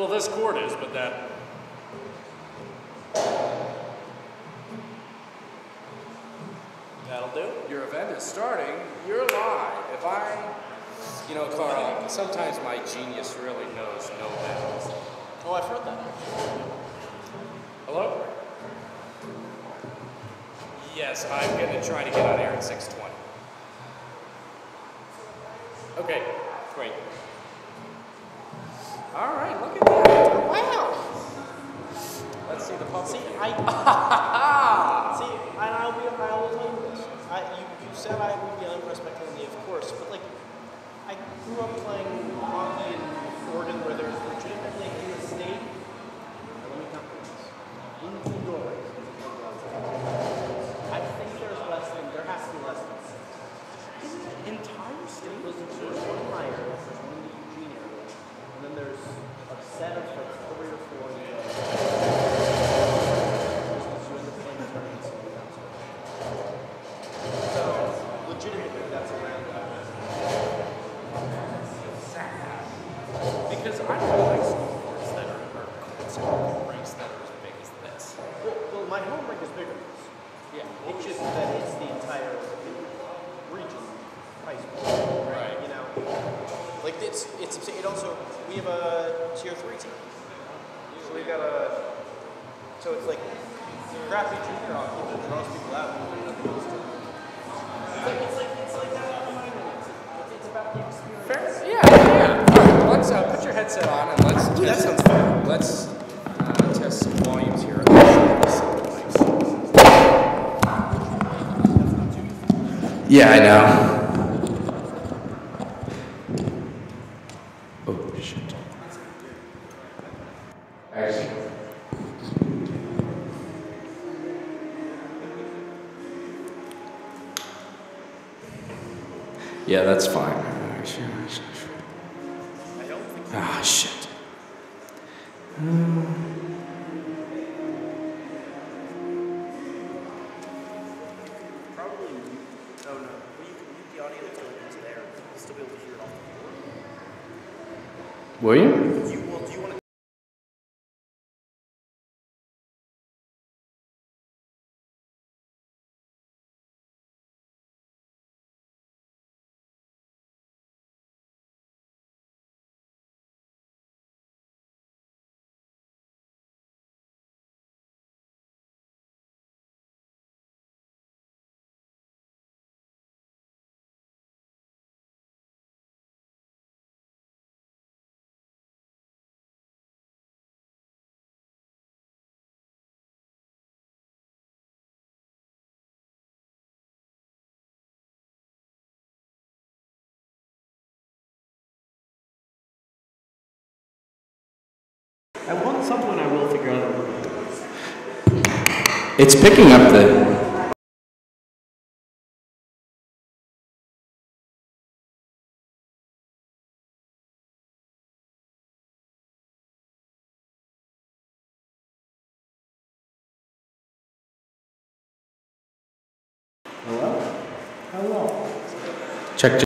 Well, this court is, but that. That'll do. Your event is starting. You're live. If I, you know, Carl, sometimes my genius really knows no bounds. Oh, I've heard that. Hello? Yes, I'm going to try to get on air at 6:20. Okay, great. All right, look at that. Wow. Let's see the public. See, I will tell you this. You said I would be unimpressed by Kennedy, of course, but like, I grew up playing hockey in Oregon where there's legitimately in the state. Let me count this. In the doorways. I think there has to be less than 6. Isn't the entire state? There's one in my area, there's one in the Eugene area, and then there's a set of like 3 or 4 in the So, legitimately, that's around that. Because I don't like sports that are rinks that are as big as this. Well, my home rink is bigger than this. Yeah. It's just that it's the entire region ice ball. Right. You know, like it also, we have a tier 3 team. So we've got so it's like crappy junior hockey, but it draws people out. It's like that on minor leagues. It's about the experience. Fair? Yeah. All right, let's put your headset on and let's test. That sounds fun. Let's test some volumes here. Yeah, I know. Oh shit. Actually. Yeah, that's fine. Ah, shit. Probably. Oh no. Well, you can mute the audio until it gets there. You'll still be able to hear it off the board. Will you? Do you want to? At some point I will figure out. It's picking up the Hello? Hello. check.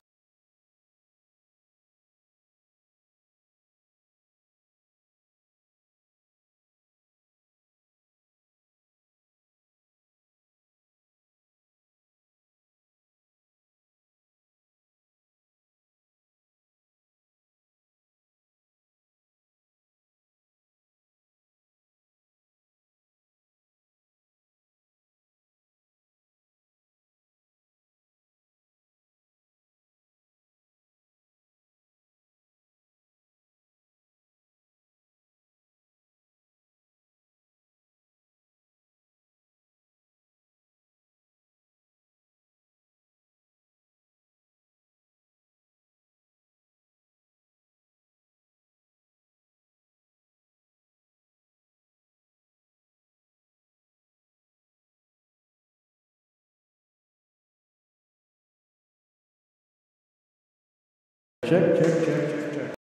Check.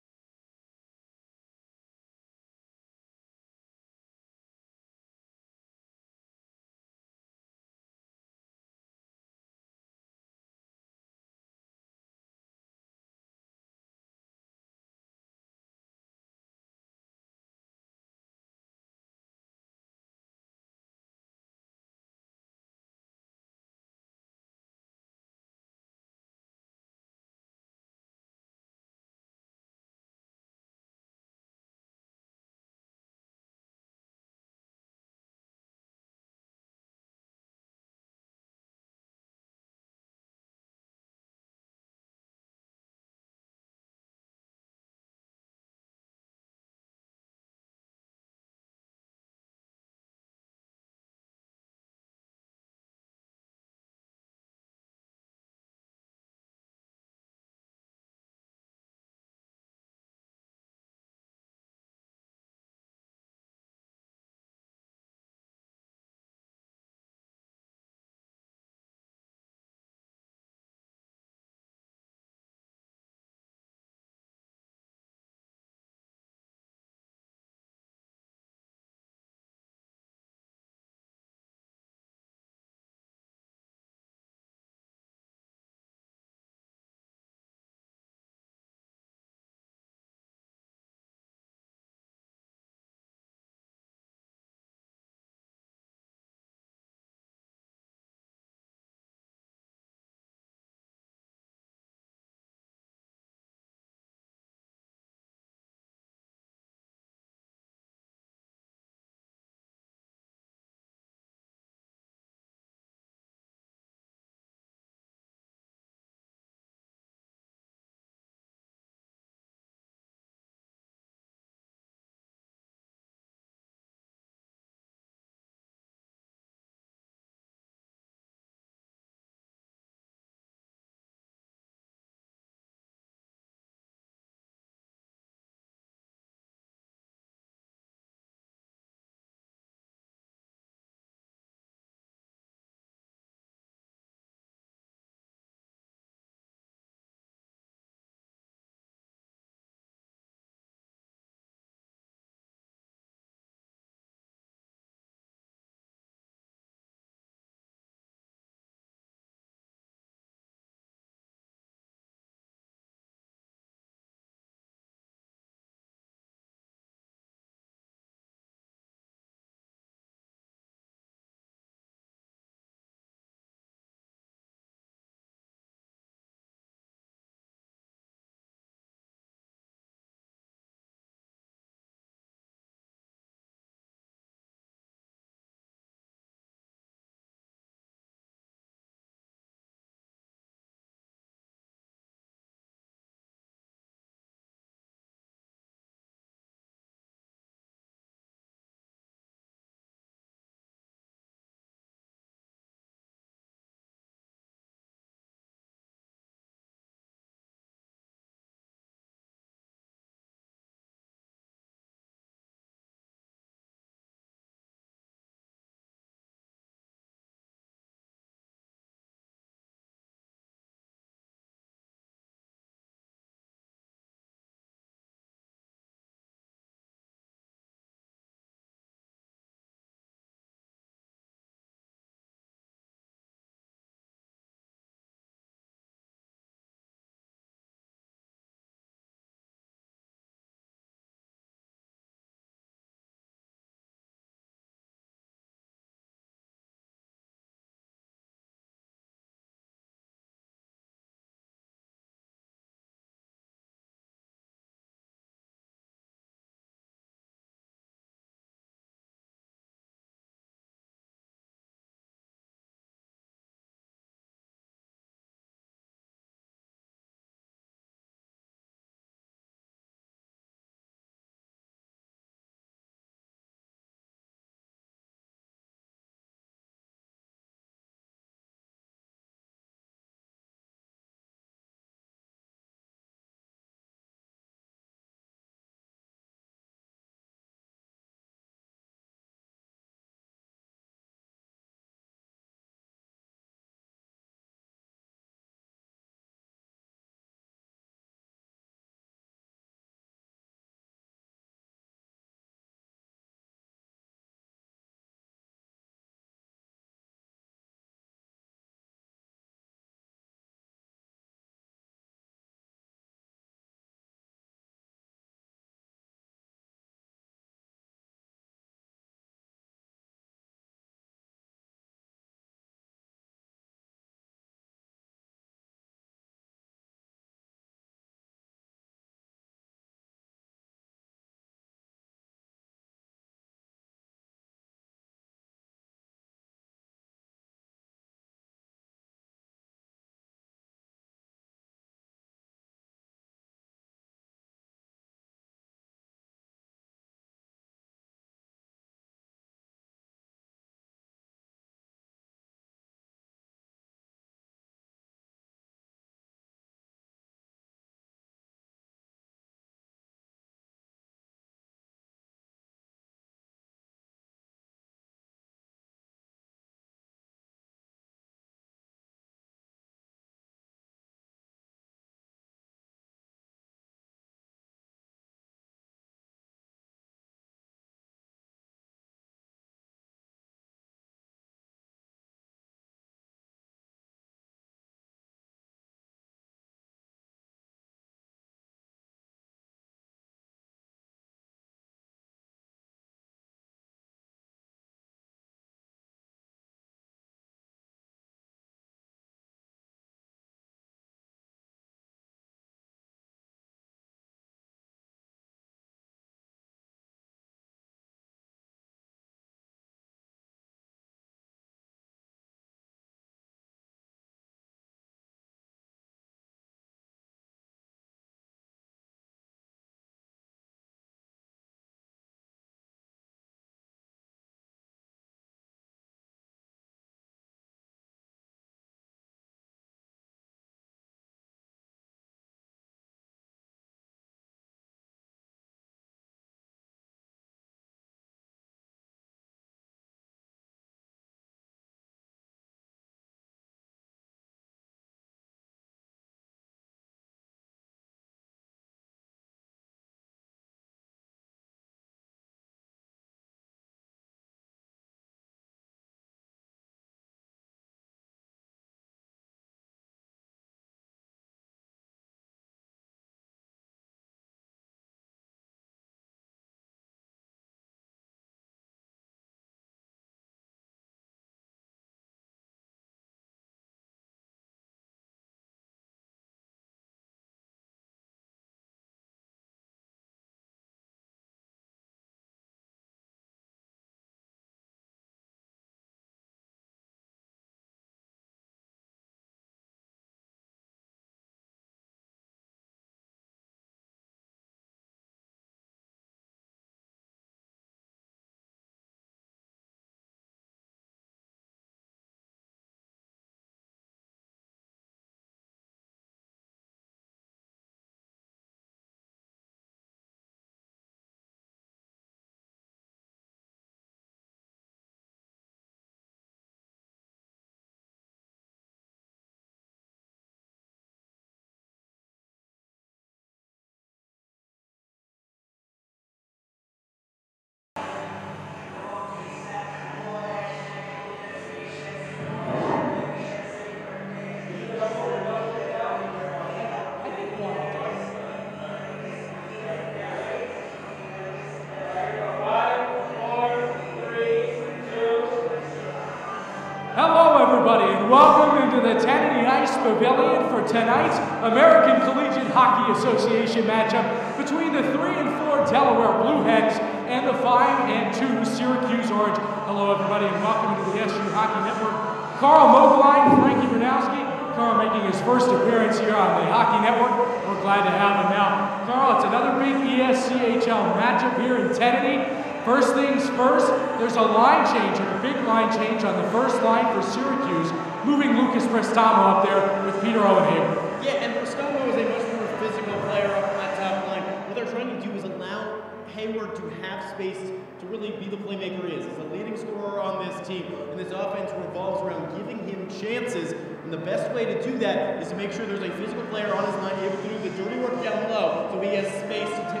welcome into the Tennity Ice Pavilion for tonight's American Collegiate Hockey Association matchup between the 3 and 4 Delaware Blue Hens and the 5 and 2 Syracuse Orange. Hello everybody and welcome into the SU Hockey Network. Carl Mogline, Frankie Bernowski. Carl making his first appearance here on the Hockey Network. We're glad to have him now. Carl, it's another big ESCHL matchup here in Tennity. First things first, there's a line change, a big line change on the first line for Syracuse, moving Lucas Prestamo up there with Peter Owenhaber. Yeah, and Prestamo is a much more physical player up on that top line. What they're trying to do is allow Hayward to have space to really be the playmaker he is. He's the leading scorer on this team, and this offense revolves around giving him chances. And the best way to do that is to make sure there's a physical player on his line able to do the dirty work down low, so he has space to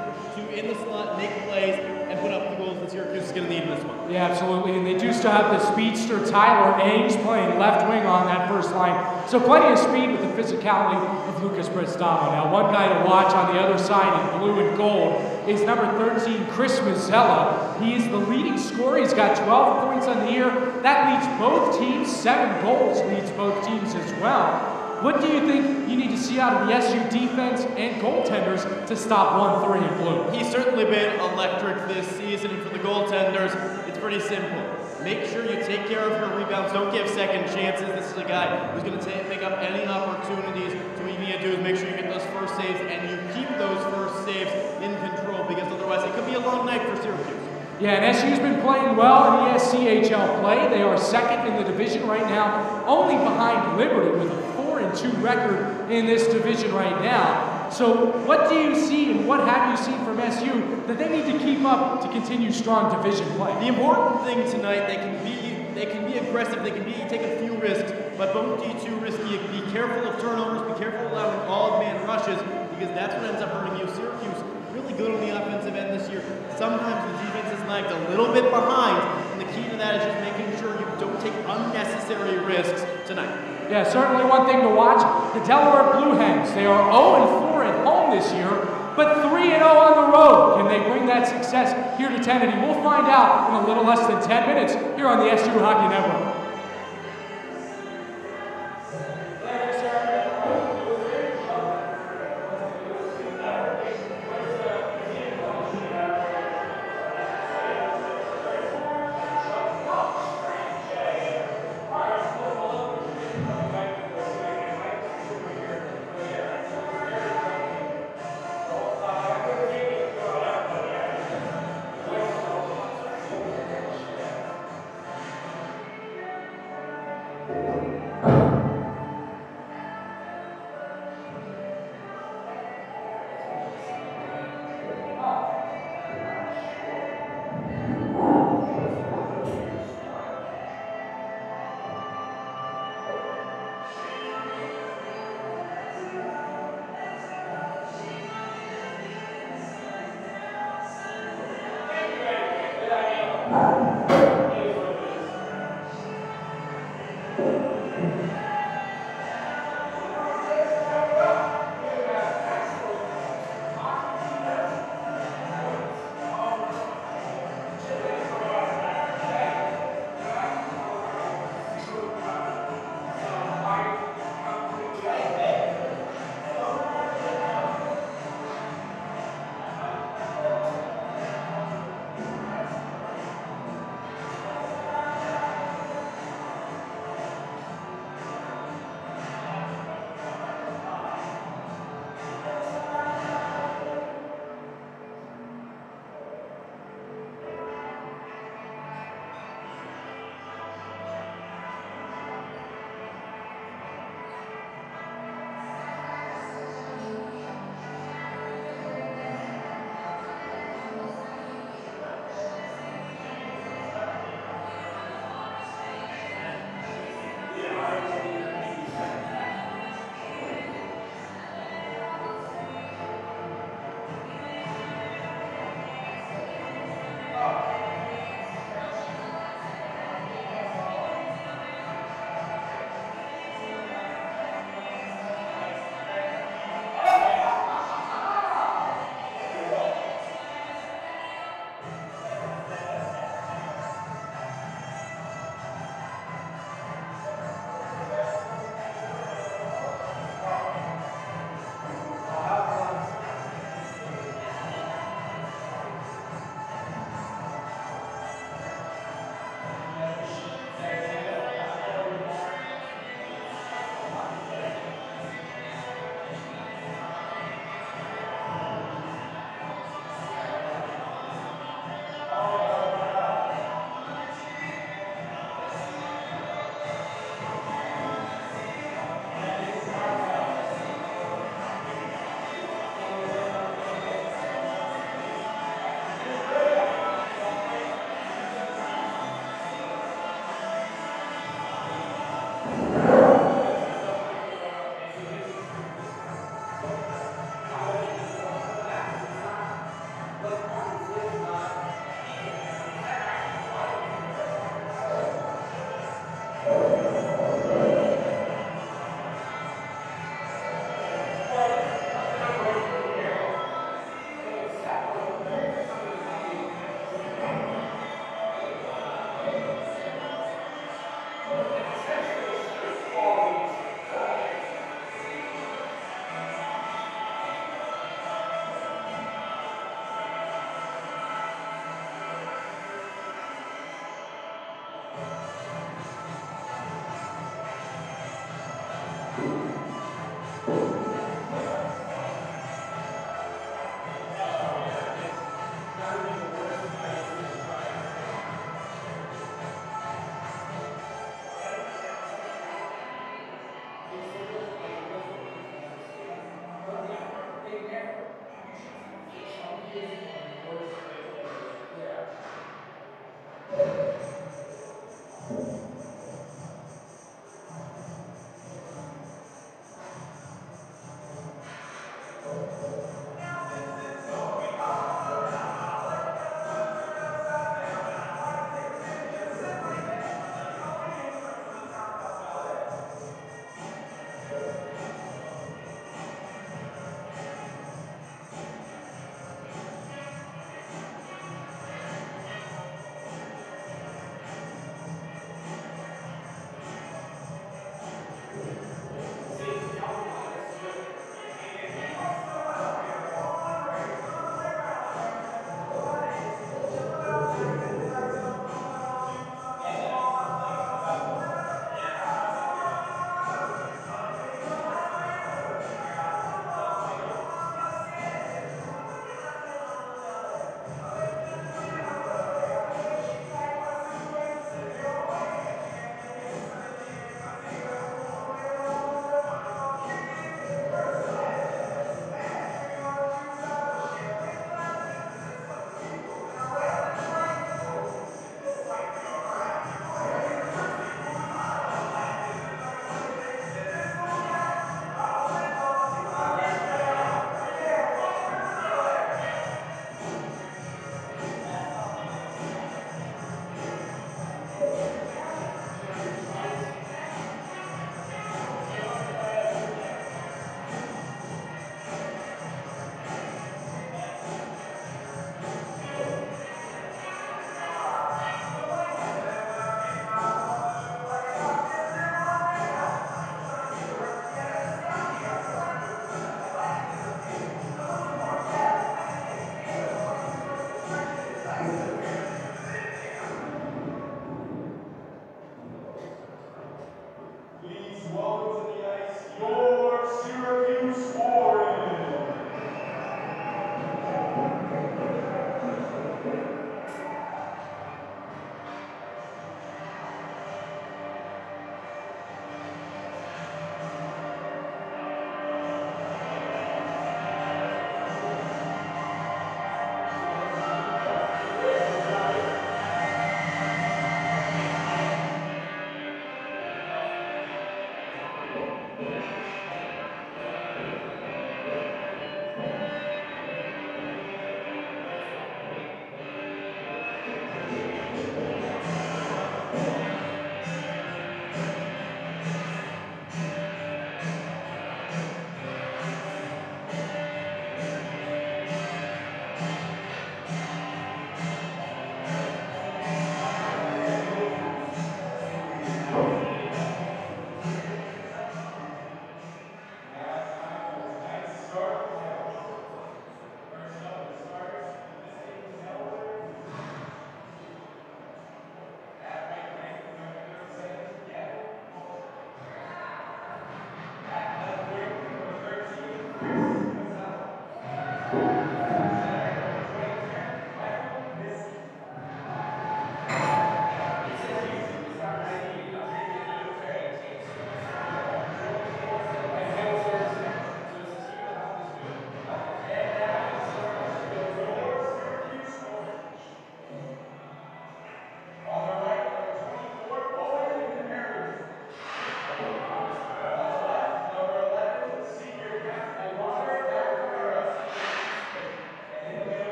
in the slot, make plays, and put up the goals that Syracuse is going to need in this one. Yeah, absolutely. And they do still have the speedster Tyler Ames playing left wing on that first line. So plenty of speed with the physicality of Lucas Prestamo. Now, one guy to watch on the other side in blue and gold is number 13, Chris Mazzella. He is the leading scorer. He's got 12 points on the year. That leads both teams. 7 goals leads both teams as well. What do you think you need to see out of the SU defense and goaltenders to stop 1-3 in blue? He's certainly been electric this season, and for the goaltenders, it's pretty simple. Make sure you take care of your rebounds. Don't give second chances. This is a guy who's going to make up any opportunities. So what you need to do is make sure you get those first saves, and you keep those first saves in control, because otherwise it could be a long night for Syracuse. Yeah, and SU's been playing well in ESCHL play. They are second in the division right now, only behind Liberty with a 4-2 record in this division right now. So what do you see and what have you seen from SU that they need to keep up to continue strong division play? The important thing tonight, they can be aggressive, they can take a few risks, but don't be too risky. Be careful of turnovers, be careful of allowing all man rushes, because that's what ends up hurting you. Syracuse really good on the offensive end this year. Sometimes the defense is lagged a little bit behind, and the key to that is just making sure you don't take unnecessary risks tonight. Yeah, certainly one thing to watch, the Delaware Blue Hens. They are 0-4 at home this year, but 3-0 on the road. Can they bring that success here to Tennity? We'll find out in a little less than 10 minutes here on the SU Hockey Network.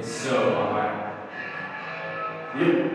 It's so high. Yep.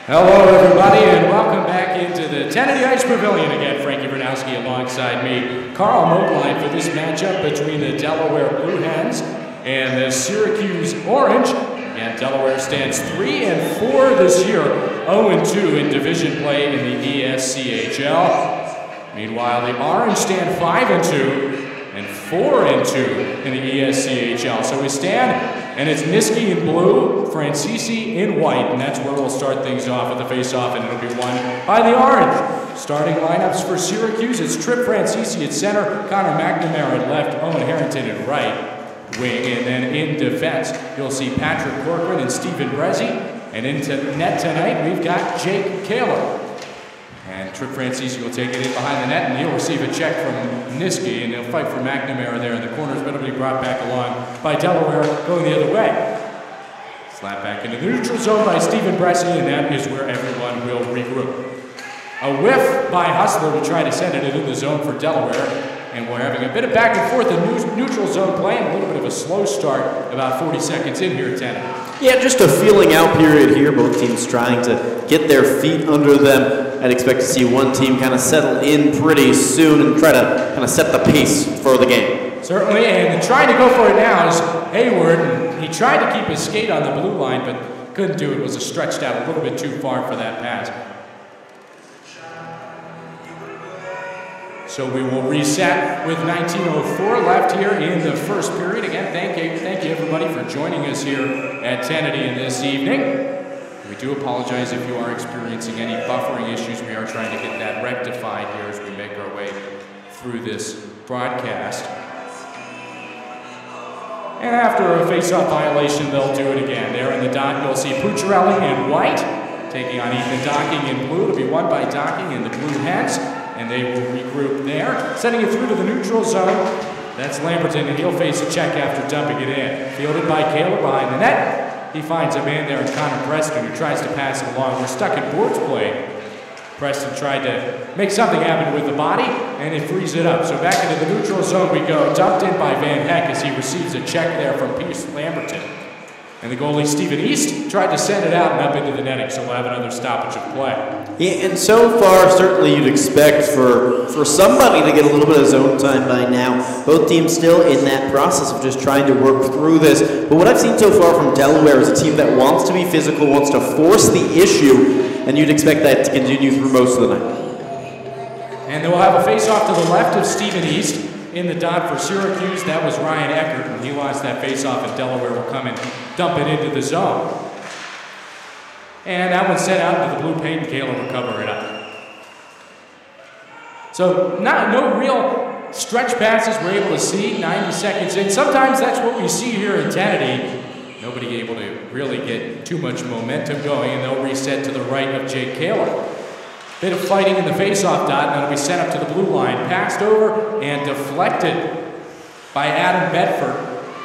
Hello, everybody, and welcome back into the Tennity Ice Pavilion again. Frankie Vernowski alongside me, Carl Moakline, for this matchup between the Delaware Blue Hens and the Syracuse Orange. And Delaware stands 3-4 this year, 0-2 in division play in the ESCHL. Meanwhile, the Orange stand 5-2 and 4-2 in the ESCHL. So we stand. And it's Niski in blue, Francisi in white, and that's where we'll start things off with the face-off, and it'll be won by the Orange. Starting lineups for Syracuse, it's Trip Francisi at center, Connor McNamara at left, Owen Harrington at right wing, and then in defense, you'll see Patrick Corcoran and Stephen Brezzi, and into net tonight, we've got Jake Kaler. And Trip Francisi will take it in behind the net, and he'll receive a check from Niski, and he'll fight for McNamara there in the corners, but it'll be brought back along by Delaware going the other way. Slap back into the neutral zone by Stephen Bressy, and that is where everyone will regroup. A whiff by Hustler to try to send it into the zone for Delaware, and we're having a bit of back and forth in neutral zone play, and a little bit of a slow start about 40 seconds in here at Tennity. Yeah, just a feeling out period here. Both teams trying to get their feet under them. I'd expect to see one team kind of settle in pretty soon and try to kind of set the pace for the game. Certainly, and trying to go for it now is Hayward. And he tried to keep his skate on the blue line, but couldn't do it. It was stretched out a little bit too far for that pass. So we will reset with 19:04 left here in the first period. Again, thank you everybody for joining us here at Tennity this evening. We do apologize if you are experiencing any buffering issues. We are trying to get that rectified here as we make our way through this broadcast. And after a face-off violation, they'll do it again. There in the dot, you'll see Pucciarelli in white, taking on Ethan Docking in blue. It'll be won by Docking in the Blue Hens, and they will regroup there. Sending it through to the neutral zone, that's Lamberton, and he'll face a check after dumping it in. Fielded by Kaler behind the net. He finds a man there in Connor Preston who tries to pass it along. We're stuck in boards play. Preston tried to make something happen with the body, and it frees it up. So back into the neutral zone we go. Dumped in by Van Heck as he receives a check there from Pierce Lamberton. And the goalie, Stephen East, tried to send it out and up into the netting, so we'll have another stoppage of play. Yeah, and so far, certainly you'd expect for somebody to get a little bit of zone time by now. Both teams still in that process of just trying to work through this. But what I've seen so far from Delaware is a team that wants to be physical, wants to force the issue, and you'd expect that to continue through most of the night. And then we'll have a face-off to the left of Stephen East. In the dot for Syracuse, that was Ryan Eckert, and he lost that face-off, and Delaware will come and dump it into the zone. And that one's sent out into the blue paint, and Kaler will cover it up. So no real stretch passes we're able to see 90 seconds in. Sometimes that's what we see here in Tennity. Nobody able to really get too much momentum going, and they'll reset to the right of Jake Kaler. Bit of fighting in the face-off dot, and it'll be sent up to the blue line. Passed over and deflected by Adam Bedford.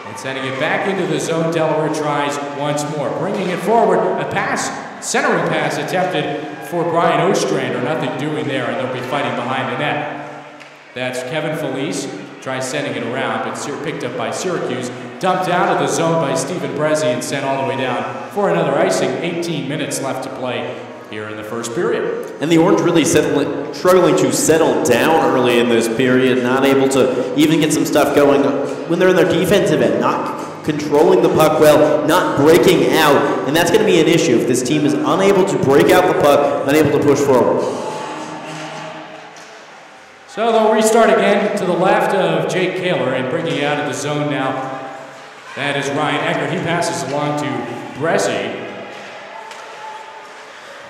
And sending it back into the zone, Delaware tries once more. Bringing it forward, a pass, centering pass attempted for Brian Ostrander. Nothing doing there, and they'll be fighting behind the net. That's Kevin Felice. Tries sending it around, but picked up by Syracuse. Dumped out of the zone by Stephen Brezzi and sent all the way down for another icing. 18 minutes left to play here in the first period. And the Orange really struggling to settle down early in this period, not able to even get some stuff going when they're in their defensive end, not controlling the puck well, not breaking out, and that's going to be an issue if this team is unable to break out the puck, unable to push forward. So they'll restart again to the left of Jake Kaler, and bringing it out of the zone now, that is Ryan Eckert. He passes along to Bressy.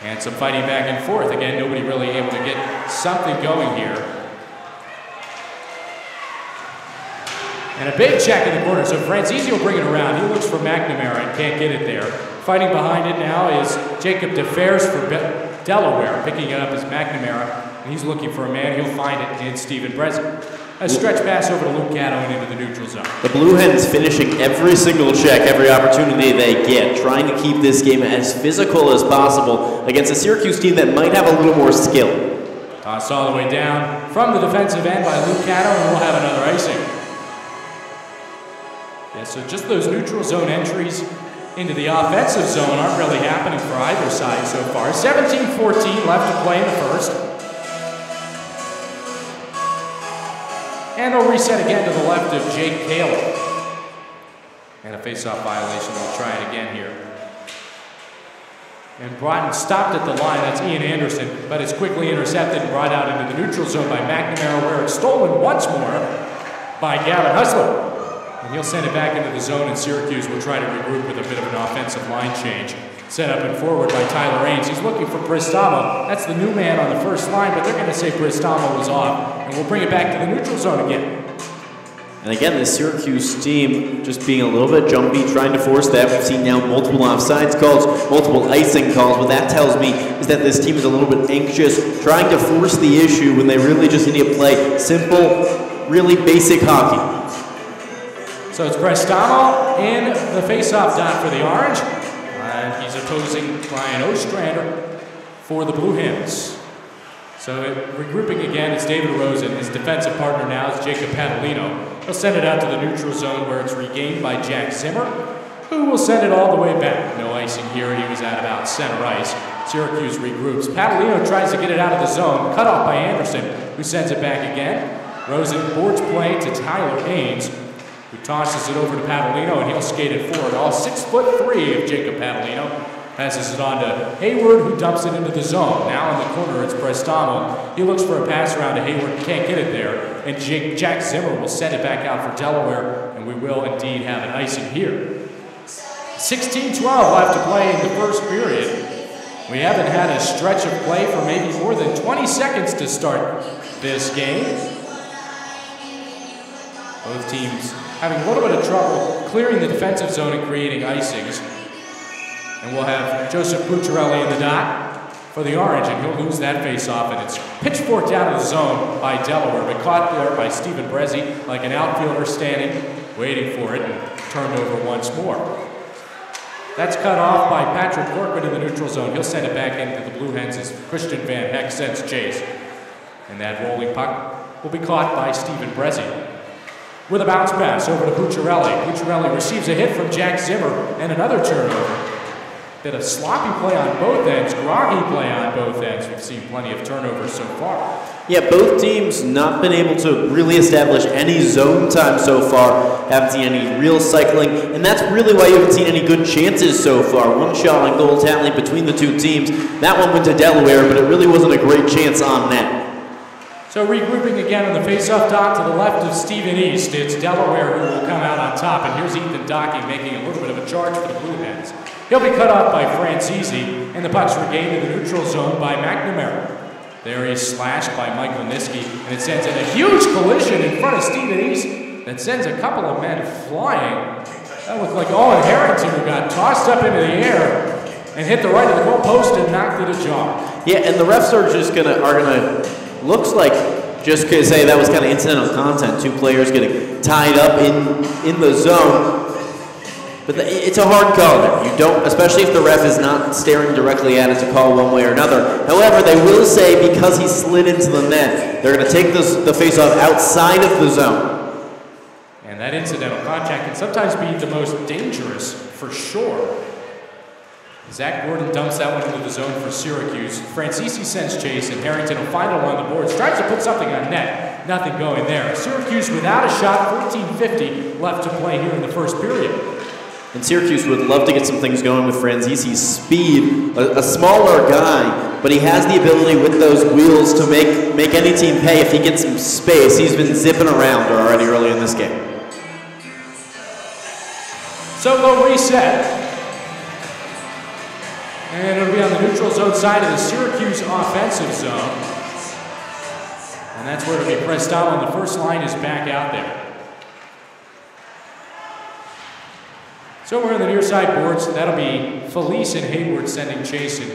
And some fighting back and forth. Again, nobody really able to get something going here. And a big check in the corner. So Francisi will bring it around. He looks for McNamara and can't get it there. Fighting behind it now is Jacob DeFers for Delaware. Picking it up is McNamara. And he's looking for a man. He'll find it in Stephen Brezzi. A stretch pass over to Luke Gatto and into the neutral zone. The Blue Hens finishing every single check, every opportunity they get, trying to keep this game as physical as possible against a Syracuse team that might have a little more skill. Toss all the way down from the defensive end by Luke Gatto, and we'll have another icing. Yeah, so just those neutral zone entries into the offensive zone aren't really happening for either side so far. 17-14 left to play in the first. And they'll reset again to the left of Jake Kaler. And a face-off violation. We'll try it again here. And Broughton stopped at the line. That's Ian Anderson. But it's quickly intercepted and brought out into the neutral zone by McNamara, where it's stolen once more by Gavin Hustler. And he'll send it back into the zone, and Syracuse will try to regroup with a bit of an offensive line change. Set up and forward by Tyler Ains. He's looking for Pristamo. That's the new man on the first line, but they're going to say Pristamo was off, and we'll bring it back to the neutral zone again. And again, the Syracuse team just being a little bit jumpy, trying to force that. We've seen now multiple offsides calls, multiple icing calls. What that tells me is that this team is a little bit anxious, trying to force the issue when they really just need to play simple, really basic hockey. So it's Prestamo in the face-off dot for the Orange. And he's opposing Brian Ostrander for the Blue Hens. So regrouping again, it's David Rosen. His defensive partner now is Jacob Padalino. He'll send it out to the neutral zone where it's regained by Jack Zimmer, who will send it all the way back. No icing here. He was at about center ice. Syracuse regroups. Padalino tries to get it out of the zone, cut off by Anderson, who sends it back again. Rosen boards play to Tyler Ains, who tosses it over to Padalino, and he'll skate it forward. All 6'3" of Jacob Padalino passes it on to Hayward, who dumps it into the zone. Now in the corner, it's Prestamo. He looks for a pass around to Hayward, can't get it there, and Jack Zimmer will send it back out for Delaware, and we will indeed have an icing here. 16-12 left to play in the first period. We haven't had a stretch of play for maybe more than 20 seconds to start this game. Both teams having a little bit of trouble clearing the defensive zone and creating icings. And we'll have Joseph Pucciarelli in the dot for the Orange, and he'll lose that face-off, and it's pitchforked out of the zone by Delaware, but caught there by Stephen Brezzi like an outfielder standing, waiting for it, and turned over once more. That's cut off by Patrick Corcoran in the neutral zone. He'll send it back into the Blue Hens as Christian Van Heck sends chase. And that rolling puck will be caught by Stephen Brezzi. With a bounce pass over to Pucciarelli. Pucciarelli receives a hit from Jack Zimmer and another turnover. Bit of sloppy play on both ends, groggy play on both ends. We've seen plenty of turnovers so far. Yeah, both teams not been able to really establish any zone time so far. Haven't seen any real cycling, and that's really why you haven't seen any good chances so far. One shot on goal tally between the two teams. That one went to Delaware, but it really wasn't a great chance on net. So regrouping again on the face-off dot to the left of Stephen East. It's Delaware who will come out on top, and here's Ethan Docking making a little bit of a charge for the Blue Hens. He'll be cut off by Francisi, and the puck's regained in the neutral zone by McNamara. There he's slashed by Michael Niski, and it sends in a huge collision in front of Stephen East that sends a couple of men flying. That looked like Owen Harrington, who got tossed up into the air and hit the right of the goal post and knocked it ajar. Yeah, and the refs are gonna looks like just gonna say that was kind of incidental content. Two players getting tied up in the zone. But it's a hard call there. You don't, especially if the ref is not staring directly at it to call one way or another. However, they will say because he slid into the net, they're going to take the face-off outside of the zone. And that incidental contact can sometimes be the most dangerous, for sure. Zach Gordon dumps that one into the zone for Syracuse. Francisi sends chase, and Harrington will find it on the boards. Tries to put something on net. Nothing going there. Syracuse without a shot, 14:50 left to play here in the first period. And Syracuse would love to get some things going with Francisi's speed. A smaller guy, but he has the ability with those wheels to make any team pay if he gets some space. He's been zipping around already early in this game. So they'll reset. And it'll be on the neutral zone side of the Syracuse offensive zone. And that's where it'll be pressed out on the first line is back out there. So we're on the near side boards. That'll be Felice and Hayward sending chase, and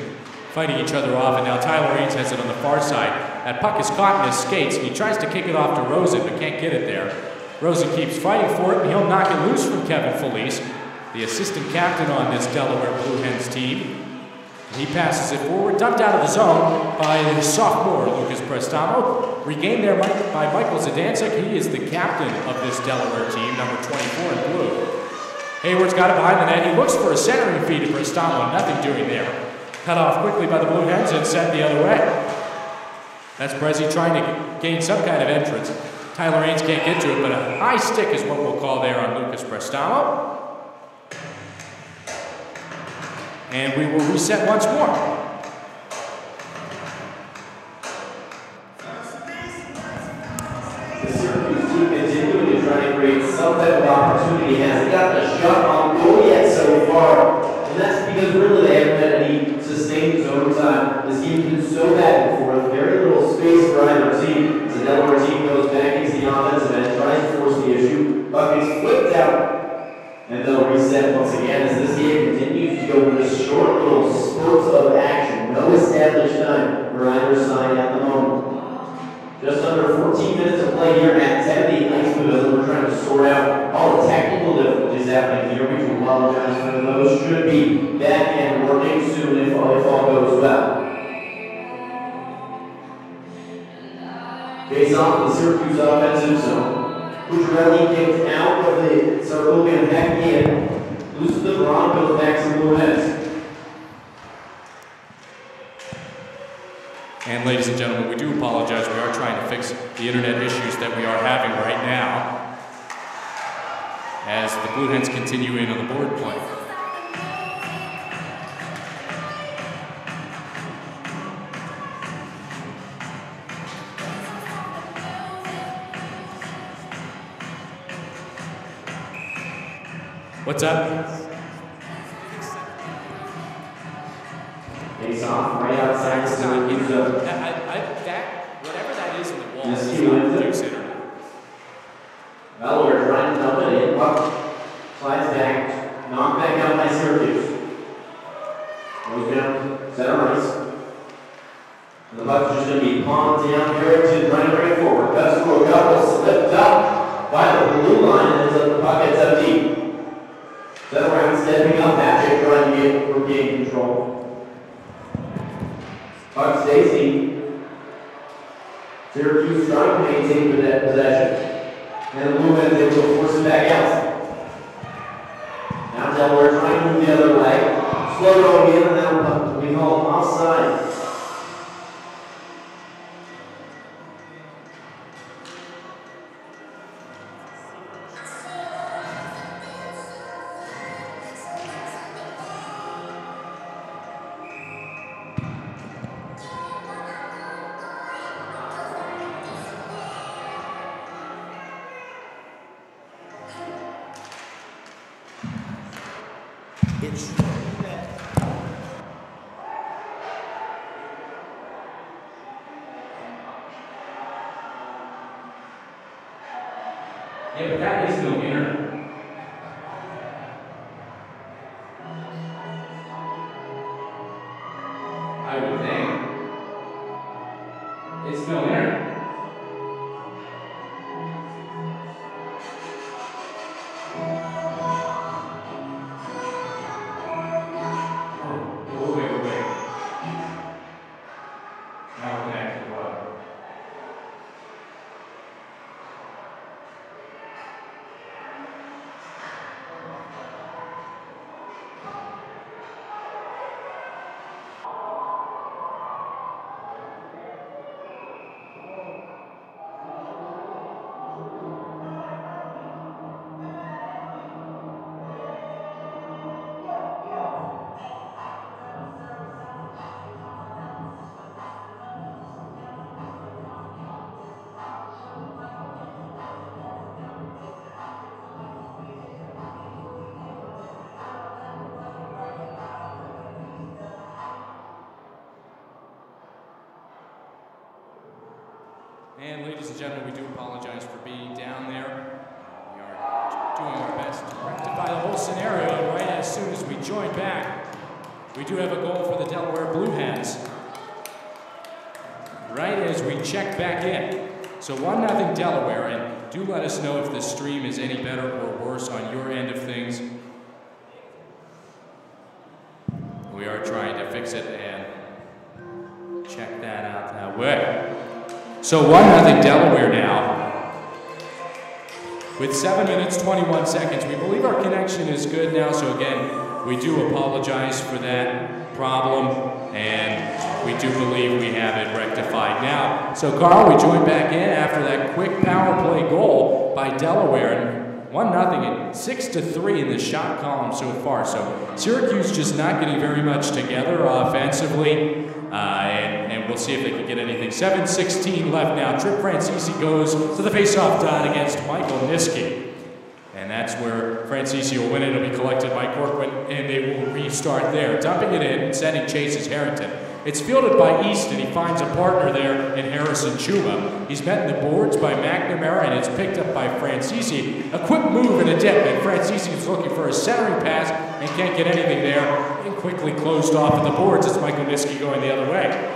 fighting each other off, and now Tyler Ains has it on the far side. That puck is caught in his skates, and he tries to kick it off to Rosen, but can't get it there. Rosen keeps fighting for it, and he'll knock it loose from Kevin Felice, the assistant captain on this Delaware Blue Hens team. He passes it forward, dumped out of the zone by the sophomore Lucas Prestamo. Regained there by Michael Zdancic. He is the captain of this Delaware team, number 24 in blue. Hayward's got it behind the net. He looks for a centering feed to Prestamo. Nothing doing there. Cut off quickly by the Blue Hens and sent the other way. That's Brezzi trying to gain some kind of entrance. Tyler Ains can't get to it, but a high stick is what we'll call there on Lucas Prestamo. And we will reset once more. The Syracuse team continuing to try and create some type of opportunity. Hasn't gotten a shot on goal yet so far. And that's because really they haven't had any sustained zone time. This team can so back and forth. Very little space for either team. The Delaware team goes back into the offensive end, tries to force the issue. Puck is flipped out. And they'll reset once again as this game continues to go with short little spurts of action. No established time for either side at the moment. Just under 14 minutes of play here at Tennity Ice Pavilion. We're trying to sort out all the technical difficulties happening here. We can apologize for those. Should be back and working soon if all goes well. Face off the Syracuse offensive zone. Cucciarelli kicked out of the circle and back in. Loses the Broncos back to Blue Hens. And ladies and gentlemen, we do apologize. We are trying to fix the internet issues that we are having right now as the Blue Hens continue in on the board play. What's up? Face off right outside the Syracuse zone. Whatever that is in the wall Yes, is he not wins it. considered. Delaware trying to dump it in. Puck slides back. Knocked back out by Syracuse. Goes down center ice. And the puck's just going to be pawned down here to try to bring it forward. Cuts through a couple, slipped up by the blue line and ends up the puck at 17. Center around, stepping up, Patrick trying to get regain control. Puck stays deep. Syracuse trying to maintain possession. And the Blue Hens able to force it back out. Now Delaware trying to move the other way. Slow going in and now we call offside. Yeah, but that is no internet. I would think. It's no internet. Oh, wait. Now connect to what? And ladies and gentlemen, we do apologize for being down there. We are doing our best to rectify the whole scenario right as soon as we join back. We do have a goal for the Delaware Blue Hens. Right as we check back in. So 1-0 Delaware, and do let us know if the stream is any better or worse on your end of things. We are trying to fix it and check that out that way. So 1-0 Delaware now. With 7 minutes, 21 seconds. We believe our connection is good now, so again, we do apologize for that problem, and we do believe we have it rectified now. So Carl, we join back in after that quick power play goal by Delaware, and 1-0 and 6-3 in the shot column so far. So Syracuse just not getting very much together offensively. And we'll see if they can get anything. 7:16 left now. Trip Francisi goes to the faceoff dot against Michael Niski. And that's where Francisi will win it. It'll be collected by Corcoran, and they will restart there. Dumping it in, sending chases Harrington. It's fielded by East, and he finds a partner there in Harrison Chuma. He's met in the boards by McNamara, and it's picked up by Francisi. A quick move and a dip, and Francisi is looking for a centering pass and can't get anything there, and quickly closed off at the boards. It's Michael Niski going the other way.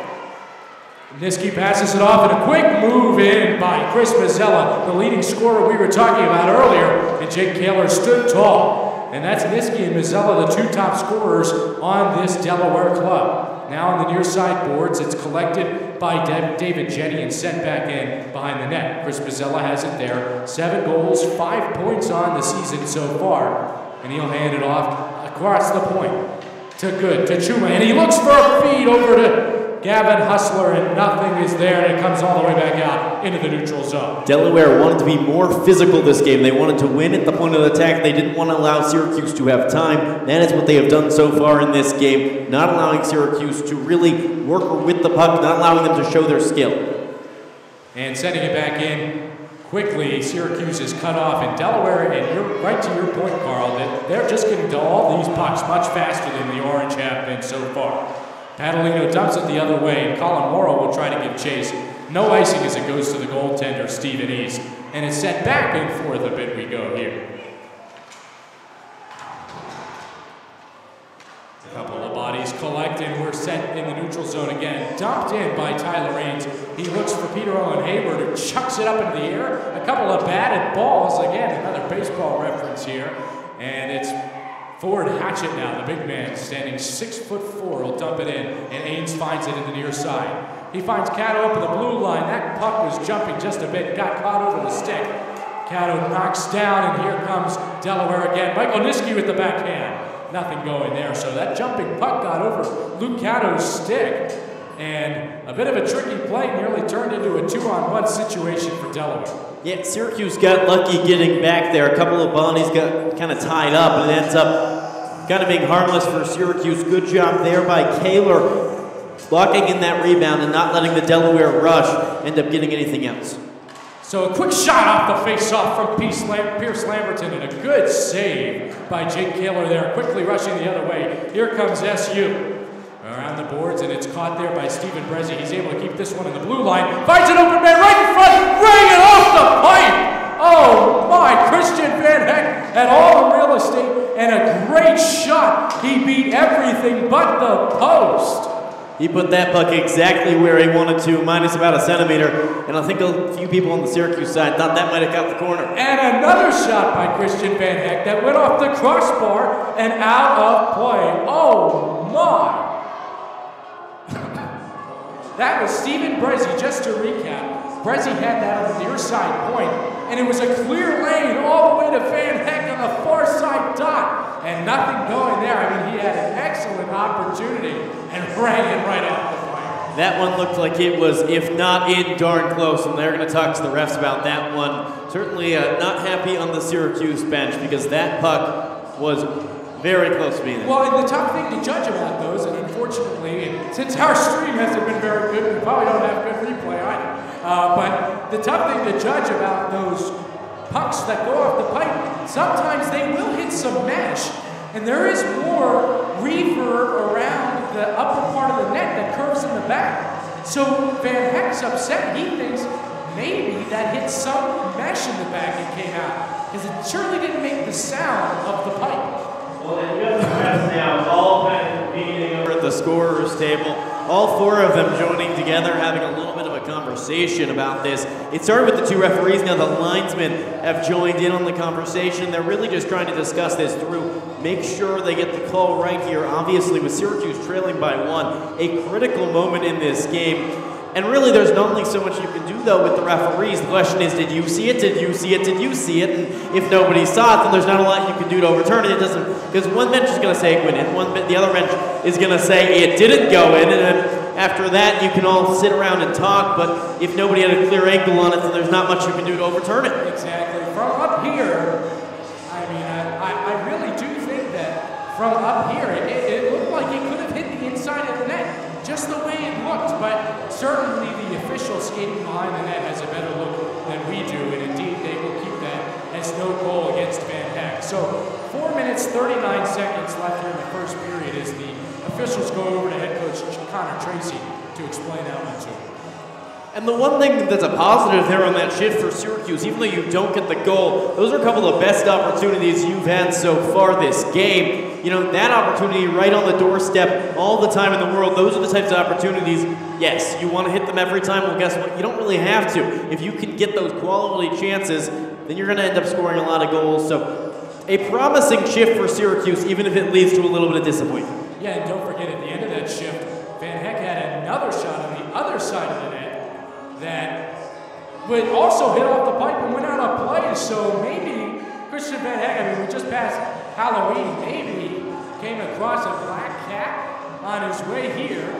Niski passes it off, and a quick move in by Chris Mazzella, the leading scorer we were talking about earlier, and Jake Kaler stood tall. And that's Niski and Mazzella, the two top scorers on this Delaware club. Now on the near side boards, it's collected by David Jenny and sent back in behind the net. Chris Mazzella has it there. 7 goals, 5 points on the season so far. And he'll hand it off across the point to Chuma. And he looks for a feed over to Gavin Hustler, and nothing is there, and it comes all the way back out into the neutral zone. Delaware wanted to be more physical this game. They wanted to win at the point of attack. They didn't want to allow Syracuse to have time. That is what they have done so far in this game, not allowing Syracuse to really work with the puck, not allowing them to show their skill. And sending it back in quickly, Syracuse is cut off, and Delaware, and you're right to your point, Carl, that they're just getting to all these pucks much faster than the Orange have been so far. Padalino dumps it the other way, and Colin Morrow will try to give chase. No icing as it goes to the goaltender, Stephen East. And it's set back and forth a bit we go here. A couple of bodies collect, and we're set in the neutral zone again. Dumped in by Tyler Ains. He looks for Peter Owen Hayward, who chucks it up into the air. A couple of batted balls. Again, another baseball reference here. And it's Ford Hatchett now, the big man, standing 6'4", will dump it in, and Ains finds it in the near side. He finds Cato up in the blue line. That puck was jumping just a bit, got caught over the stick. Cato knocks down, and here comes Delaware again. Michael Niski with the backhand. Nothing going there, so that jumping puck got over Luke Cato's stick, and a bit of a tricky play nearly turned into a 2-on-1 situation for Delaware. Yeah, Syracuse got lucky getting back there. A couple of bodies got kind of tied up, and it ends up kind of being harmless for Syracuse. Good job there by Kaler, blocking in that rebound and not letting the Delaware rush end up getting anything else. So a quick shot off the face-off from Pierce Lamberton, and a good save by Jake Kaler there, quickly rushing the other way. Here comes SU. Around the boards, and it's caught there by Stephen Brezzi. He's able to keep this one in the blue line. Finds an open man right in front, rang it off the pipe! Oh my, Christian Van Heck had all the real estate and a great shot. He beat everything but the post. He put that puck exactly where he wanted to, minus about a centimeter, and I think a few people on the Syracuse side thought that might have got the corner. And another shot by Christian Van Heck that went off the crossbar and out of play. Oh my! That was Stephen Brezzi, just to recap. Brezzi had that on the near side point, and it was a clear lane all the way to Van Heck on the far side dot, and nothing going there. I mean, he had an excellent opportunity and rang it right off the fire. That one looked like it was, if not in, darn close, and they're going to talk to the refs about that one. Certainly not happy on the Syracuse bench because that puck was very close to being there. Well, and the tough thing to judge about those, and unfortunately, since our stream hasn't been very good, we probably don't have good replay either. But the tough thing to judge about those pucks that go off the pipe, sometimes they will hit some mesh, and there is more reverb around the upper part of the net that curves in the back. So Van Heck's upset. He thinks maybe that hit some mesh in the back and came out, because it surely didn't make the sound of the pipe. Well, and just the rest now, all kind of competing the scorer's table. All four of them joining together, having a little bit of a conversation about this. It started with the two referees. Now the linesmen have joined in on the conversation. They're really just trying to discuss this through, make sure they get the call right here. Obviously, with Syracuse trailing by 1, a critical moment in this game. And really, there's not only so much you can do, though, with the referees. The question is, did you see it? Did you see it? Did you see it? And if nobody saw it, then there's not a lot you can do to overturn it. It doesn't, because one bench is going to say it went in, the other bench is going to say it didn't go in, and then after that, you can all sit around and talk, but if nobody had a clear angle on it, then there's not much you can do to overturn it. Exactly. From up here, I mean, I really do think that from up here, it looked like it could have hit the inside of the net, just the way it looked, but certainly the official skating behind the net has a better look than we do, and indeed they will keep that as no goal against Van Heck. So 4 minutes, 39 seconds left here in the first period as the officials go over to head coach Connor Tracy to explain that one to him. And the one thing that's a positive there on that shift for Syracuse, even though you don't get the goal, those are a couple of best opportunities you've had so far this game. You know, that opportunity right on the doorstep all the time in the world, those are the types of opportunities, yes, you want to hit them every time. Well, guess what? You don't really have to. If you can get those quality chances, then you're going to end up scoring a lot of goals. So a promising shift for Syracuse, even if it leads to a little bit of disappointment. Yeah, and don't forget, at the end of that shift, Van Heck had another shot on the other side of the net that would also hit off the pipe and went out of play. So maybe Christian Van Heck, I mean, we just passed Halloween, maybe came across a black cat on his way here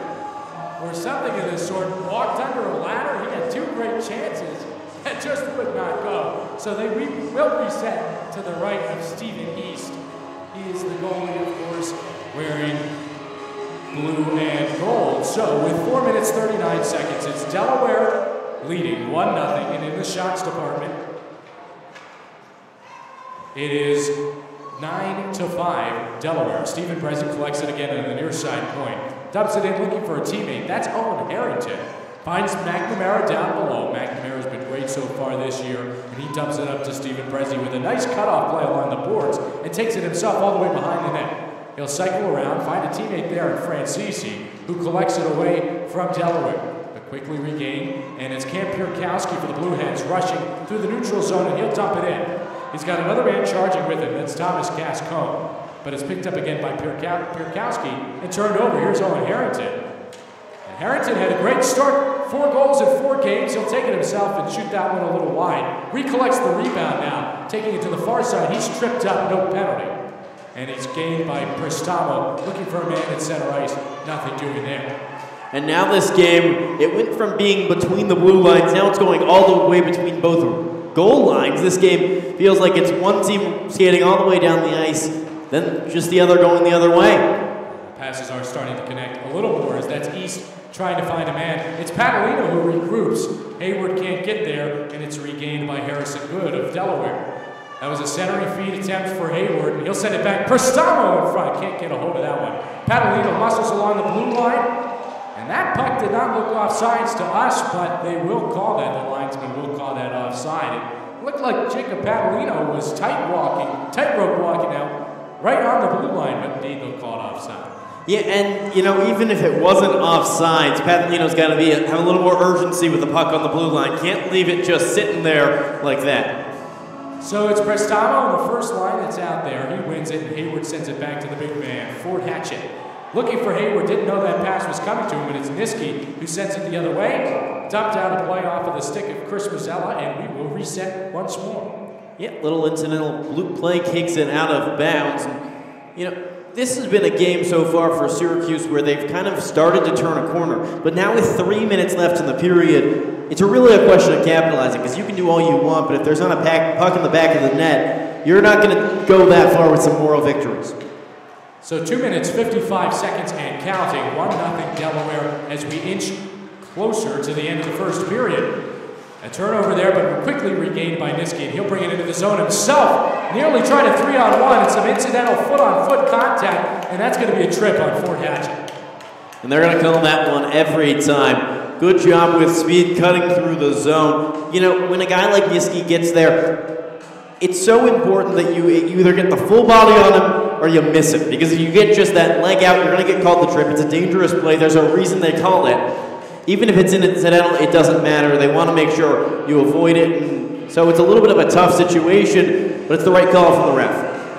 or something of this sort, walked under a ladder. He had 2 great chances that just would not go. So they will reset to the right of Stephen East. He is the goalie, of course, wearing blue and gold. So with 4 minutes, 39 seconds, it's Delaware leading 1-0, and in the shots department, it is 9-5 Delaware. Stephen Prezi collects it again on the near side point. Dumps it in looking for a teammate. That's Owen Harrington. Finds McNamara down below. McNamara's been great so far this year, and he dumps it up to Stephen Prezi with a nice cutoff play along the boards and takes it himself all the way behind the net. He'll cycle around, find a teammate there in Francisi, who collects it away from Delaware. But quickly regained, and it's Cam Pierkowski for the Blue Hens rushing through the neutral zone, and he'll dump it in. He's got another man charging with him. That's Thomas Cascone. But it's picked up again by Pierkowski and turned over. Here's Owen Harrington. And Harrington had a great start. 4 goals in 4 games. He'll take it himself and shoot that one a little wide. Recollects the rebound now, taking it to the far side. He's tripped up, no penalty. And he's gained by Prestamo, looking for a man at center ice. Nothing doing there. And now this game, it went from being between the blue lines, now it's going all the way between both goal lines. This game feels like it's one team skating all the way down the ice, then just the other going the other way. Passes are starting to connect a little more as that's East trying to find a man. It's Patalino who regroups. Hayward can't get there, and it's regained by Harrison Good of Delaware. That was a centering feed attempt for Hayward, and he'll send it back. Prestamo in front, can't get a hold of that one. Patalino muscles along the blue line, and that puck did not look offsides to us, but they will call that. The linesman will call that offside. It looked like Jacob Patalino was tightrope walking out right on the blue line, but indeed they'll call it offside. Yeah, and you know, even if it wasn't offsides, Patalino's got to have a little more urgency with the puck on the blue line. Can't leave it just sitting there like that. So it's Prestamo on the first line that's out there. He wins it, and Hayward sends it back to the big man, Ford Hatchett. Looking for Hayward, didn't know that pass was coming to him, but it's Niski who sends it the other way. Dumped out a play off of the stick of Chris Mazzella, and we will reset once more. Yeah, little incidental loop play kicks it out of bounds. And, you know, this has been a game so far for Syracuse where they've kind of started to turn a corner. But now with 3 minutes left in the period, it's really a question of capitalizing, because you can do all you want, but if there's not a puck in the back of the net, you're not going to go that far with some moral victories. So 2 minutes, 55 seconds and counting. 1-0 Delaware as we inch closer to the end of the first period. A turnover there, but quickly regained by Niski, and he'll bring it into the zone himself. Nearly tried a 3-on-1 and some incidental foot-on-foot contact, and that's going to be a trip on Fort Hatchett. And they're going to call that one every time. Good job with speed cutting through the zone. You know, when a guy like Niski gets there, it's so important that you either get the full body on him or you miss it. Because if you get just that leg out, you're going to get called the trip. It's a dangerous play. There's a reason they call it. Even if it's incidental, it doesn't matter. They want to make sure you avoid it. And so it's a little bit of a tough situation, but it's the right call from the ref.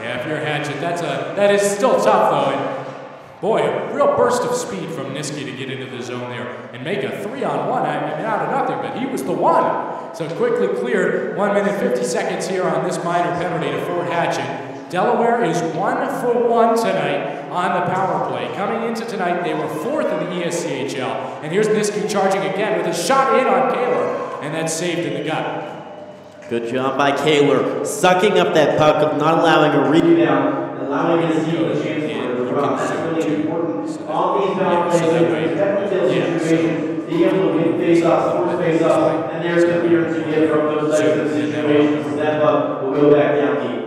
Yeah, if you're Hatchet, that is still tough, though. And boy, a real burst of speed from Niski to get into the zone there and make a 3-on-1. I mean, out of nothing, but he was the one. So quickly cleared. 1 minute 50 seconds here on this minor penalty to Fort Hatchet. Delaware is 1 for 1 tonight on the power play. Coming into tonight, they were 4th in the ESCHL. And here's Niski charging again with a shot in on Kaler, and that's saved in the gut. Good job by Kaler, sucking up that puck, of not allowing a rebound, and allowing his team a chance for a drop. That's really important. All these power plays, being able to win face-offs, force face-offs, and there's the clearance you get from those types of situations. That puck will go back down deep.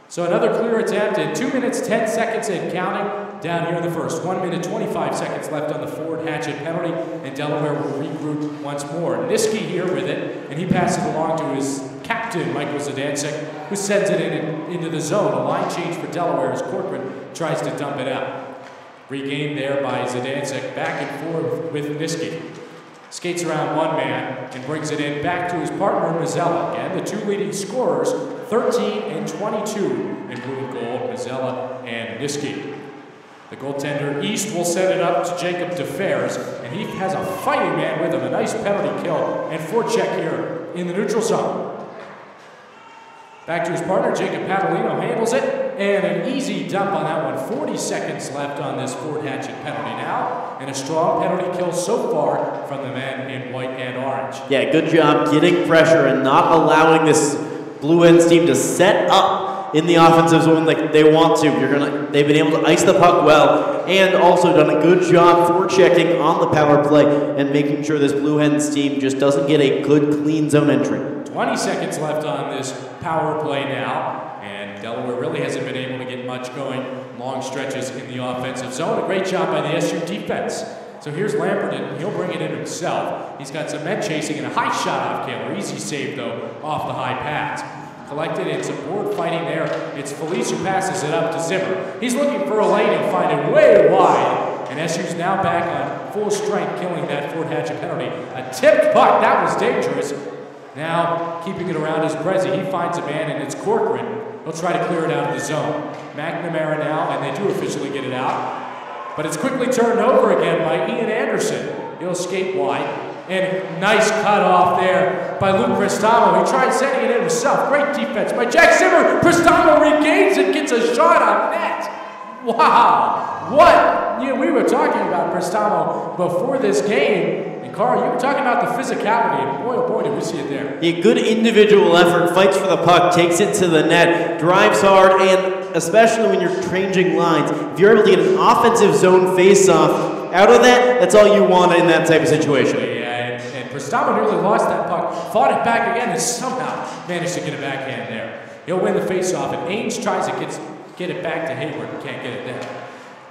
So another clear attempt in 2 minutes, 10 seconds and counting down here in the first. 1 minute, 25 seconds left on the Fort Hatchet penalty, and Delaware will regroup once more. Niski here with it, and he passes it along to his captain, Michael Zdancic, who sends it into the zone. A line change for Delaware as Corcoran tries to dump it out. Regained there by Zdancic, back and forth with Niski. Skates around one man and brings it in back to his partner, Mazzella. Again, the two leading scorers, 13 and 22 in blue and gold, Mazzella and Niski. The goaltender, East, will set it up to Jacob DeFers, and he has a fighting man with him, a nice penalty kill, and forecheck here in the neutral zone. Back to his partner, Jacob Padalino handles it, and an easy dump on that one. 40 seconds left on this Fort Hatchet penalty now, and a strong penalty kill so far from the men in white and orange. Yeah, good job getting pressure and not allowing this Blue Hens team to set up in the offensive zone like they want to. They've been able to ice the puck well, and also done a good job forechecking on the power play and making sure this Blue Hens team just doesn't get a good, clean zone entry. 20 seconds left on this power play now, and Delaware really hasn't been able to get much going long stretches in the offensive zone. A great job by the SU defense. So here's Lambert, and he'll bring it in himself. He's got some men chasing and a high shot off Kaler. Easy save, though, off the high pads. Collected, and some board fighting there. It's Felice who passes it up to Zimmer. He's looking for a lane and find it way wide. And SU's now back on full strength, killing that Fort Hatchet penalty. A tipped puck, that was dangerous. Now, keeping it around is Brezzi. He finds a man, and it's Corcoran. He'll try to clear it out of the zone. McNamara now, and they do officially get it out. But it's quickly turned over again by Ian Anderson. He'll escape wide. And nice cut off there by Luke Prestamo. He tried sending it in himself. Great defense by Jack Zimmer. Prestamo regains it, gets a shot on net. Wow. What? You know, we were talking about Prestamo before this game. Carl, you were talking about the physicality, and boy, oh boy, did we see it there. A good individual effort, fights for the puck, takes it to the net, drives hard, and especially when you're changing lines, if you're able to get an offensive zone face-off out of that, that's all you want in that type of situation. Yeah, and Prestamo nearly lost that puck, fought it back again, and somehow managed to get a backhand there. He'll win the face-off, and Ames tries to get it back to Hayward, and can't get it there.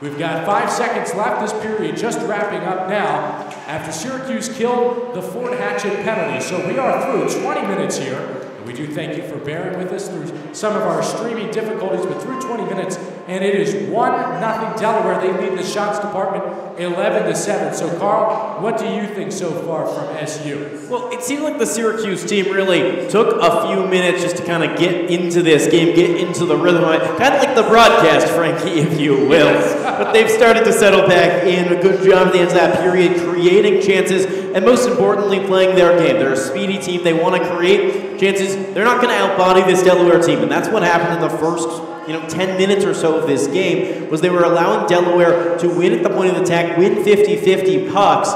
We've got 5 seconds left this period, just wrapping up now, after Syracuse killed the Fort Hatchet penalty. So we are through 20 minutes here, and we do thank you for bearing with us through some of our streaming difficulties, but through 20 minutes, and it is 1-0 Delaware. They lead the shots department 11-7. So Carl, what do you think so far from SU? Well, it seemed like the Syracuse team really took a few minutes just to kind of get into this game, get into the rhythm of it. Kind of like the broadcast, Frankie, if you will. Yes. But they've started to settle back in. A good job at the end of that period, creating chances, and most importantly, playing their game. They're a speedy team. They want to create chances. They're not going to outbody this Delaware team, and that's what happened in the first 10 minutes or so of this game, was they were allowing Delaware to win at the point of attack, win 50-50 pucks,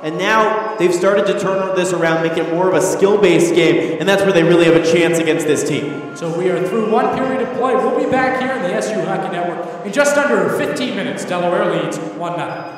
and now they've started to turn this around, make it more of a skill-based game, and that's where they really have a chance against this team. So we are through one period of play. We'll be back here in the SU Hockey Network in just under 15 minutes. Delaware leads 1-0.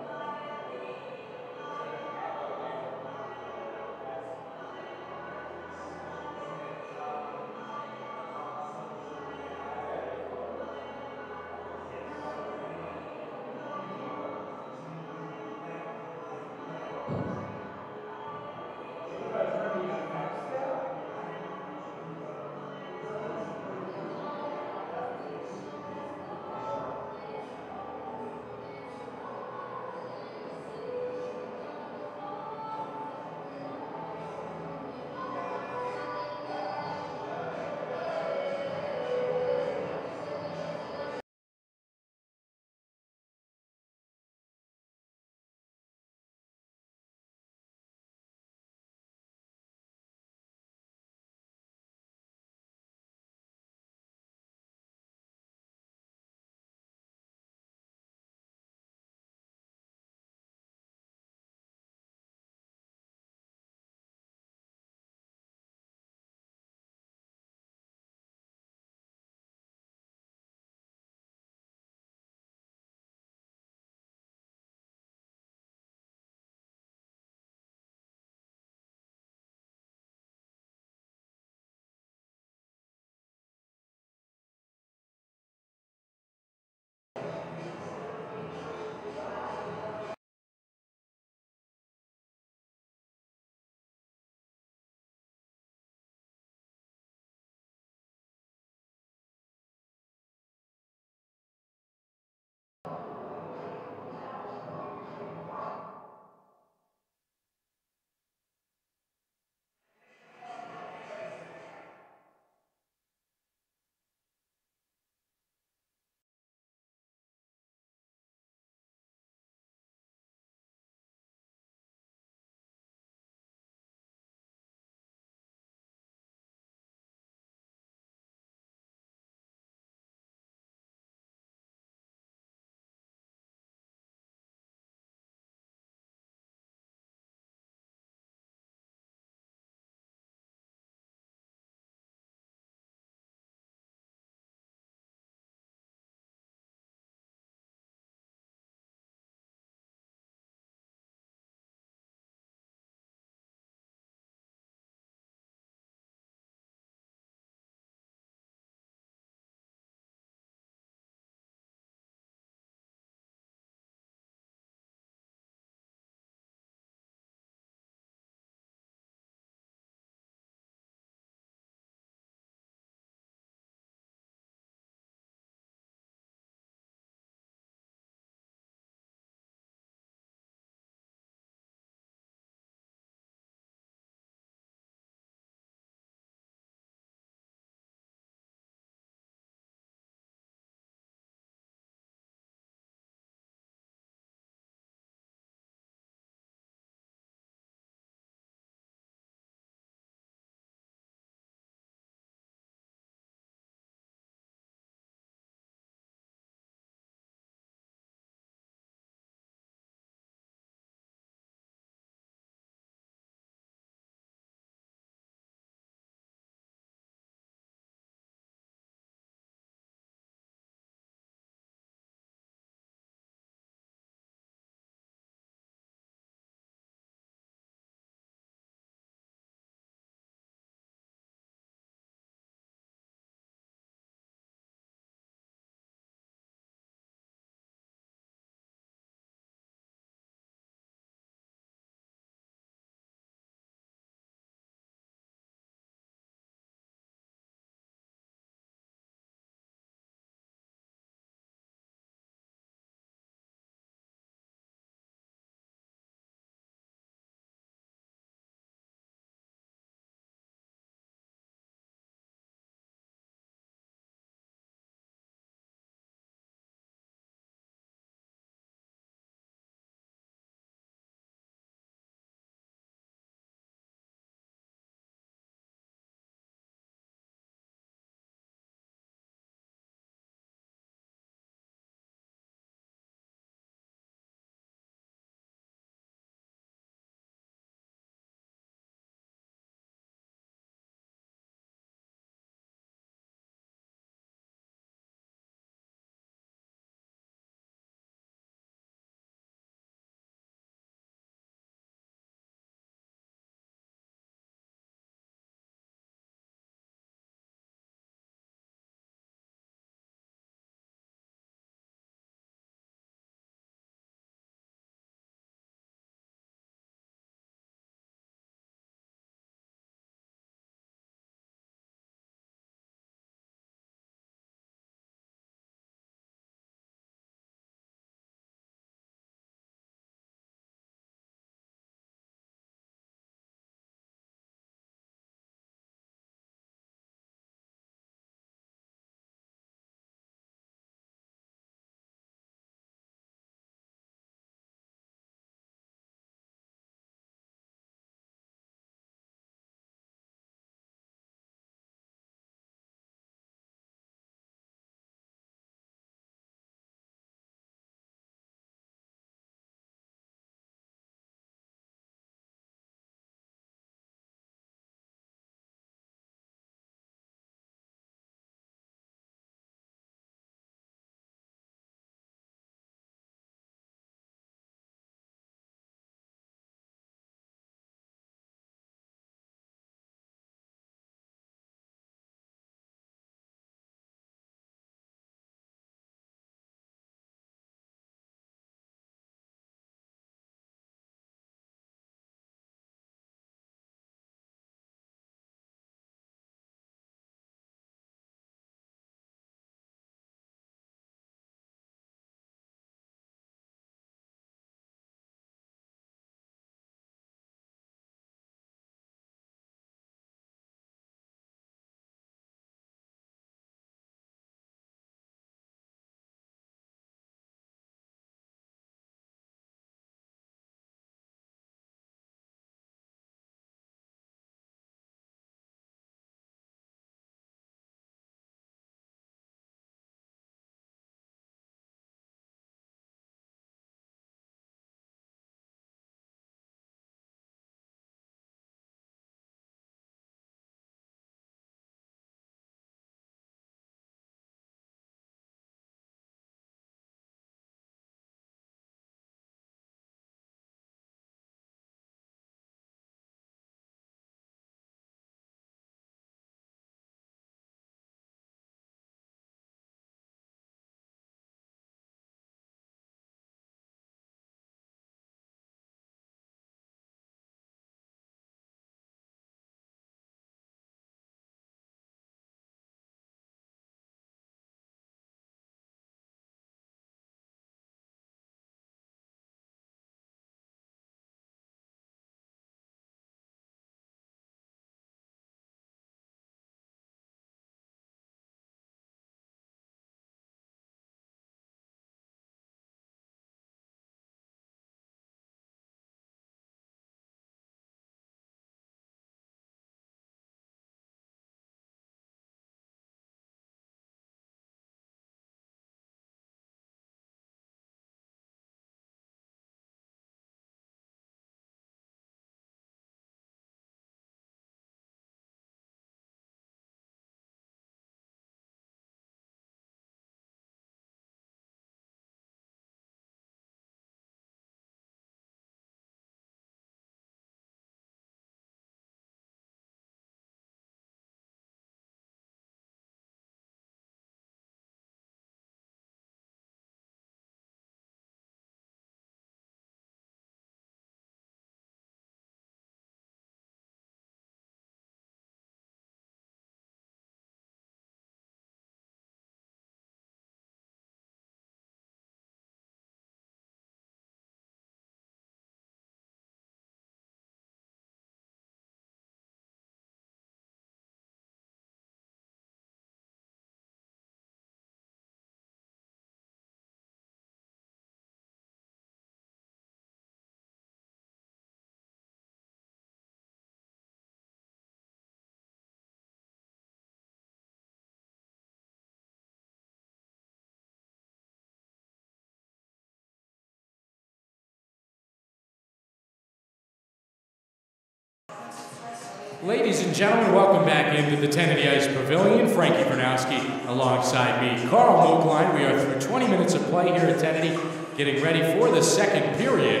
Ladies and gentlemen, welcome back into the Tennity Ice Pavilion. Frankie Bernowski alongside me, Carl Moakline. We are through 20 minutes of play here at Tennity, getting ready for the second period.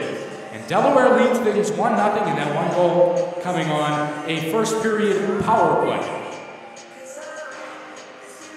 And Delaware leads things 1-0, and that one goal coming on a first period power play.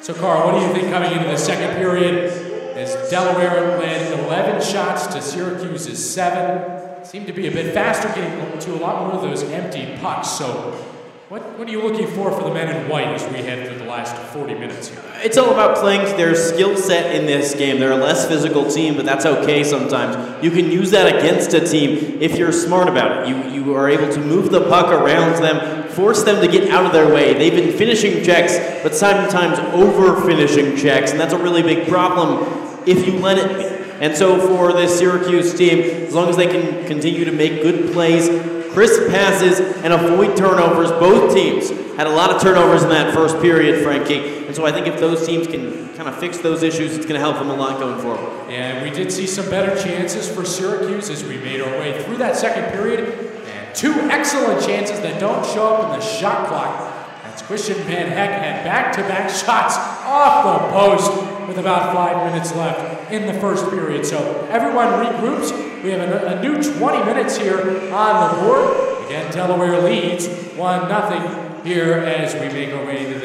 So Carl, what do you think coming into the second period? As Delaware led 11 shots to Syracuse's 7. Seemed to be a bit faster, getting to a lot more of those empty pucks. So what are you looking for the men in white as we head through the last 40 minutes here? It's all about playing to their skill set in this game. They're a less physical team, but that's okay sometimes. You can use that against a team if you're smart about it. You are able to move the puck around them, force them to get out of their way. They've been finishing checks, but sometimes over-finishing checks, and that's a really big problem if you let it be. And so for this Syracuse team, as long as they can continue to make good plays, crisp passes, and avoid turnovers, both teams had a lot of turnovers in that first period, Frankie. And so I think if those teams can kind of fix those issues, it's going to help them a lot going forward. And we did see some better chances for Syracuse as we made our way through that second period. And 2 excellent chances that don't show up in the shot clock. That's Christian Van Heck had back-to-back shots off the post with about 5 minutes left in the first period. So everyone regroups. We have a new 20 minutes here on the board. Again, Delaware leads 1-0 here as we make our way into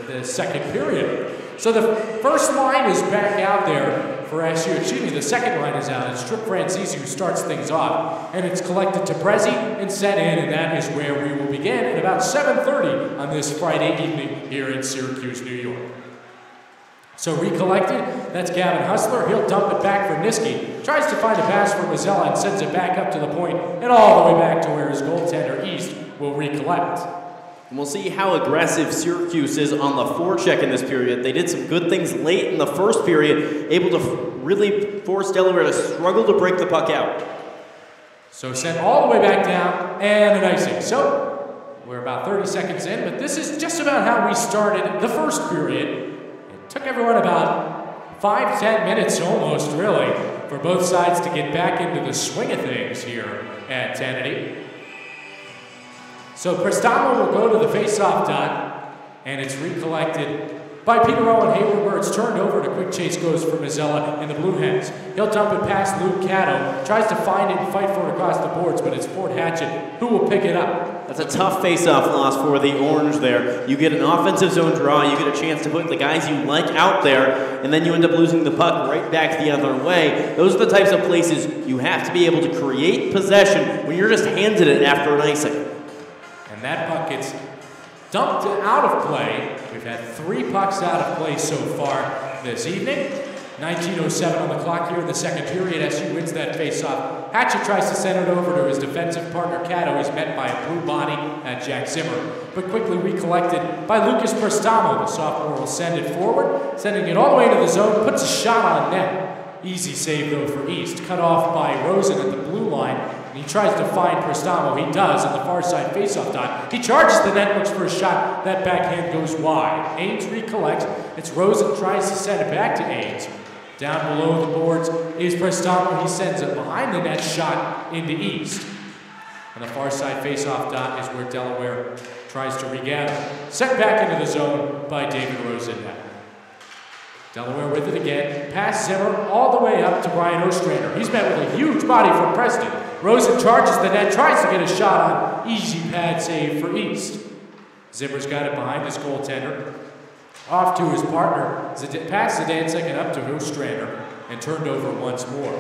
the second period. So the first line is back out there for SU. Excuse me, the second line is out. It's Tripp Francisi who starts things off. And it's collected to Prezi and set in, and that is where we will begin at about 7:30 on this Friday evening here in Syracuse, New York. So recollected, that's Gavin Hustler. He'll dump it back for Niski. Tries to find a pass for Mazzella and sends it back up to the point and all the way back to where his goaltender, East, will recollect. And we'll see how aggressive Syracuse is on the forecheck in this period. They did some good things late in the first period, able to really force Delaware to struggle to break the puck out. So sent all the way back down and an icing. So we're about 30 seconds in, but this is just about how we started the first period. Took everyone about 5-10 minutes almost, really, for both sides to get back into the swing of things here at Tennity. So Cristamo will go to the face-off dot, and it's recollected by Peter Owen Hayward, where it's turned over and a quick chase goes for Mazzella and the Blue Hens. He'll dump it past Luke Cato, tries to find it and fight for it across the boards, but it's Ford Hatchett who will pick it up. That's a tough face-off loss for the Orange there. You get an offensive zone draw, you get a chance to put the guys you like out there, and then you end up losing the puck right back the other way. Those are the types of places you have to be able to create possession when you're just handed it after an icing. And that puck gets dumped out of play. We've had 3 pucks out of play so far this evening. 19:07 on the clock here in the second period. SU wins that face-off. Hatchett tries to send it over to his defensive partner, Cato. He's met by a blue body at Jack Zimmer, but quickly recollected by Lucas Prestamo. The sophomore will send it forward, sending it all the way to the zone, puts a shot on net. Easy save, though, for East. Cut off by Rosen at the blue line. And he tries to find Prestamo. He does on the far side faceoff dot. He charges the net, looks for a shot. That backhand goes wide. Ains recollects. It's Rosen tries to send it back to Ains. Down below the boards is Prestamo. He sends it behind the net, shot into East. On the far side faceoff dot is where Delaware tries to regather. Sent back into the zone by David Rosen. Delaware with it again. Past Zimmer all the way up to Brian Ostrander. He's met with a huge body from Preston. Rosen charges the net, tries to get a shot on. Easy pad save for East. Zimmer's got it behind his goaltender. Off to his partner. Past Zidansek and up to Ostrander and turned over once more.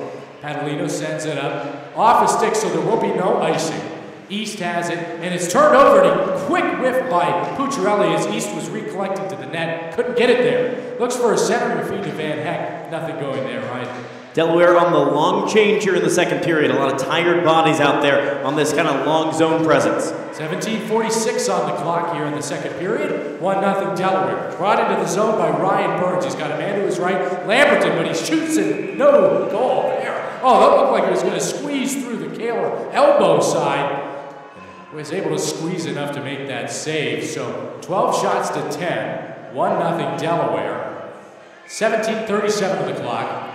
Padalino sends it up. Off his stick, so there will be no icing. East has it, and it's turned over, and a quick whiff by Pucciarelli as East was recollecting to the net. Couldn't get it there. Looks for a centering feed to Van Heck. Nothing going there either. Delaware on the long change here in the second period. A lot of tired bodies out there on this kind of long zone presence. 17:46 on the clock here in the second period. 1-0 Delaware. Brought into the zone by Ryan Burns. He's got a man to his right, Lamberton, but he shoots it. No goal there. Oh, that looked like it was going to squeeze through the Kaler elbow side. Was able to squeeze enough to make that save. So 12 shots to 10. 1-0 Delaware. 17:37 on the clock.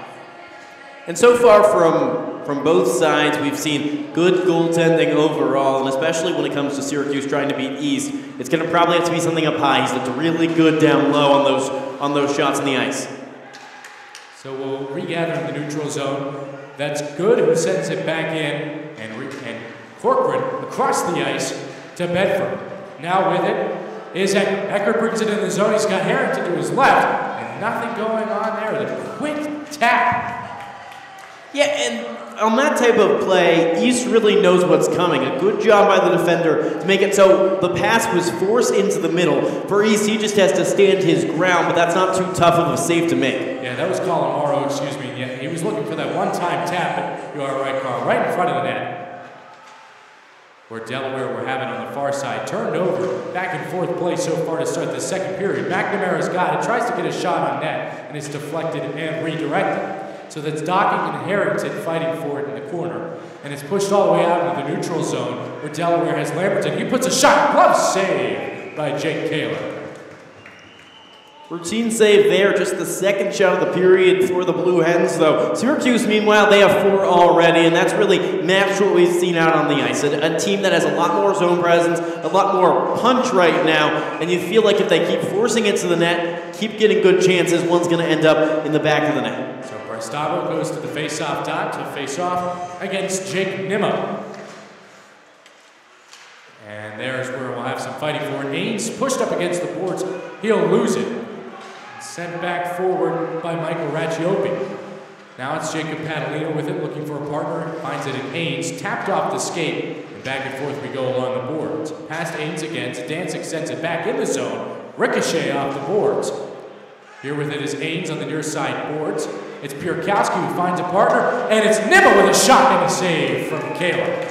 And so far from from both sides. We've seen good goaltending overall, and especially when it comes to Syracuse trying to beat East, it's going to probably have to be something up high. He's looked really good down low on those shots in the ice. So we'll regather in the neutral zone. That's Good who sends it back in, and Corcoran across the ice to Bedford. Now with it is Eckert. Eckert brings it in the zone. He's got Harrington to his left, and nothing going on there. The quick tap. Yeah, and on that type of play, East really knows what's coming. A good job by the defender to make it so the pass was forced into the middle. For East, he just has to stand his ground, but that's not too tough of a save to make. Yeah, that was Colin Morrow, excuse me. Yeah, he was looking for that one-time tap, but you are right, Carl, right in front of the net. Where Delaware were having on the far side. Turned over, back and forth play so far to start the second period. McNamara's got it, tries to get a shot on net, and it's deflected and redirected. So that's Docking and Harrington fighting for it in the corner. And it's pushed all the way out into the neutral zone where Delaware has Lamberton. He puts a shot, glove save by Jake Kaler. Routine save there, just the second shot of the period for the Blue Hens, though. Syracuse, meanwhile, they have 4 already, and that's really matched what we've seen out on the ice. A team that has a lot more zone presence, a lot more punch right now, and you feel like if they keep forcing it to the net, keep getting good chances, one's going to end up in the back of the net. So Brastavo goes to the face-off dot to face off against Jake Nimmo. And there's where we'll have some fighting for it. Ains pushed up against the boards. He'll lose it. Sent back forward by Michael Racciopi. Now it's Jacob Padalino with it, looking for a partner. Finds it in Ains, tapped off the skate, and back and forth we go along the boards. Past Ains again, Zdancic sends it back in the zone. Ricochet off the boards. Here with it is Ains on the near side boards. It's Pierkowski who finds a partner, and it's Nimmo with a shot and a save from Kaler.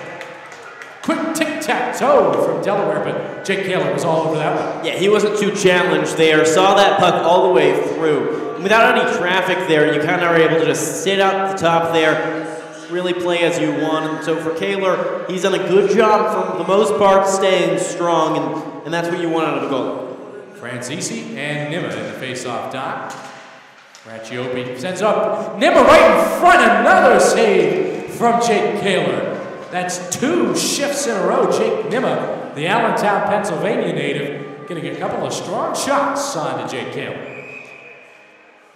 Quick tic-tac-toe from Delaware, but Jake Kaler was all over that one. Yeah, he wasn't too challenged there. Saw that puck all the way through. And without any traffic there, you kind of are able to just sit out the top there, really play as you want. And so for Kaler, he's done a good job for the most part, staying strong, and that's what you want out of a goal. Franzisi and Nimmo in the face-off dot. Racciopi sends up Nimmo right in front. Another save from Jake Kaler. That's 2 shifts in a row. Jake Nimmo, the Allentown, Pennsylvania native, getting a couple of strong shots on to Jake Kaler.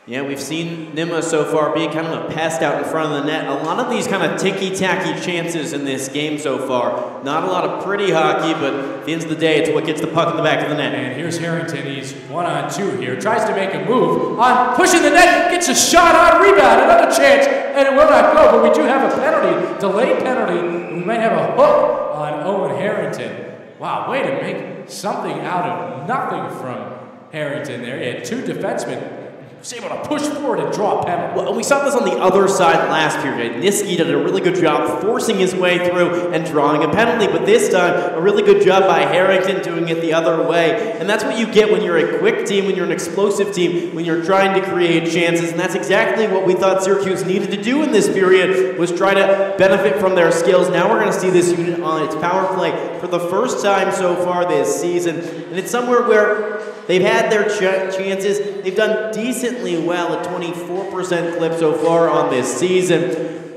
Yeah, we've seen Nimmo so far being kind of a pest out in front of the net. A lot of these kind of ticky-tacky chances in this game so far. Not a lot of pretty hockey, but at the end of the day, it's what gets the puck in the back of the net. And here's Harrington. He's 1-on-2 here. Tries to make a move on pushing the net. Gets a shot on rebound. Another chance, and it will not go. But we do have a penalty, delayed penalty. And we might have a hook on Owen Harrington. Wow, way to make something out of nothing from Harrington there. He had 2 defensemen. Was able to push forward and draw a penalty. Well, we saw this on the other side last period. Niski did a really good job forcing his way through and drawing a penalty, but this time, a really good job by Harrington doing it the other way. And that's what you get when you're a quick team, when you're an explosive team, when you're trying to create chances, and that's exactly what we thought Syracuse needed to do in this period, was try to benefit from their skills. Now we're going to see this unit on its power play for the first time so far this season, and it's somewhere where they've had their chances. They've done decently well at 24% clip so far on this season.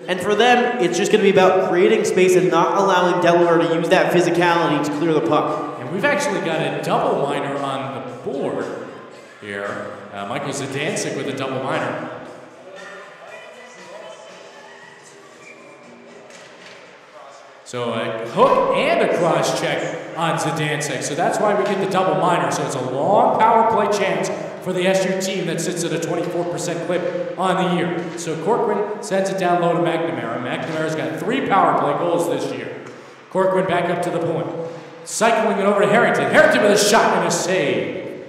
And for them, it's just going to be about creating space and not allowing Delaware to use that physicality to clear the puck. And we've actually got a double minor on the board here. Michael Zdancic with a double minor. So a hook and a cross check on Zdancic. So that's why we get the double minor. So it's a long power play chance for the SU team that sits at a 24% clip on the year. So Corcoran sends it down low to McNamara. McNamara's got 3 power play goals this year. Corcoran back up to the point. Cycling it over to Harrington. Harrington with a shot and a save.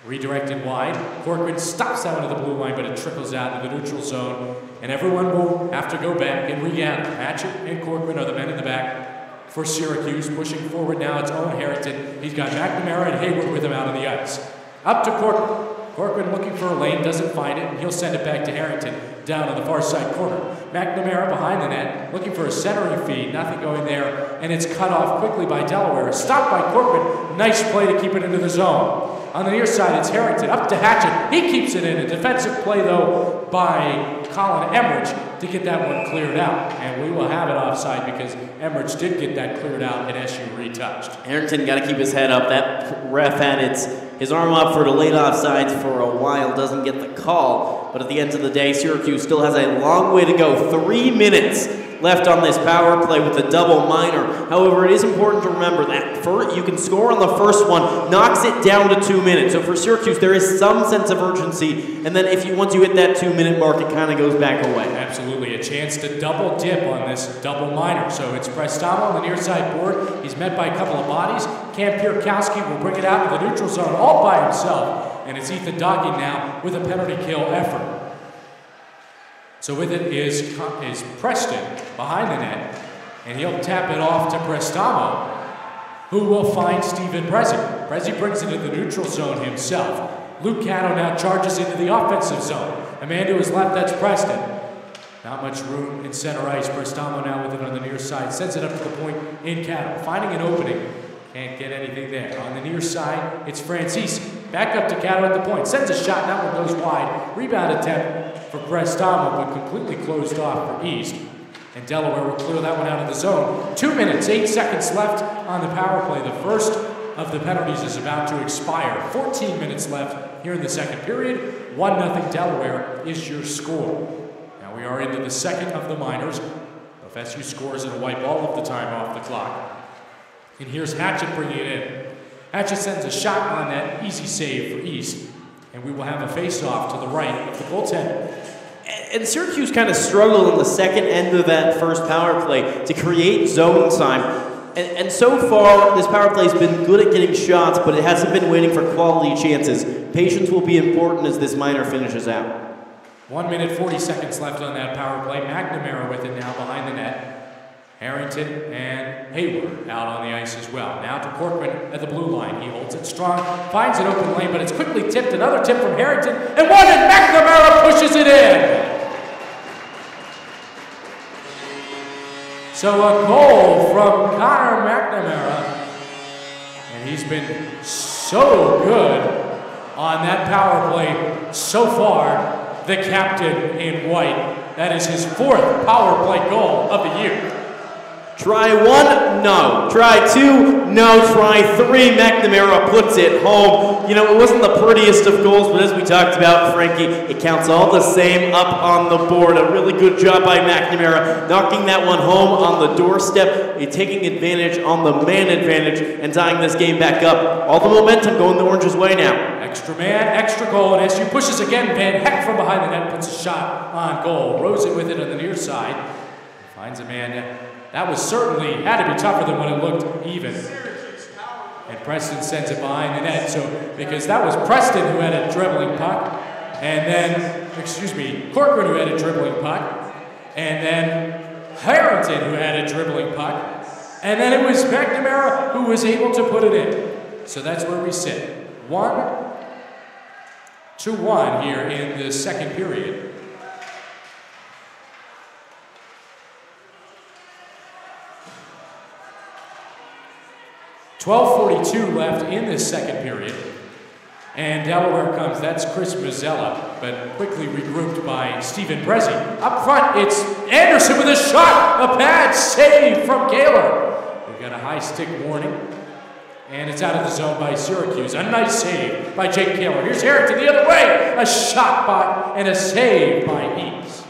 Redirected wide. Corcoran stops that one at the blue line, but it trickles out into the neutral zone. And everyone will have to go back and regather. Hatchett and Corcoran are the men in the back for Syracuse. Pushing forward now, it's Owen Harrington. He's got McNamara and Hayward with him out on the ice. Up to Corcoran. Corcoran looking for a lane, doesn't find it, and he'll send it back to Harrington down on the far side corner. McNamara behind the net, looking for a centering feed, nothing going there, and it's cut off quickly by Delaware. Stopped by Corcoran, nice play to keep it into the zone. On the near side, it's Harrington, up to Hatchett, he keeps it in. A defensive play, though, by Colin Emmerich to get that one cleared out. And we will have it offside because Emmerich did get that cleared out and SU retouched. Harrington got to keep his head up. That ref had his arm up for the late offsides for a while, doesn't get the call. But at the end of the day, Syracuse still has a long way to go. 3 minutes left on this power play with a double minor. However, it is important to remember that you can score on the first one, knocks it down to 2 minutes. So for Syracuse, there is some sense of urgency, and then once you hit that 2 minute mark, it kind of goes back away. Absolutely, a chance to double dip on this double minor. So it's Prestamo on the near side board. He's met by a couple of bodies. Cam Pierkowski will bring it out to the neutral zone all by himself, and it's Ethan Docking now with a penalty kill effort. So with it is Preston behind the net, and he'll tap it off to Prestamo, who will find Stephen Prezi. Prezi brings it to the neutral zone himself. Luke Catto now charges into the offensive zone. A man to his left, that's Preston. Not much room in center ice. Prestamo now with it on the near side. Sends it up to the point in Catto. Finding an opening. Can't get anything there. On the near side, it's Francisi. Back up to Catto at the point. Sends a shot. That one goes wide. Rebound attempt for Prestamo, but completely closed off for East. And Delaware will clear that one out of the zone. 2 minutes, 8 seconds left on the power play. The first of the penalties is about to expire. 14 minutes left here in the second period. 1-0 Delaware is your score. Now we are into the second of the minors. FSU scores and a white ball of the time off the clock. And here's Hatchett bringing it in. Hatchett sends a shot on that, easy save for East. And we will have a face-off to the right of the goaltender. And Syracuse kind of struggled on the second end of that first power play to create zone time. And so far, this power play has been good at getting shots, but it hasn't been waiting for quality chances. Patience will be important as this minor finishes out. 1 minute, 40 seconds left on that power play. McNamara with it now behind the net. Harrington and Hayward out on the ice as well. Now to Corcoran at the blue line. He holds it strong, finds an open lane, but it's quickly tipped. Another tip from Harrington, and one, and McNamara pushes it in. So a goal from Connor McNamara, and he's been so good on that power play so far. The captain in white. That is his 4th power play goal of the year. Try 1, no. Try 2, no. Try 3, McNamara puts it home. You know, it wasn't the prettiest of goals, but as we talked about, Frankie, it counts all the same up on the board. A really good job by McNamara, knocking that one home on the doorstep, taking advantage on the man advantage, and tying this game back up. All the momentum going the Orange's way now. Extra man, extra goal, and SU pushes again. Van Heck from behind the net puts a shot on goal. Rosen with it on the near side. Finds a man. That was certainly, had to be tougher than when it looked even. And Preston sends it behind the net. So, because that was Preston who had a dribbling puck. And then, Corcoran who had a dribbling puck. And then Harrington who had a dribbling puck. And then it was McNamara who was able to put it in. So that's where we sit. 1-1 here in the second period. .12:42 left in this second period. And Delaware comes. That's Chris Mazzella, but quickly regrouped by Stephen Prezi. Up front, it's Anderson with a shot. A bad save from Kaler. We've got a high stick warning. And it's out of the zone by Syracuse. A nice save by Jake Kaler. Here's Harrington the other way. A shot by and a save by Eames.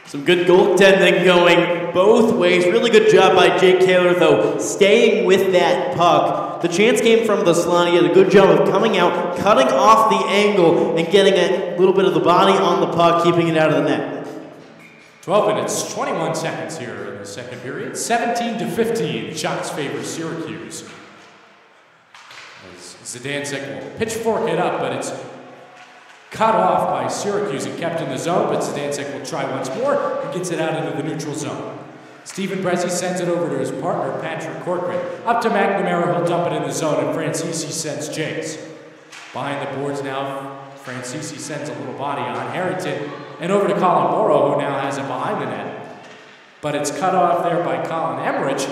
Some good goaltending going both ways. Really good job by Jake Kaler, though, staying with that puck. The chance came from the slot. He had a good job of coming out, cutting off the angle, and getting a little bit of the body on the puck, keeping it out of the net. 12 minutes, 21 seconds here in the second period. 17-15, shots favor Syracuse. Zdancek will pitchfork it up, but it's cut off by Syracuse and kept in the zone, but Zdancek will try once more and gets it out into the neutral zone. Stephen Prezi sends it over to his partner, Patrick Corcoran. Up to McNamara, he'll dump it in the zone, and Francisi sends Jace. Behind the boards now, Francisi sends a little body on Harrington, and over to Colin Morrow, who now has it behind the net. But it's cut off there by Colin Emmerich.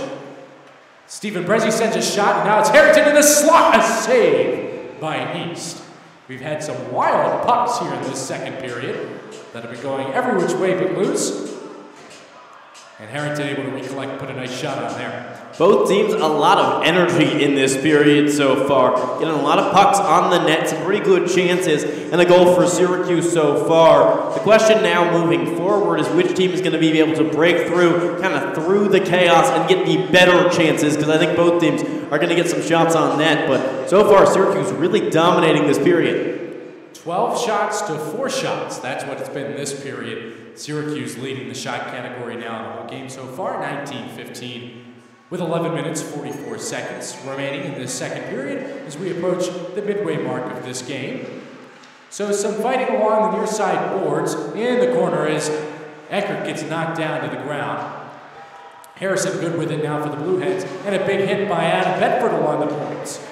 Stephen Prezi sends a shot, and now it's Harrington in the slot, a save by East. We've had some wild pucks here in this second period that have been going every which way but loose. And Harrington able to recollect and put a nice shot on there. Both teams a lot of energy in this period so far. Getting a lot of pucks on the net, some pretty good chances, and a goal for Syracuse so far. The question now moving forward is which team is going to be able to break through, kind of through the chaos and get the better chances, because I think both teams are going to get some shots on net. But so far, Syracuse really dominating this period. 12 shots to 4 shots. That's what it's been this period. Syracuse leading the shot category now in the whole game so far, 19-15. With 11 minutes, 44 seconds remaining in this second period as we approach the midway mark of this game. So some fighting along the near side boards. In the corner as Eckert gets knocked down to the ground. Harrison good with it now for the Blueheads, and a big hit by Adam Bedford along the points.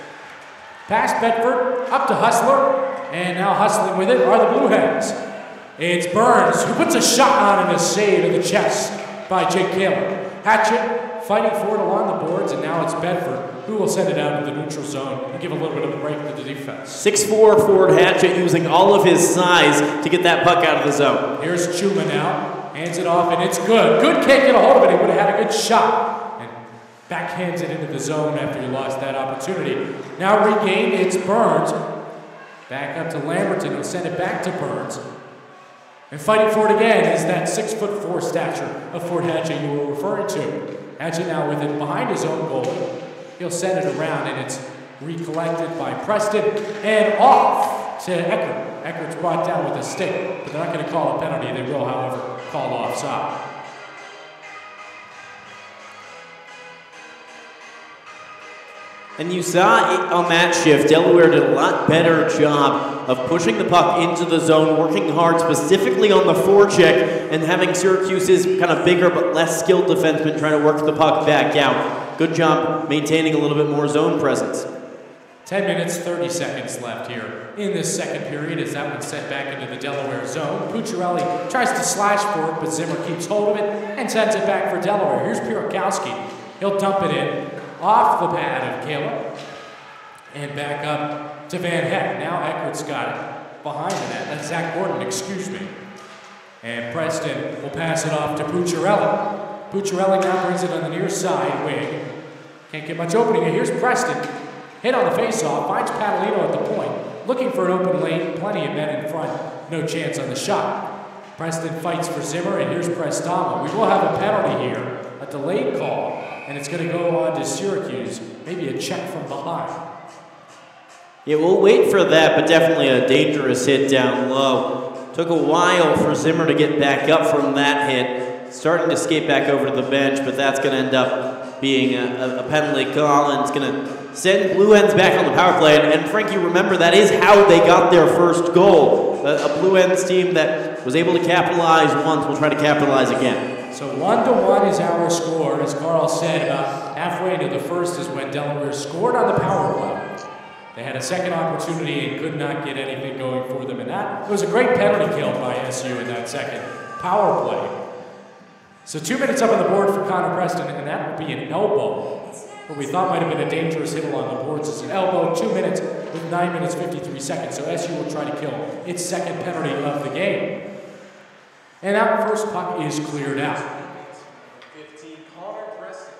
Past Bedford, up to Hustler, and now hustling with it are the Blueheads. It's Burns who puts a shot on and a save in the chest by Jake Kaler. Hatchet fighting for it along the boards, and now it's Bedford who will send it out to the neutral zone and give a little bit of a break to the defense. 6'4" forward Hatchet using all of his size to get that puck out of the zone. Here's Chuma now, hands it off, and it's good. Good, can't get a hold of it. He would have had a good shot. And backhands it into the zone after he lost that opportunity. Now regained, it's Burns. Back up to Lamberton, he'll send it back to Burns. And fighting for it again is that 6'4" stature of Fort Hatchet you were referring to. Hatchet now with it behind his own goal. He'll send it around, and it's recollected by Preston and off to Eckert. Eckert's brought down with a stick, but they're not going to call a penalty. They will, however, call offside. And you saw on that shift, Delaware did a lot better job of pushing the puck into the zone, working hard specifically on the forecheck, and having Syracuse's kind of bigger but less skilled defensemen trying to work the puck back out. Good job maintaining a little bit more zone presence. 10 minutes, 30 seconds left here in this second period as that one's sent back into the Delaware zone. Pucciarelli tries to slash for it, but Zimmer keeps hold of it and sends it back for Delaware. Here's Pirakowski. He'll dump it in off the pad of Caleb and back up to Van Heck. Now Eckert's got it behind the net. That's Zach Gordon, excuse me. And Preston will pass it off to Pucciarelli. Pucciarelli now brings it on the near side wing. Can't get much opening here. Here's Preston. Hit on the faceoff, finds Patalino at the point. Looking for an open lane, plenty of men in front. No chance on the shot. Preston fights for Zimmer, and here's Prestamo. We will have a penalty here, a delayed call, and it's going to go on to Syracuse. Maybe a check from behind. Yeah, we'll wait for that, but definitely a dangerous hit down low. Took a while for Zimmer to get back up from that hit. Starting to skate back over to the bench, but that's going to end up being a penalty call, and it's going to send Blue Hens back on the power play. And Frankie, remember, that is how they got their first goal. A Blue Hens team that was able to capitalize once will try to capitalize again. So 1-1 is our score. As Carl said, about halfway into the first is when Delaware scored on the power play. They had a second opportunity and could not get anything going for them in that. It was a great penalty kill by SU in that second power play. So 2 minutes up on the board for Connor Preston, and that would be an elbow. What we thought might have been a dangerous hit along the boards is an elbow. 2 minutes with 9 minutes, 53 seconds. So SU will try to kill its second penalty of the game. And that first puck is cleared out.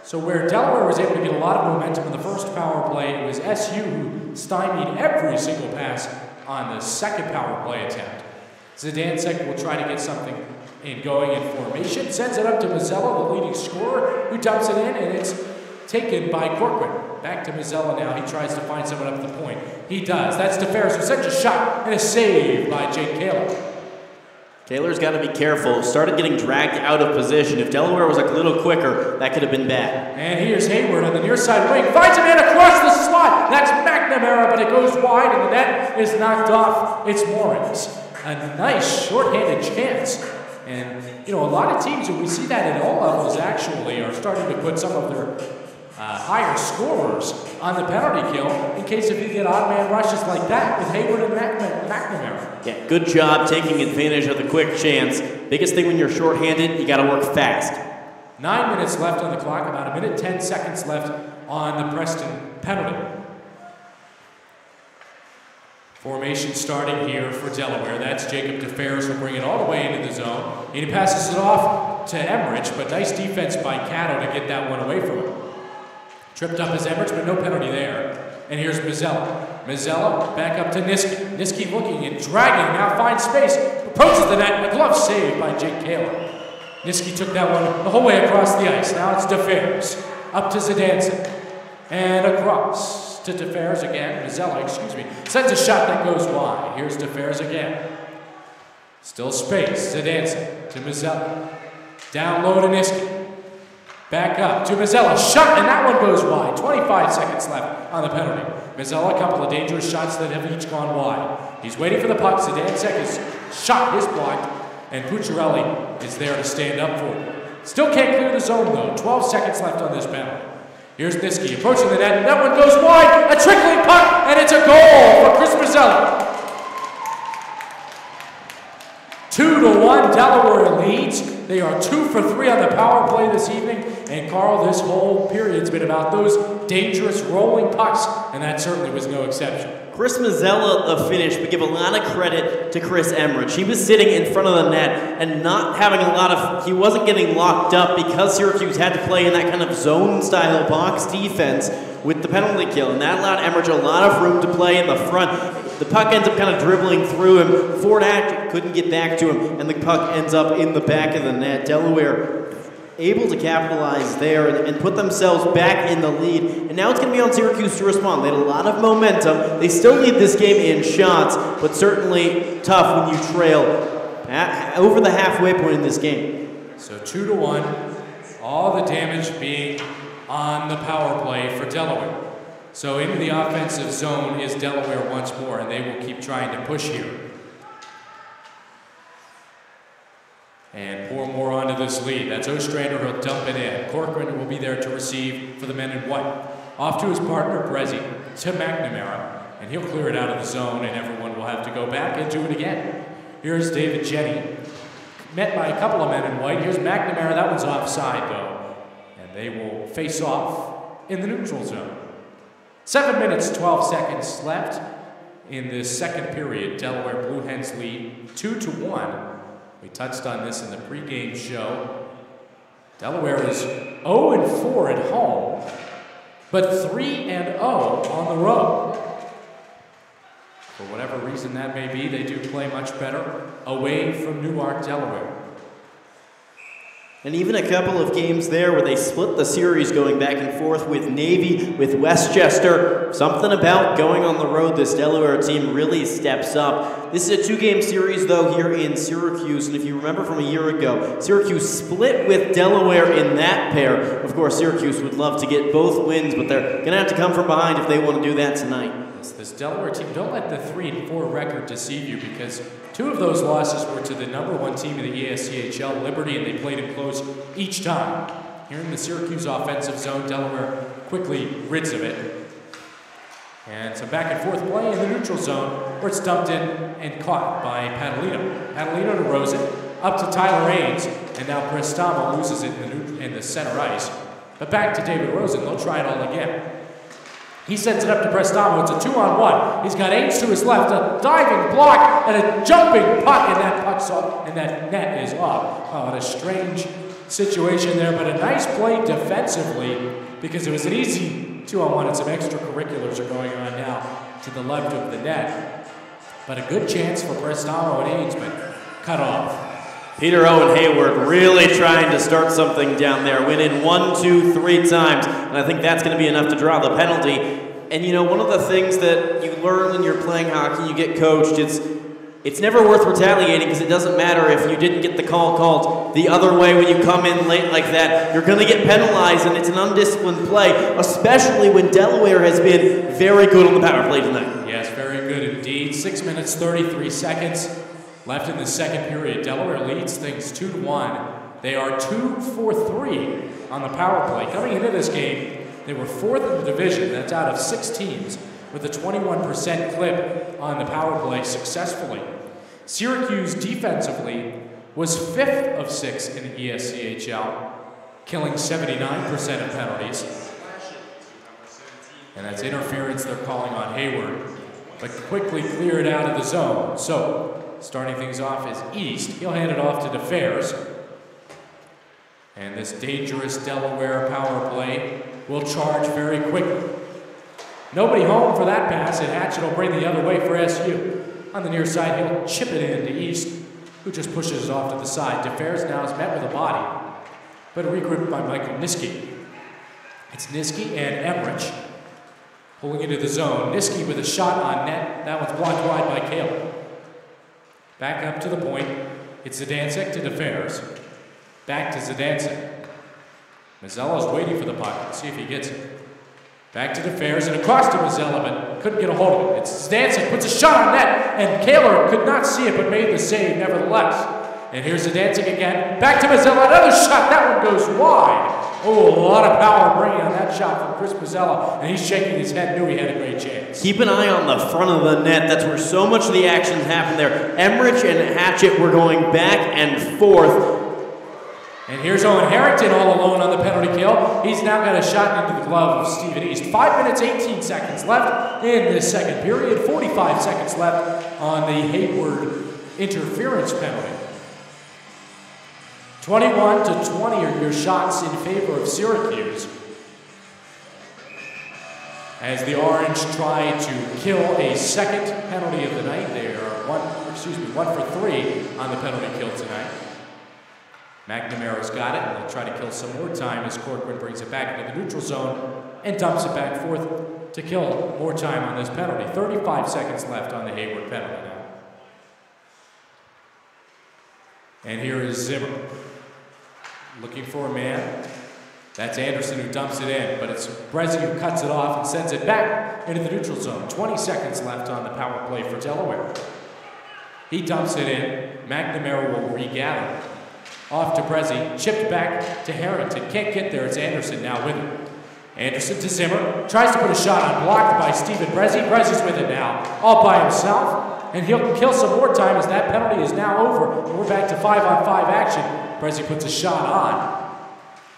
So where Delaware was able to get a lot of momentum in the first power play, it was SU who stymied every single pass on the second power play attempt. Zidansek will try to get something in going in formation, sends it up to Mazzella, the leading scorer, who dumps it in, and it's taken by Corcoran. Back to Mazzella now. He tries to find someone up the point. He does. That's DeFerris, who sends a shot and a save by Jake Kaler. Taylor's got to be careful. Started getting dragged out of position. If Delaware was a little quicker, that could have been bad. And here's Hayward on the near side wing. Finds a man across the slot. That's McNamara, but it goes wide, and the net is knocked off. It's Morris. A nice shorthanded chance. And, you know, a lot of teams, and we see that at all levels actually, are starting to put some of their higher scorers on the penalty kill in case if you get odd man rushes like that with Hayward and McNamara. Yeah, good job taking advantage of the quick chance. Biggest thing when you're shorthanded, you got to work fast. 9 minutes left on the clock, about 1 minute 10 seconds left on the Preston penalty. Formation starting here for Delaware. That's Jacob DeFerris will bring it all the way into the zone. And he passes it off to Emmerich, but nice defense by Cato to get that one away from him. Tripped up as Emmerich, but no penalty there. And here's Mazzella. Mazzella back up to Niski. Niski looking and dragging, now finds space, approaches the net, and a glove saved by Jake Kaler. Niski took that one the whole way across the ice. Now it's DeFers. Up to Zidanson. And across to DeFers again. Mazzella, sends a shot that goes wide. Here's DeFers again. Still space. Zidanson to Mazzella. Down low to Niski. Back up to Mazzella. Shot, and that one goes wide. 25 seconds left on the penalty. Mazzella, a couple of dangerous shots that have each gone wide. He's waiting for the puck. Zidanson is shot, his blocked, and Pucciarelli is there to stand up for it. Still can't clear the zone, though. 12 seconds left on this penalty. Here's Niski approaching the net, and that one goes wide. A trickling puck, and it's a goal for Chris Mazzella. 2-1, Delaware leads. They are 2 for 3 on the power play this evening. And Carl, this whole period's been about those dangerous rolling pucks, and that certainly was no exception. Chris Mazzella, the finish, we give a lot of credit to Chris Emmerich. He was sitting in front of the net and not having a lot of, he wasn't getting locked up because Syracuse had to play in that kind of zone-style box defense with the penalty kill, and that allowed Emmerich a lot of room to play in the front. The puck ends up kind of dribbling through him. Ford Act couldn't get back to him, and the puck ends up in the back of the net. Delaware able to capitalize there and put themselves back in the lead. And now it's going to be on Syracuse to respond. They had a lot of momentum. They still lead this game in shots, but certainly tough when you trail over the halfway point in this game. So 2-1, all the damage being on the power play for Delaware. So into the offensive zone is Delaware once more, and they will keep trying to push here. And pour more onto this lead. That's Ostrander who'll dump it in. Corcoran will be there to receive for the men in white. Off to his partner, Brezzi, to McNamara. And he'll clear it out of the zone, and everyone will have to go back and do it again. Here's David Jenny, met by a couple of men in white. Here's McNamara. That one's offside, though. And they will face off in the neutral zone. 7 minutes, 12 seconds left in this second period. Delaware Blue Hens lead 2-1. We touched on this in the pregame show. Delaware is 0-4 at home, but 3-0 on the road. For whatever reason that may be, they do play much better away from Newark, Delaware. And even a couple of games there where they split the series going back and forth with Navy, with Westchester. Something about going on the road, this Delaware team really steps up. This is a 2-game series, though, here in Syracuse. And if you remember from a year ago, Syracuse split with Delaware in that pair. Of course, Syracuse would love to get both wins, but they're going to have to come from behind if they want to do that tonight. This Delaware team, don't let the 3-4 record deceive you, because 2 of those losses were to the #1 team in the ESCHL, Liberty, and they played it close each time. Here in the Syracuse offensive zone, Delaware quickly rids of it. And some back and forth play in the neutral zone, where it's dumped in and caught by Padalino. Padalino to Rosen, up to Tyler Ains, and now Prestamo loses it in the center ice. But back to David Rosen, they'll try it all again. He sends it up to Prestamo. It's a 2-on-1. He's got Ains to his left, a diving block, and a jumping puck, and that puck's off, and that net is off. Oh, what a strange situation there, but a nice play defensively, because it was an easy 2-on-1, and some extracurriculars are going on now to the left of the net. But a good chance for Prestamo and Ains, but cut off. Peter Owen Hayward really trying to start something down there. Went in 1, 2, 3 times, and I think that's going to be enough to draw the penalty. And you know, one of the things that you learn when you're playing hockey, you get coached, it's never worth retaliating, because it doesn't matter if you didn't get the call called the other way when you come in late like that. You're going to get penalized, and it's an undisciplined play, especially when Delaware has been very good on the power play tonight. Yes, very good indeed. 6 minutes, 33 seconds. Left in the second period. Delaware leads things 2-1. They are 2 for 3 on the power play. Coming into this game, they were 4th in the division. That's out of 6 teams with a 21% clip on the power play successfully. Syracuse defensively was 5th of 6 in the ESCHL, killing 79% of penalties. And that's interference they're calling on Hayward, but quickly cleared out of the zone. So, starting things off is East. He'll hand it off to DeFers. And this dangerous Delaware power play will charge very quickly. Nobody home for that pass, and Hatchett will bring the other way for SU. On the near side, he'll chip it in to East, who just pushes it off to the side. DeFers now is met with a body, but regrouped by Michael Niski. It's Niski and Emmerich pulling into the zone. Niski with a shot on net. That one's blocked wide by Caleb. Back up to the point. It's Zidansek to DeFers. Back to Zidansek. Mazzella's waiting for the puck. See if he gets it. Back to DeFers and across to Mazzella, but couldn't get a hold of it. It's Zidansek, puts a shot on net, and Kaler could not see it, but made the save nevertheless. And here's Zidansek again. Back to Mazzella, another shot. That one goes wide. Oh, a lot of power bringing on that shot from Chris Mazzella, and he's shaking his head, knew he had a great chance. Keep an eye on the front of the net. That's where so much of the action happened there. Emmerich and Hatchett were going back and forth. And here's Owen Harrington all alone on the penalty kill. He's now got a shot into the glove of Stephen East. 5 minutes, 18 seconds left in this second period. 45 seconds left on the Hayward interference penalty. 21 to 20 are your shots in favor of Syracuse, as the Orange try to kill a second penalty of the night. They are 1 for 3 on the penalty kill tonight. McNamara's got it, and they'll try to kill some more time as Corcoran brings it back into the neutral zone and dumps it back forth to kill more time on this penalty. 35 seconds left on the Hayward penalty now. And here is Zimmer. Looking for a man. That's Anderson who dumps it in, but it's Brezzi who cuts it off and sends it back into the neutral zone. 20 seconds left on the power play for Delaware. He dumps it in. McNamara will regather. Off to Brezzi, chipped back to Harrington. Can't get there, it's Anderson now with it. Anderson to Zimmer, tries to put a shot on, blocked by Stephen Brezzi. Brezzi's with it now, all by himself. And he'll kill some more time as that penalty is now over. And we're back to 5-on-5 action. Brezzi puts a shot on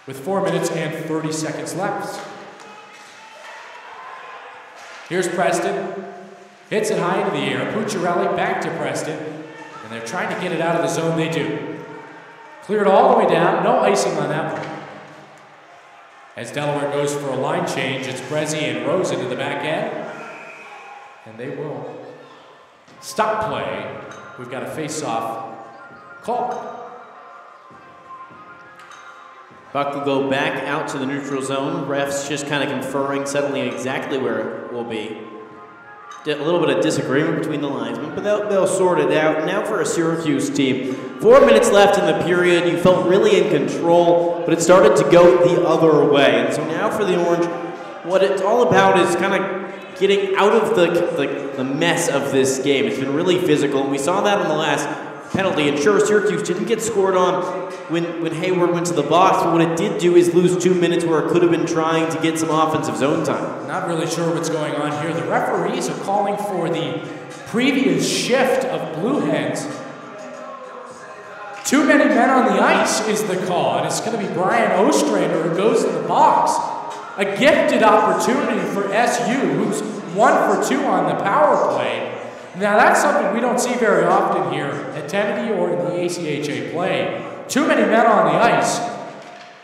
with 4 minutes and 30 seconds left. Here's Preston. Hits it high into the air. Pucciarelli back to Preston. And they're trying to get it out of the zone. They do. Cleared all the way down. No icing on that one. As Delaware goes for a line change, it's Brezzi and Rose into the back end. And they will stop play. We've got a face-off call. Puck will go back out to the neutral zone. Refs just kind of conferring, settling exactly where it will be. A little bit of disagreement between the linesmen, but they'll sort it out. Now for a Syracuse team. 4 minutes left in the period. You felt really in control, but it started to go the other way. And so now for the Orange, what it's all about is kind of getting out of the mess of this game. It's been really physical, and we saw that on the last penalty. And sure, Syracuse didn't get scored on when Hayward went to the box, but what it did do is lose 2 minutes where it could have been trying to get some offensive zone time. Not really sure what's going on here. The referees are calling for the previous shift of Blue Hens. Too many men on the ice is the call, and it's going to be Brian Ostrander who goes in the box. A gifted opportunity for SU, who's 1 for 2 on the power play. Now that's something we don't see very often here at Tennity or in the ACHA play. Too many men on the ice,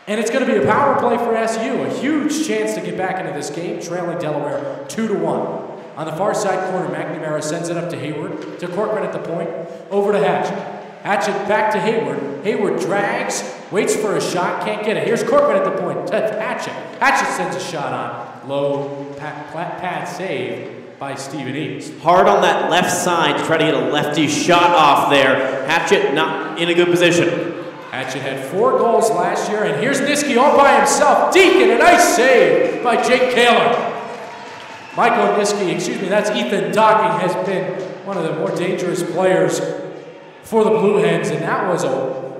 and it's going to be a power play for SU. A huge chance to get back into this game, trailing Delaware 2-1. On the far side corner, McNamara sends it up to Hayward, to Corcoran at the point, over to Hatchett. Hatchett back to Hayward. Hayward drags, waits for a shot, can't get it. Here's Corcoran at the point, to Hatchett. Hatchett sends a shot on. Low pad save by Stephen East. Hard on that left side to try to get a lefty shot off there. Hatchett not in a good position. Hatchett had 4 goals last year, and here's Niski all by himself. Deacon, a nice save by Jake Kaler. Michael Niski, that's Ethan Docking, has been one of the more dangerous players for the Blue Hens, and that was a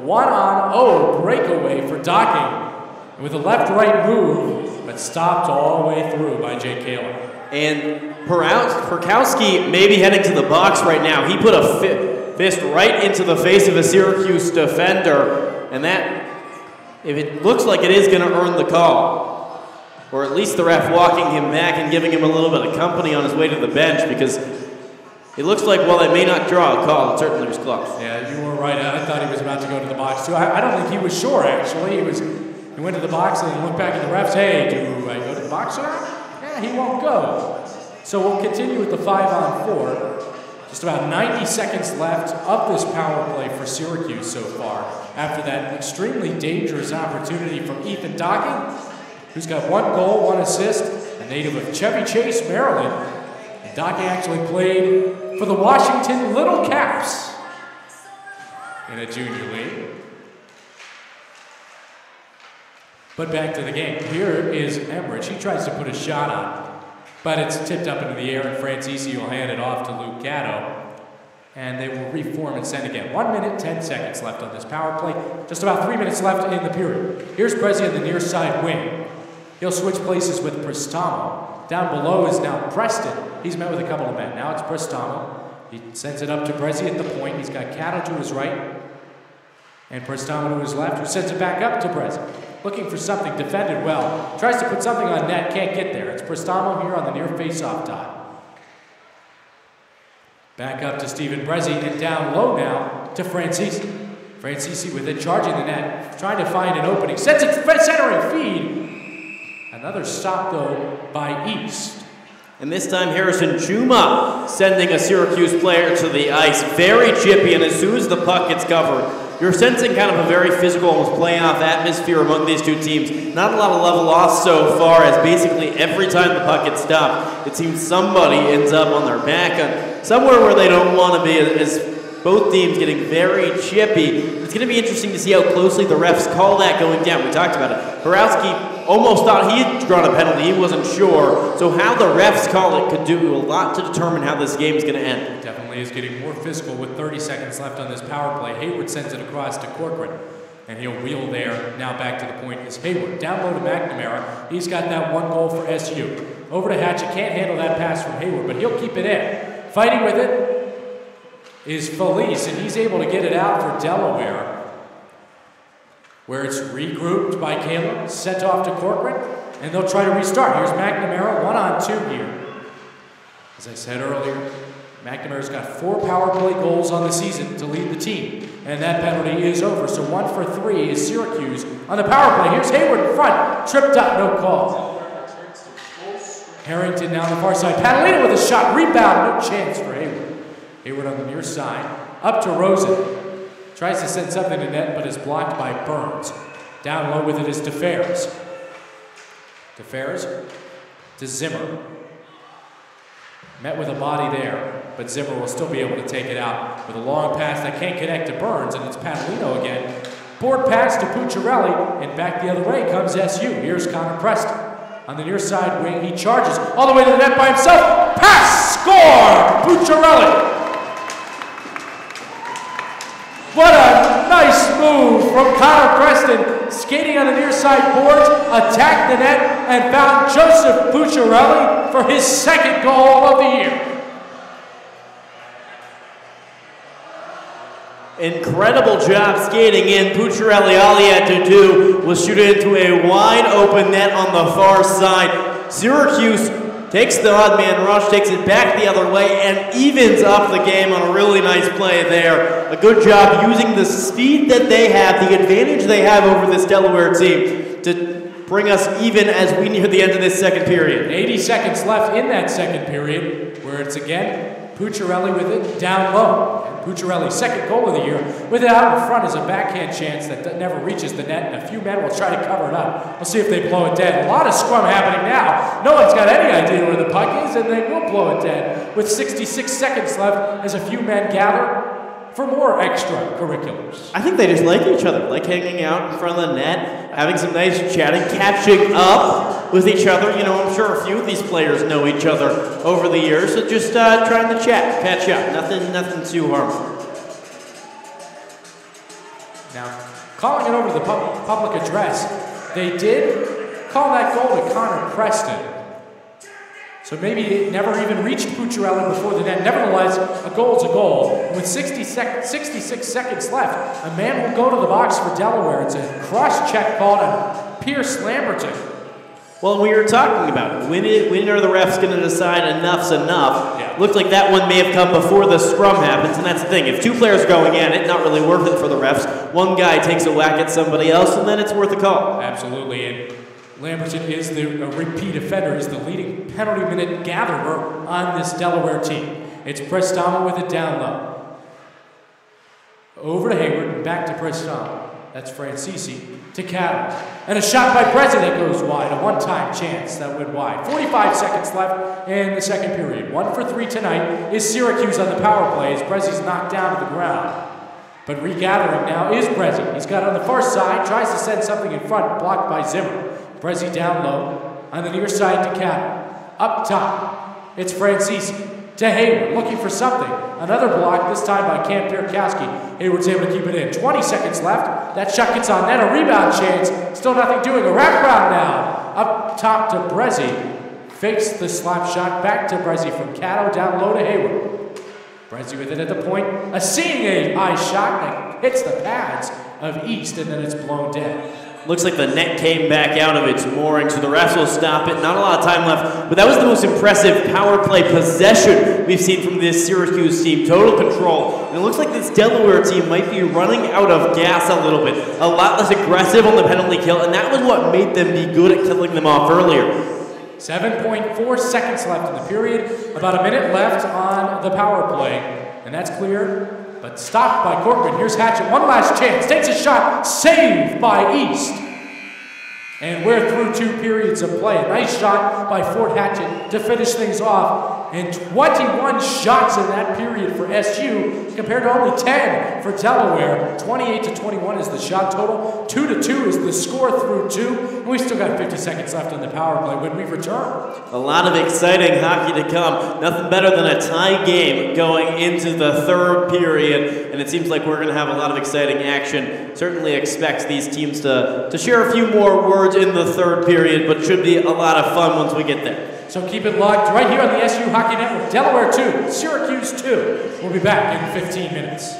1-on-0 breakaway for Docking with a left-right move, but stopped all the way through by Jake Kaler. And Perkowski may be heading to the box right now. He put a fist right into the face of a Syracuse defender, and that, if it looks like it is going to earn the call, or at least the ref walking him back and giving him a little bit of company on his way to the bench, because It looks like, while they may not draw a call, it certainly was close. Yeah, you were right. I thought he was about to go to the box, too. I don't think he was sure, actually. He went to the box and he looked back at the refs. Hey, do I go to the box or not? Yeah, he won't go. So we'll continue with the 5-on-4. Just about 90 seconds left of this power play for Syracuse so far. After that extremely dangerous opportunity from Ethan Docking, who's got 1 goal, 1 assist, a native of Chevy Chase, Maryland. And Docking actually played for the Washington Little Caps in a junior league. But back to the game. Here is Emmerich. He tries to put a shot on, but it's tipped up into the air, and Francisi will hand it off to Luke Gatto. And they will reform and send again. 1 minute, 10 seconds left on this power play. Just about 3 minutes left in the period. Here's Prezi on the near side wing. He'll switch places with Prestamo. Down below is now Preston. He's met with a couple of men. Now it's Prestamo. He sends it up to Prezi at the point. He's got Gatto to his right and Prestamo to his left, who sends it back up to Prezi. Looking for something, defended well. Tries to put something on net, can't get there. It's Prestamo here on the near face-off dot. Back up to Stephen Prezi and down low now to Francisi. Francisi with it, charging the net, trying to find an opening. Sends it centering feed. Another stop though by East. And this time Harrison Juma sending a Syracuse player to the ice. Very chippy, and as soon as the puck gets covered, you're sensing kind of a very physical, almost playoff atmosphere among these two teams. Not a lot of level off so far, as basically every time the puck gets stopped, it seems somebody ends up on their back, somewhere where they don't want to be, as both teams getting very chippy. It's going to be interesting to see how closely the refs call that going down. We talked about it. Borowski almost thought he had drawn a penalty. He wasn't sure. So how the refs call it could do a lot to determine how this game is going to end. Definitely is getting more physical with 30 seconds left on this power play. Hayward sends it across to Corcoran, and he'll wheel there. Now back to the point is Hayward. Down low to McNamara. He's got that 1 goal for SU. Over to Hatchett. Can't handle that pass from Hayward, but he'll keep it in. Fighting with it is Felice, and he's able to get it out for Delaware, where it's regrouped by Caleb, sent off to Corcoran, and they'll try to restart. Here's McNamara, 1-on-2 here. As I said earlier, McNamara's got 4 power play goals on the season to lead the team, and that penalty is over. So 1 for 3 is Syracuse on the power play. Here's Hayward in front, tripped up, no call. Harrington now on the far side. Catalina with a shot, rebound, no chance for Hayward. Hayward on the near side, up to Rosen. Tries to send something to net, but is blocked by Burns. Down low with it is DeFerris. DeFerris to Zimmer. Met with a body there, but Zimmer will still be able to take it out with a long pass that can't connect to Burns, and it's Patalino again. Board pass to Pucciarelli, and back the other way comes SU. Here's Connor Preston. On the near side wing, he charges all the way to the net by himself. Pass, score, Pucciarelli. What a nice move from Connor Preston, skating on the near side boards, attacked the net, and found Joseph Pucciarelli for his 2nd goal of the year. Incredible job skating in. Pucciarelli, all he had to do was shoot it into a wide open net on the far side. Syracuse takes the odd man rush, takes it back the other way, and evens up the game on a really nice play there. A good job using the speed that they have, the advantage they have over this Delaware team, to bring us even as we near the end of this 2nd period. 80 seconds left in that 2nd period, where it's again Pucciarelli with it down low. Pucciarelli's 2nd goal of the year. With it out in front is a backhand chance that never reaches the net, and a few men will try to cover it up. We'll see if they blow it dead. A lot of scrum happening now. No one's got any idea where the puck is, and they will blow it dead. With 66 seconds left as a few men gather for more extracurriculars. I think they just like each other, like hanging out in front of the net, having some nice chatting, catching up with each other. You know, I'm sure a few of these players know each other over the years, so just trying to chat, catch up. Nothing too harmful. Now, calling it over to the public address, they did call that goal to Connor Preston. So maybe it never even reached Pucciarelli before the net. Nevertheless, a goal is a goal. With 66 seconds left, a man will go to the box for Delaware. It's a cross-check called on Pierce Lamberton. Well, we were talking about it. When are the refs going to decide enough's enough? Yeah. Looked like that one may have come before the scrum happens, and that's the thing. If two players are going at it, not really worth it for the refs. One guy takes a whack at somebody else, and then it's worth a call. Absolutely. And Lamberton is the repeat offender, is the leading penalty minute gatherer on this Delaware team. It's Prestamo with it down low. Over to Hayward and back to Prestamo. That's Francisi to Cattle. And a shot by Prezi that goes wide. A one-time chance that went wide. 45 seconds left in the second period. 1 for 3 tonight is Syracuse on the power play as Prezi's knocked down to the ground. But regathering now is Prezi. He's got it on the far side, tries to send something in front, blocked by Zimmer. Prezi down low on the near side to Cattle. Up top, it's Francisi to Hayward, looking for something. Another block, this time by Cam Pierkowski. Hayward's able to keep it in. 20 seconds left. That shot gets on net. A rebound chance. Still nothing doing. A wraparound now. Up top to Brezzi. Fakes the slap shot. Back to Brezzi from Cato. Down low to Hayward. Brezzi with it at the point. A seeing a high shot that hits the pads of East, and then it's blown dead. Looks like the net came back out of its mooring, so the refs will stop it. Not a lot of time left, but that was the most impressive power play possession we've seen from this Syracuse team. Total control. And it looks like this Delaware team might be running out of gas a little bit. A lot less aggressive on the penalty kill, and that was what made them be good at killing them off earlier. 7.4 seconds left in the period. About a minute left on the power play, and that's clear. But stopped by Corcoran. Here's Hatchett. One last chance. Takes a shot. Saved by East. And we're through 2 periods of play. A nice shot by Fort Hatchett to finish things off. And 21 shots in that period for SU compared to only 10 for Delaware. 28-21 is the shot total. 2-2 is the score through 2. And we still got 50 seconds left on the power play when we return. A lot of exciting hockey to come. Nothing better than a tie game going into the third period. And it seems like we're going to have a lot of exciting action. Certainly expect these teams to share a few more words in the third period, but should be a lot of fun once we get there. So keep it locked right here on the SU Hockey Network. Delaware 2, Syracuse 2. We'll be back in 15 minutes.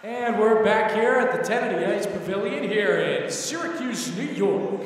And we're back here at the Tennity Ice Pavilion here in Syracuse, New York,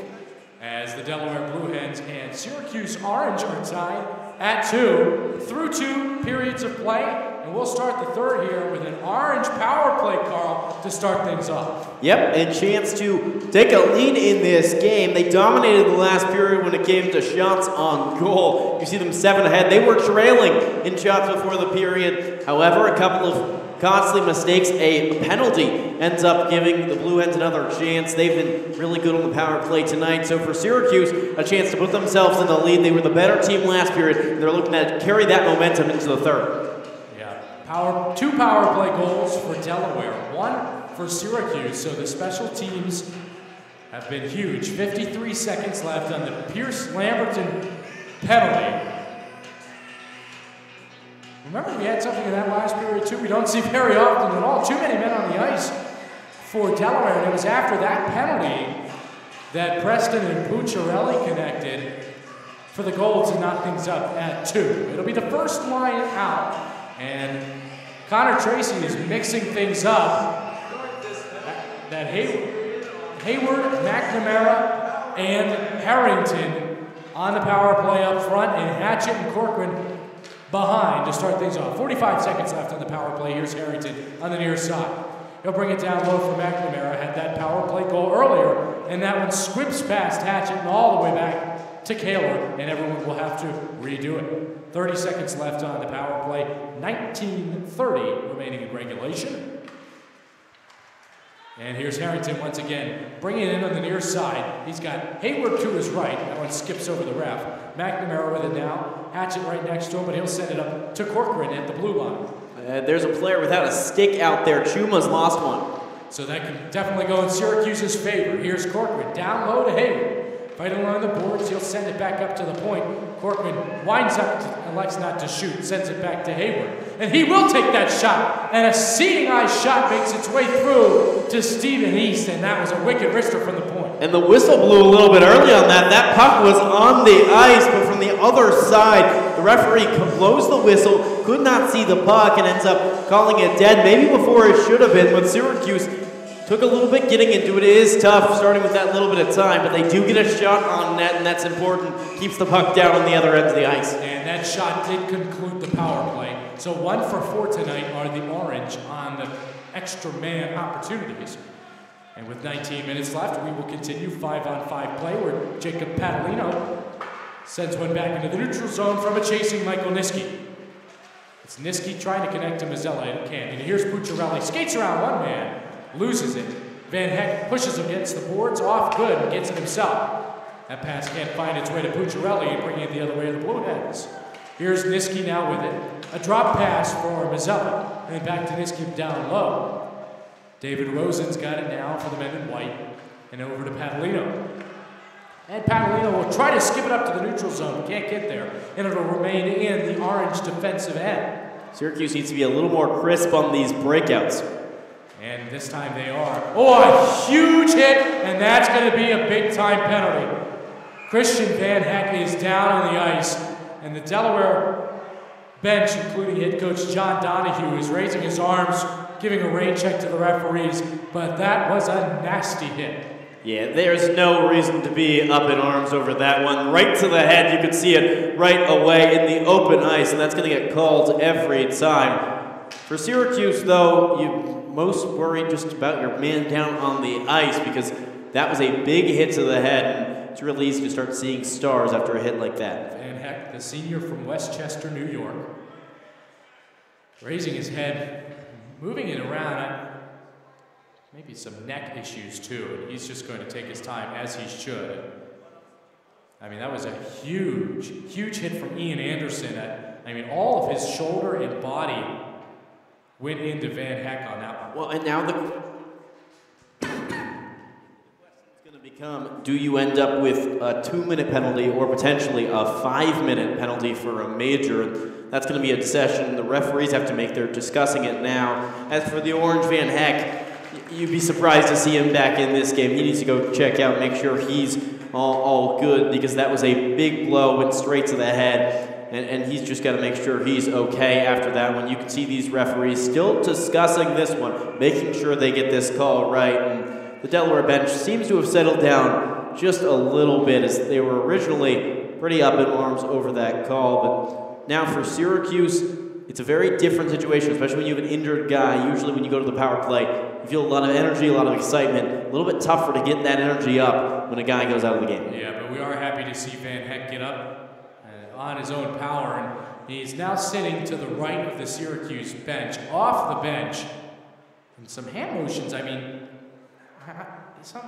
as the Delaware Blue Hens and Syracuse Orange are tied at 2 through 2 periods of play. And we'll start the third here with an orange power play, Carl, to start things off. Yep, a chance to take a lead in this game. They dominated the last period when it came to shots on goal. You see them 7 ahead. They were trailing in shots before the period. However, a couple of costly mistakes, a penalty ends up giving the Blue Hens another chance. They've been really good on the power play tonight. So for Syracuse, a chance to put themselves in the lead. They were the better team last period. They're looking to carry that momentum into the third. Yeah, 2 power play goals for Delaware, 1 for Syracuse. So the special teams have been huge. 53 seconds left on the Pierce-Lamberton penalty. Remember, we had something in that last period, too. We don't see very often at all. Too many men on the ice for Delaware. And it was after that penalty that Preston and Pucciarelli connected for the goal to knock things up at 2. It'll be the first line out. And Connor Tracy is mixing things up. That Hayward, McNamara, and Harrington on the power play up front, and Hatchett and Corcoran behind to start things off. 45 seconds left on the power play. Here's Harrington on the near side. He'll bring it down low for McNamara. Had that power play goal earlier, and that one squips past Hatchett and all the way back to Kaler, and everyone will have to redo it. 30 seconds left on the power play. 19:30 remaining in regulation. And here's Harrington once again, bringing it in on the near side. He's got Hayward to his right. That one skips over the ref. McNamara with it now. Hatchett right next to him, but he'll send it up to Corcoran at the blue line. There's a player without a stick out there. Chuma's lost one. So that can definitely go in Syracuse's favor. Here's Corcoran down low to Hayward. Fighting along the boards, he'll send it back up to the point. Corcoran winds up, elects not to shoot, sends it back to Hayward. And he will take that shot. And a seeing eye shot makes its way through to Stephen East, and that was a wicked wrister from the point. And the whistle blew a little bit early on that. That puck was on the ice, but from the other side, the referee blows the whistle, could not see the puck, and ends up calling it dead, maybe before it should have been, but Syracuse took a little bit getting into it. It is tough starting with that little bit of time, but they do get a shot on net, and that's important. Keeps the puck down on the other end of the ice. And that shot did conclude the power play. So 1 for 4 tonight are the Orange on the extra man opportunities. And with 19 minutes left, we will continue 5-on-5 play where Jacob Padalino sends one back into the neutral zone from a chasing Michael Niski. It's Niski trying to connect to Mazzella, and can't. And here's Pucciarelli, skates around one man, loses it. Van Heck pushes him against the boards, off good, and gets it himself. That pass can't find its way to Pucciarelli and bring it the other way to the Blue Hens. Here's Niski now with it. A drop pass for Mazzella, and then back to Niski down low. David Rosen's got it now for the men in white, and over to Padalino. And Padalino will try to skip it up to the neutral zone, can't get there, and it'll remain in the Orange defensive end. Syracuse needs to be a little more crisp on these breakouts. And this time they are. Oh, a huge hit, and that's going to be a big-time penalty. Christian Van Heck is down on the ice, and the Delaware bench, including head coach John Donahue, is raising his arms, giving a rain check to the referees, but that was a nasty hit. Yeah, there's no reason to be up in arms over that one. Right to the head, you could see it right away in the open ice, and that's going to get called every time. For Syracuse, though, you most worried just about your man down on the ice because that was a big hit to the head, and it's really easy to start seeing stars after a hit like that. Van Heck, the senior from Westchester, New York, raising his head, moving it around. Maybe some neck issues too, and he's just going to take his time as he should. I mean, that was a huge, huge hit from Ian Anderson. I mean, all of his shoulder and body went into Van Heck on that one. Well, and now the question's going to become, do you end up with a 2-minute penalty or potentially a 5-minute penalty for a major? That's going to be a session the referees have to make. They're discussing it now. As for the Orange Van Heck, you'd be surprised to see him back in this game. He needs to go check out, make sure he's all good, because that was a big blow, went straight to the head. and he's just got to make sure he's okay after that one. You can see these referees still discussing this one, making sure they get this call right. And the Delaware bench seems to have settled down just a little bit, as they were originally pretty up in arms over that call. But now for Syracuse, it's a very different situation, especially when you have an injured guy. Usually when you go to the power play, you feel a lot of energy, a lot of excitement. A little bit tougher to get that energy up when a guy goes out of the game. Yeah, but we are happy to see Van Heck get up on his own power. And he's now sitting to the right of the Syracuse bench, off the bench. And some hand motions, I mean,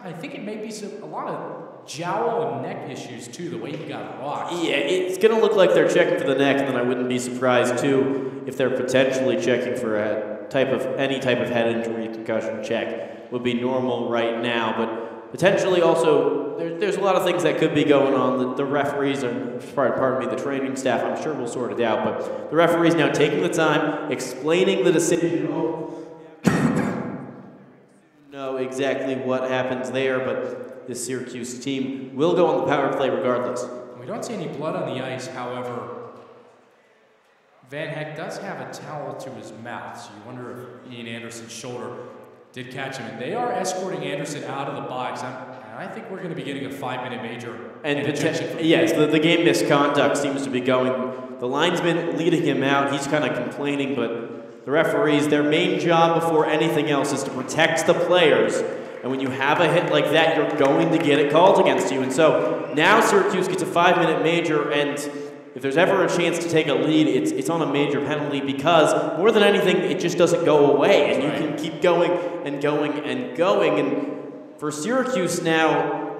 I think it may be a lot of jowl and neck issues too, the way he got rocked. Yeah, it's going to look like they're checking for the neck, and then I wouldn't be surprised too if they're potentially checking for any type of head injury. Concussion check would be normal right now, but potentially also there's a lot of things that could be going on. The referees are, pardon me, the training staff, I'm sure will sort it out, but the referees now taking the time, explaining the decision. Know exactly what happens there, but this Syracuse team will go on the power play regardless. We don't see any blood on the ice, however. Van Heck does have a towel to his mouth, so you wonder if Ian Anderson's shoulder did catch him. And they are escorting Anderson out of the box. I think we're going to be getting a 5-minute major. And yes, the game misconduct seems to be going. The linesman leading him out, he's kind of complaining, but the referees, their main job before anything else is to protect the players. And when you have a hit like that, you're going to get it called against you. And so now Syracuse gets a 5-minute major, and if there's ever a chance to take a lead, it's on a major penalty, because more than anything, it just doesn't go away. And you can keep going and going and going. And for Syracuse now,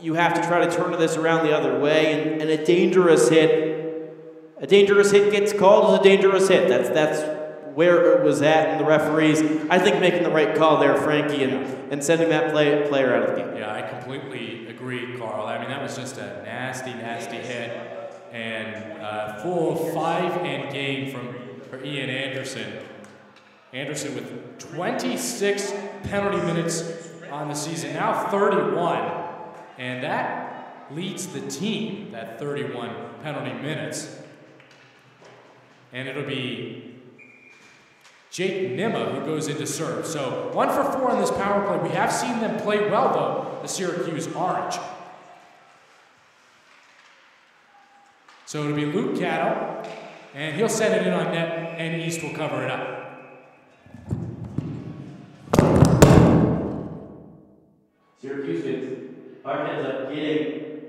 you have to try to turn this around the other way. And a dangerous hit gets called as a dangerous hit. That's where it was at, and the referees, I think, making the right call there, Frankie, and sending that player out of the game. Yeah, I completely agree, Carl. I mean, that was just a nasty, nasty hit. And full 5-and game for Ian Anderson. Anderson with 26 penalty minutes on the season, now 31. And that leads the team, that 31 penalty minutes. And it'll be Jake Nimma who goes into serve. So 1 for 4 on this power play. We have seen them play well, though, the Syracuse Orange. So it'll be Luke Catto, and he'll send it in on net, and East will cover it up. Syracuse gets puck ends up getting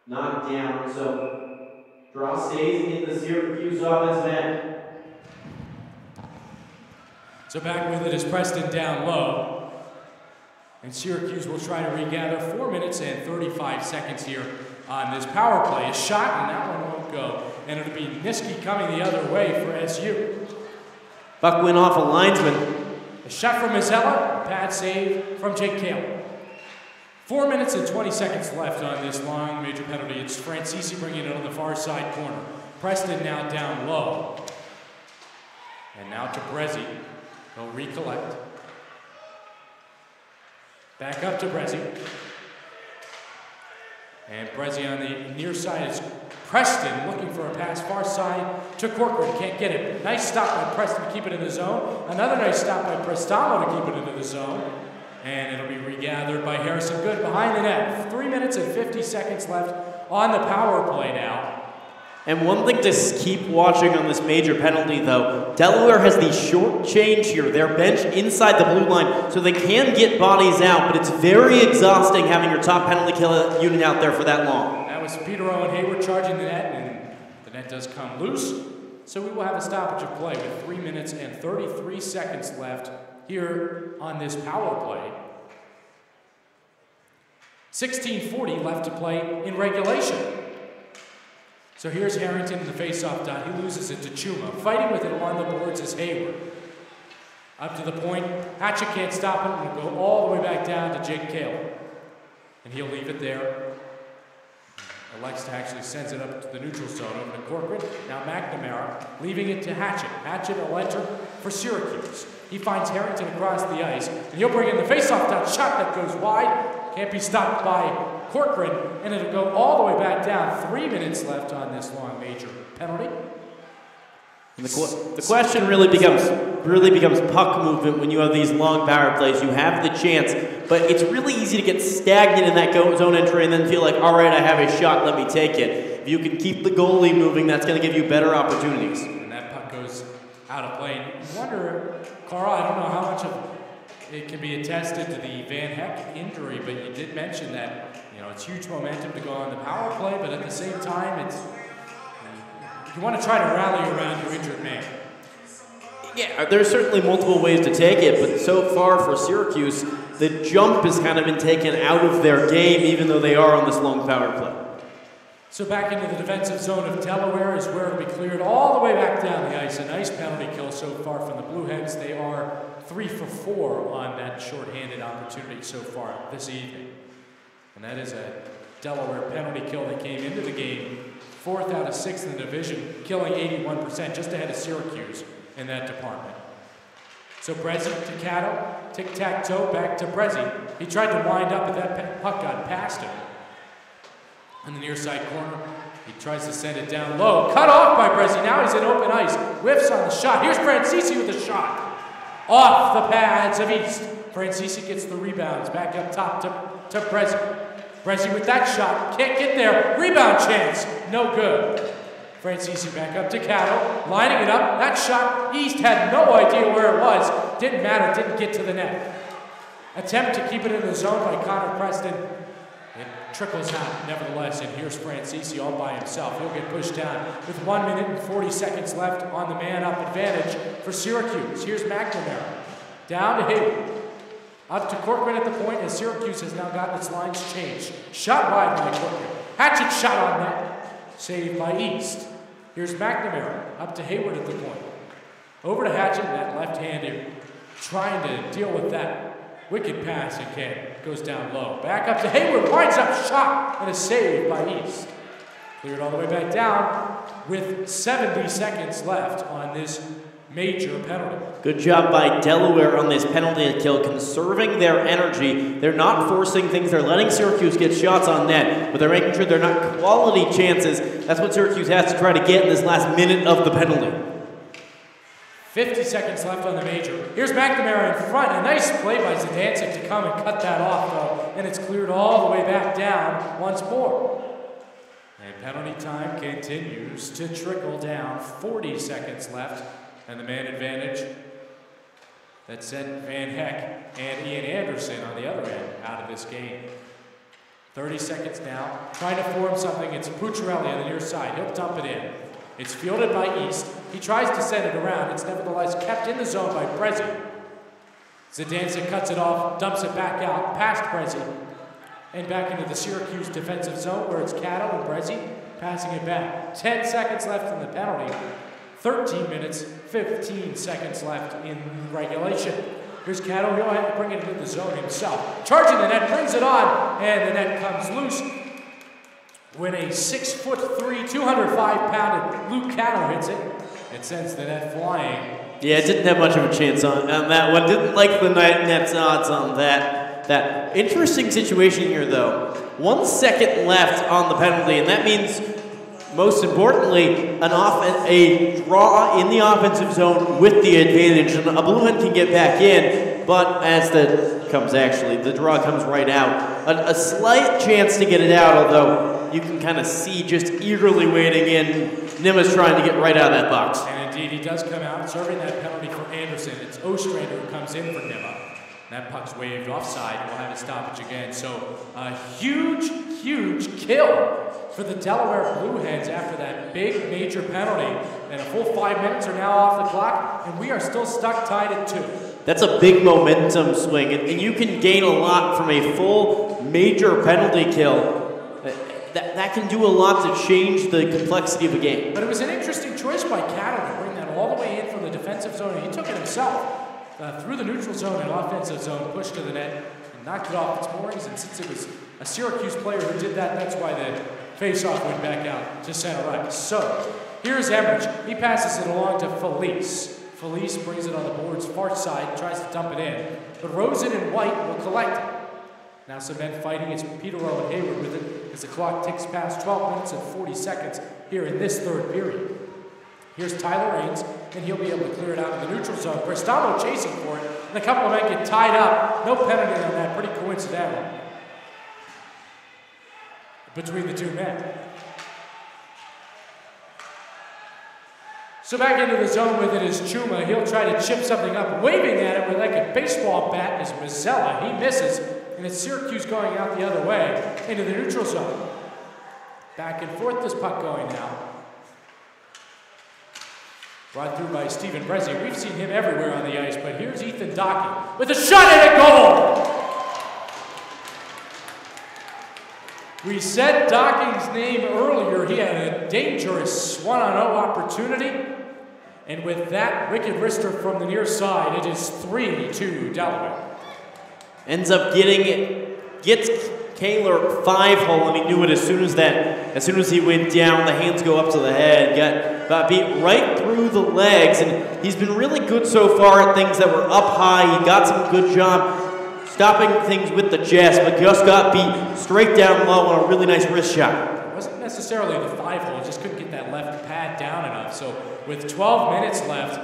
knocked down, so draw stays in the Syracuse offensive end. So back with it is Preston down low. And Syracuse will try to regather. 4 minutes and 35 seconds here on this power play. A shot, and that one won't go. And it'll be Niski coming the other way for SU. Puck went off a linesman. A shot from Mazzella, a pad save from Jake Kale. 4 minutes and 20 seconds left on this long major penalty. It's Francisi bringing it on the far side corner. Preston now down low. And now to Brezzi. He'll recollect. Back up to Brezzi. And Brezzi on the near side is Preston looking for a pass far side to Corcoran. Can't get it. Nice stop by Preston to keep it in the zone. Another nice stop by Prestamo to keep it into the zone. And it'll be regathered by Harrison Good behind the net. 3 minutes and 50 seconds left on the power play now. And one thing to keep watching on this major penalty, though, Delaware has the short change here. Their bench inside the blue line, so they can get bodies out, but it's very exhausting having your top penalty kill unit out there for that long. That was Peter Owen Hayward charging the net, and the net does come loose. So we will have a stoppage of play with 3 minutes and 33 seconds left here on this power play. 16:40 left to play in regulation. So here's Harrington in the face-off dot. He loses it to Chuma. Fighting with it along the boards is Hayward. Up to the point. Hatchet can't stop him. We'll go all the way back down to Jake Kale. And he'll leave it there. Elects to actually sends it up to the neutral zone over to Corcoran. Now McNamara leaving it to Hatchet. Hatchet will enter for Syracuse. He finds Harrington across the ice. And he'll bring in the face-off dot. Shot that goes wide. Can't be stopped by Corcoran, and it'll go all the way back down. 3 minutes left on this long major. penalty. And the question really becomes puck movement when you have these long power plays. You have the chance, but it's really easy to get stagnant in that zone entry and then feel like, all right, I have a shot, let me take it. If you can keep the goalie moving, that's going to give you better opportunities. And that puck goes out of play. You wonder, Carl, I don't know how much of it can be attested to the Van Heck injury, but you did mention that, it's huge momentum to go on the power play, but at the same time, you want to try to rally around your injured man. Yeah, there's certainly multiple ways to take it, but so far for Syracuse, the jump has kind of been taken out of their game, even though they are on this long power play. So back into the defensive zone of Delaware is where it'll be cleared all the way back down the ice. A nice penalty kill so far from the Blue Hens. They are 3 for 4 on that shorthanded opportunity so far this evening. And that is a Delaware penalty kill that came into the game, 4th out of 6th in the division, killing 81%, just ahead of Syracuse in that department. So Brezzi to Cato, tic-tac-toe, back to Brezzi. He tried to wind up, but that puck got past him. On the near side corner, he tries to send it down low. Cut off by Brezzi. Now he's in open ice. Whiffs on the shot. Here's Francisi with the shot. Off the pads of East. Francisi gets the rebounds. Back up top to Brezzi. Brezzi with that shot. Can't get there. Rebound chance. No good. Francisi back up to Cato. Lining it up. That shot, East had no idea where it was. Didn't matter. Didn't get to the net. Attempt to keep it in the zone by Connor Preston. It trickles out, nevertheless, and here's Francisi all by himself. He'll get pushed down with 1 minute and 40 seconds left on the man-up advantage for Syracuse. Here's McNamara. Down to Hayward. Up to Corcoran at the point, as Syracuse has now gotten its lines changed. Shot wide by Corcoran. Hatchet shot on net. Saved by East. Here's McNamara. Up to Hayward at the point. Over to Hatchet, that left-hander trying to deal with that wicked pass again. Goes down low. Back up to Hayward. Winds up shot and a save by East. Cleared all the way back down with 70 seconds left on this major penalty. Good job by Delaware on this penalty kill, conserving their energy. They're not forcing things. They're letting Syracuse get shots on net, but they're making sure they're not quality chances. That's what Syracuse has to try to get in this last minute of the penalty. 50 seconds left on the major. Here's McNamara in front. A nice play by Zidancic to come and cut that off, though. And it's cleared all the way back down once more. And penalty time continues to trickle down. 40 seconds left. And the man advantage that sent Van Heck and Ian Anderson on the other end out of this game. 30 seconds now. Trying to form something. It's Pucciarelli on the near side. He'll dump it in. It's fielded by East. He tries to send it around. It's nevertheless kept in the zone by Brezzi. Zidancic cuts it off, dumps it back out, past Brezzi, and back into the Syracuse defensive zone where it's Cato and Brezzi passing it back. 10 seconds left in the penalty. 13 minutes, 15 seconds left in regulation. Here's Cato. He'll bring it into the zone himself. Charging the net, brings it on, and the net comes loose. When a 6'3", 205-pound Luke Cato hits it, it sends the net flying. Yeah, it didn't have much of a chance on that one. Didn't like the net's odds on that. Interesting situation here, though. 1 second left on the penalty, and that means, most importantly, a draw in the offensive zone with the advantage. And a Blue Hen can get back in, but as the draw comes right out. A slight chance to get it out, although you can kind of see just eagerly waiting in. Nima's trying to get right out of that box. And indeed, he does come out serving that penalty for Anderson. It's Ostrander who comes in for Nima. That puck's waved offside. We'll have a stoppage again. So a huge, huge kill for the Delaware Blue Hens after that big major penalty. And a full 5 minutes are now off the clock, and we are still stuck tied at 2. That's a big momentum swing, and you can gain a lot from a full major penalty kill. That can do a lot to change the complexity of a game. But it was an interesting choice by Cato to bring that all the way in from the defensive zone. He took it himself through the neutral zone and offensive zone, pushed to the net, and knocked it off its moorings. And since it was a Syracuse player who did that, that's why the faceoff went back out to center ice. So here's Emmerich. He passes it along to Felice. Felice brings it on the board's far side, tries to dump it in, but Rosen and White will collect it. Now some men fighting. It's Petereau and Hayward with it as the clock ticks past 12 minutes and 40 seconds here in this third period. Here's Tyler Ains, and he'll be able to clear it out in the neutral zone. Prestamo chasing for it, and a couple of men get tied up. No penalty on that, pretty coincidental between the two men. So back into the zone with it is Chuma. He'll try to chip something up, waving at it with like a baseball bat is Mazzella. He misses, and it's Syracuse going out the other way into the neutral zone. Back and forth, this puck going now. Brought through by Stephen Brezzi. We've seen him everywhere on the ice, but here's Ethan Docking with a shot at a goal! We said Docking's name earlier. He had a dangerous 1-0 opportunity. And with that wicked wrister from the near side, it is 3-2 Delaware. Ends up gets Kaler 5-hole, and he knew it as soon as he went down, the hands go up to the head, got beat right through the legs, and he's been really good so far at things that were up high. He got some good job stopping things with the chest, but just got beat straight down low on a really nice wrist shot. It wasn't necessarily the 5-hole, just couldn't get that left pad down enough. So with 12 minutes left,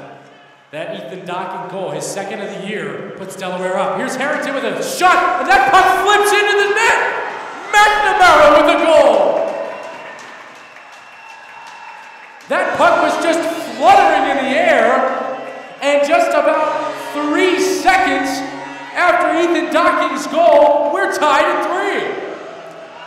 that Ethan Docking goal, his second of the year, puts Delaware up. Here's Harrington with a shot, and that puck flips into the net! McNamara with a goal! That puck was just fluttering in the air, and just about 3 seconds after Ethan Docking's goal, we're tied at 3.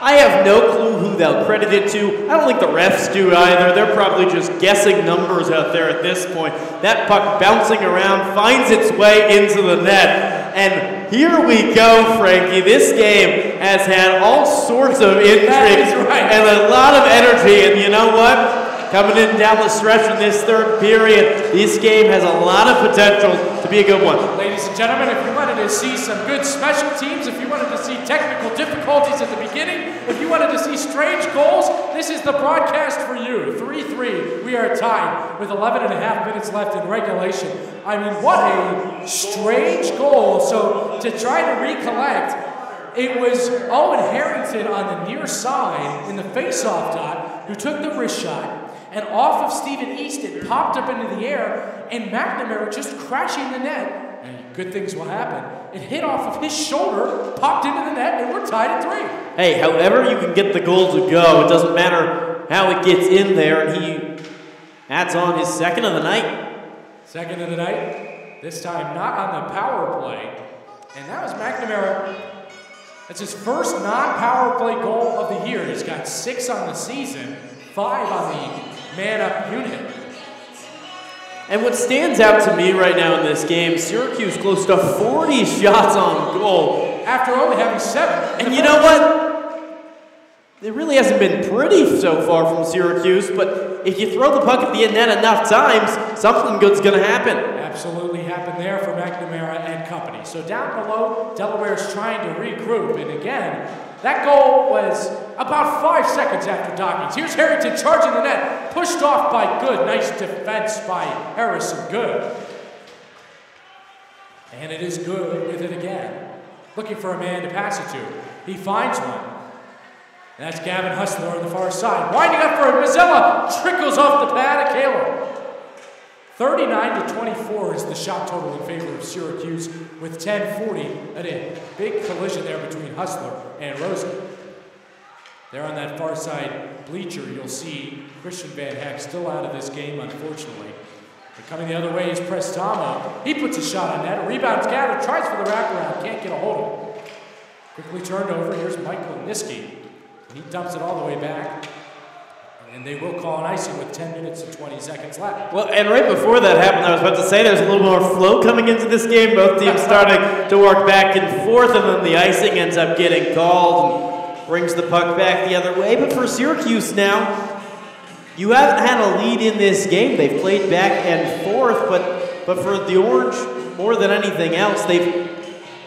I have no clue who they'll credit it to. I don't think the refs do either. They're probably just guessing numbers out there at this point. That puck bouncing around finds its way into the net. And here we go, Frankie. This game has had all sorts of intrigue and a lot of energy. And you know what? Coming in down the stretch in this third period, this game has a lot of potential to be a good one. Ladies and gentlemen, if you wanted to see some good special teams, if you wanted to see technical difficulties at the beginning, if you wanted to see strange goals, this is the broadcast for you. 3-3, we are tied with 11 and a half minutes left in regulation. I mean, what a strange goal. So to try to recollect, it was Owen Harrington on the near side in the face-off dot who took the wrist shot. And off of Stephen East, it popped up into the air, and McNamara just crashing the net. And good things will happen. It hit off of his shoulder, popped into the net, and we're tied at 3. Hey, however you can get the goal to go, it doesn't matter how it gets in there, and he adds on his second of the night. Second of the night, this time not on the power play. And that was McNamara. That's his first non-power play goal of the year. He's got 6 on the season, 5 on the man-up unit. And what stands out to me right now in this game, Syracuse close to 40 shots on goal. After only having 7. And you know what? It really hasn't been pretty so far from Syracuse, but if you throw the puck at the net enough times, something good's going to happen. Absolutely happened there for McNamara and company. So down below, Delaware's trying to regroup. And again, that goal was about 5 seconds after Dockings. Here's Harrington charging the net, pushed off by Good. Nice defense by Harrison Good. And it is Good with it again. Looking for a man to pass it to. He finds one. And that's Gavin Hustler on the far side. Winding up for Mazzella. Trickles off the pad of Kaler. 39-24 is the shot total in favor of Syracuse with 10:40 at in. Big collision there between Hustler and Rosen. There on that far side bleacher, you'll see Christian Van Heck still out of this game, unfortunately. But coming the other way is Prestamo. He puts a shot on net. Rebounds gathered, tries for the wraparound, can't get a hold of it. Quickly turned over. Here's Michael Niski. And he dumps it all the way back. And they will call an icing with 10 minutes and 20 seconds left. Well, and right before that happened, I was about to say there's a little more flow coming into this game. Both teams starting to work back and forth, and then the icing ends up getting called and brings the puck back the other way. But for Syracuse now, you haven't had a lead in this game. They've played back and forth, but for the Orange, more than anything else, they've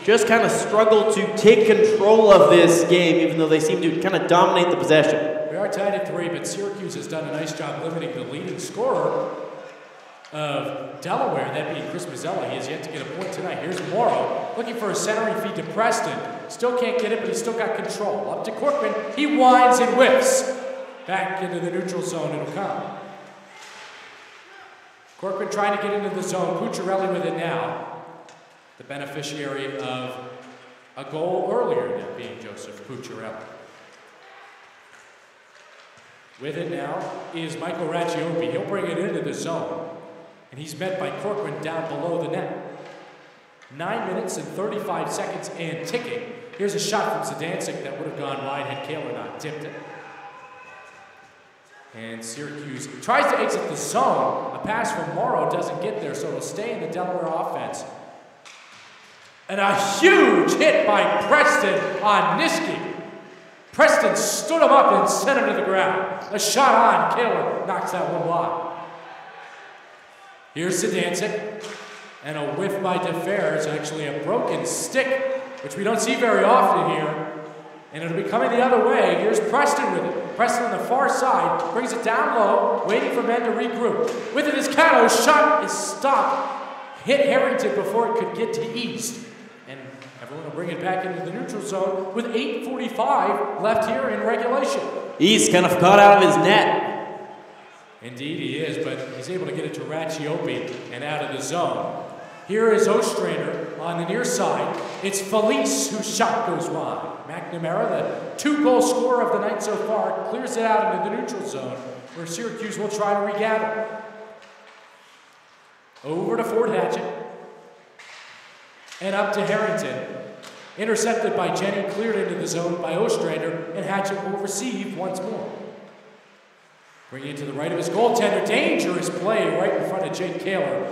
just kind of struggled to take control of this game, even though they seem to kind of dominate the possession. We are tied at 3, but Syracuse has done a nice job limiting the leading scorer of Delaware, that being Chris Mazzella. He has yet to get a point tonight. Here's Morrow, looking for a centering feed to Preston. Still can't get it, but he's still got control. Up to Corcoran, he winds and whiffs. Back into the neutral zone it'll come. Corcoran trying to get into the zone. Pucciarelli with it now. The beneficiary of a goal earlier, that being Joseph Pucciarelli. With it now is Michael Racciopi. He'll bring it into the zone. And he's met by Corcoran down below the net. 9 minutes and 35 seconds and ticking. Here's a shot from Zidancic that would have gone wide had Kaler not tipped it. And Syracuse tries to exit the zone. A pass from Morrow doesn't get there, so it'll stay in the Delaware offense. And a huge hit by Preston on Niski. Preston stood him up and sent him to the ground. A shot on, Kaler knocks that one wide. Here's Zidancic, and a whiff by DeFers, actually a broken stick, which we don't see very often here. And it'll be coming the other way. Here's Preston with it. Preston on the far side, brings it down low, waiting for men to regroup. With it is Cano, shot is stopped. Hit Harrington before it could get to East. And everyone will bring it back into the neutral zone with 8:45 left here in regulation. East kind of caught out of his net. Indeed he is, but he's able to get it to Racciopi and out of the zone. Here is Ostrander on the near side. It's Felice whose shot goes wide. McNamara, the 2-goal scorer of the night so far, clears it out into the neutral zone where Syracuse will try to regather. Over to Ford Hatchett. And up to Harrington. Intercepted by Jenny, cleared into the zone by Ostrander, and Hatchett will receive once more. Bringing it to the right of his goaltender. Dangerous play right in front of Jake Kaler.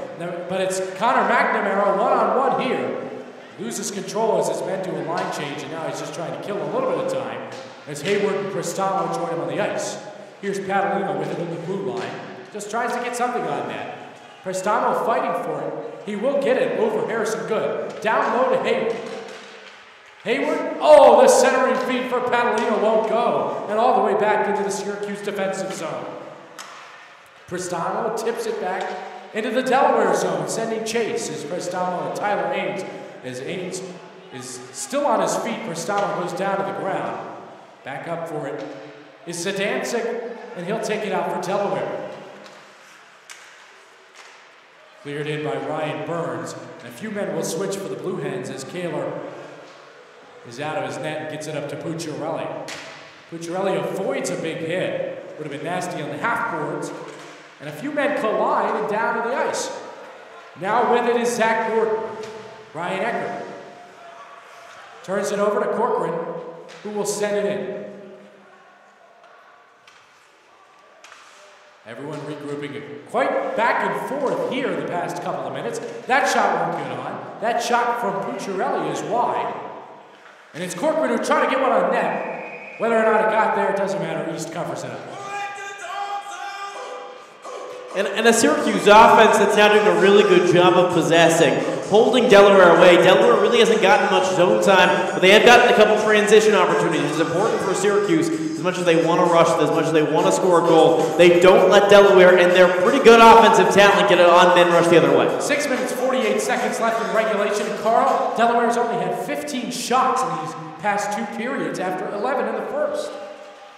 But it's Connor McNamara one-on-one here. Loses control as his men do a line change, and now he's just trying to kill a little bit of time as Hayward and Cristano join him on the ice. Here's Padalino with it in the blue line. Just tries to get something on net. Cristano fighting for it. He will get it over Harrison Good. Down low to Hayward. Hayward, oh, the centering feed for Padalino won't go. And all the way back into the Syracuse defensive zone. Cristano tips it back into the Delaware zone, sending chase as Cristano and Tyler Ames. As Ames is still on his feet, Cristano goes down to the ground. Back up for it is Zidancic, and he'll take it out for Delaware. Cleared in by Ryan Burns, and a few men will switch for the Blue Hens as Kaler is out of his net and gets it up to Pucciarelli. Pucciarelli avoids a big hit. Would have been nasty on the half boards. And a few men collide and down to the ice. Now with it is Zach Gordon. Ryan Eckert turns it over to Corcoran, who will send it in. Everyone regrouping quite back and forth here the past couple of minutes. That shot won't get on. That shot from Pucciarelli is wide. And it's Corcoran who's trying to get one on net. Whether or not it got there, it doesn't matter. East covers it up. And a Syracuse offense that's now doing a really good job of possessing, holding Delaware away. Delaware really hasn't gotten much zone time, but they have gotten a couple transition opportunities. It's important for Syracuse, as much as they want to rush, as much as they want to score a goal. They don't let Delaware and their pretty good offensive talent get it on men rush the other way. 6 minutes, 48 seconds left in regulation. Carl, Delaware's only had 15 shots in these past 2 periods after 11 in the first.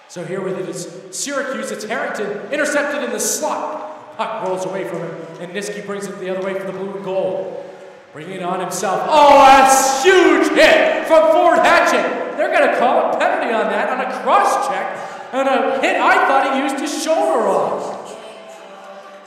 So here with it is Syracuse. It's Harrington, intercepted in the slot. Puck rolls away from him, and Niski brings it the other way for the blue and gold. Bringing it on himself. Oh, that's huge hit from Ford Hatchett. They're going to call a penalty on that on a cross check, and a hit I thought he used his shoulder off.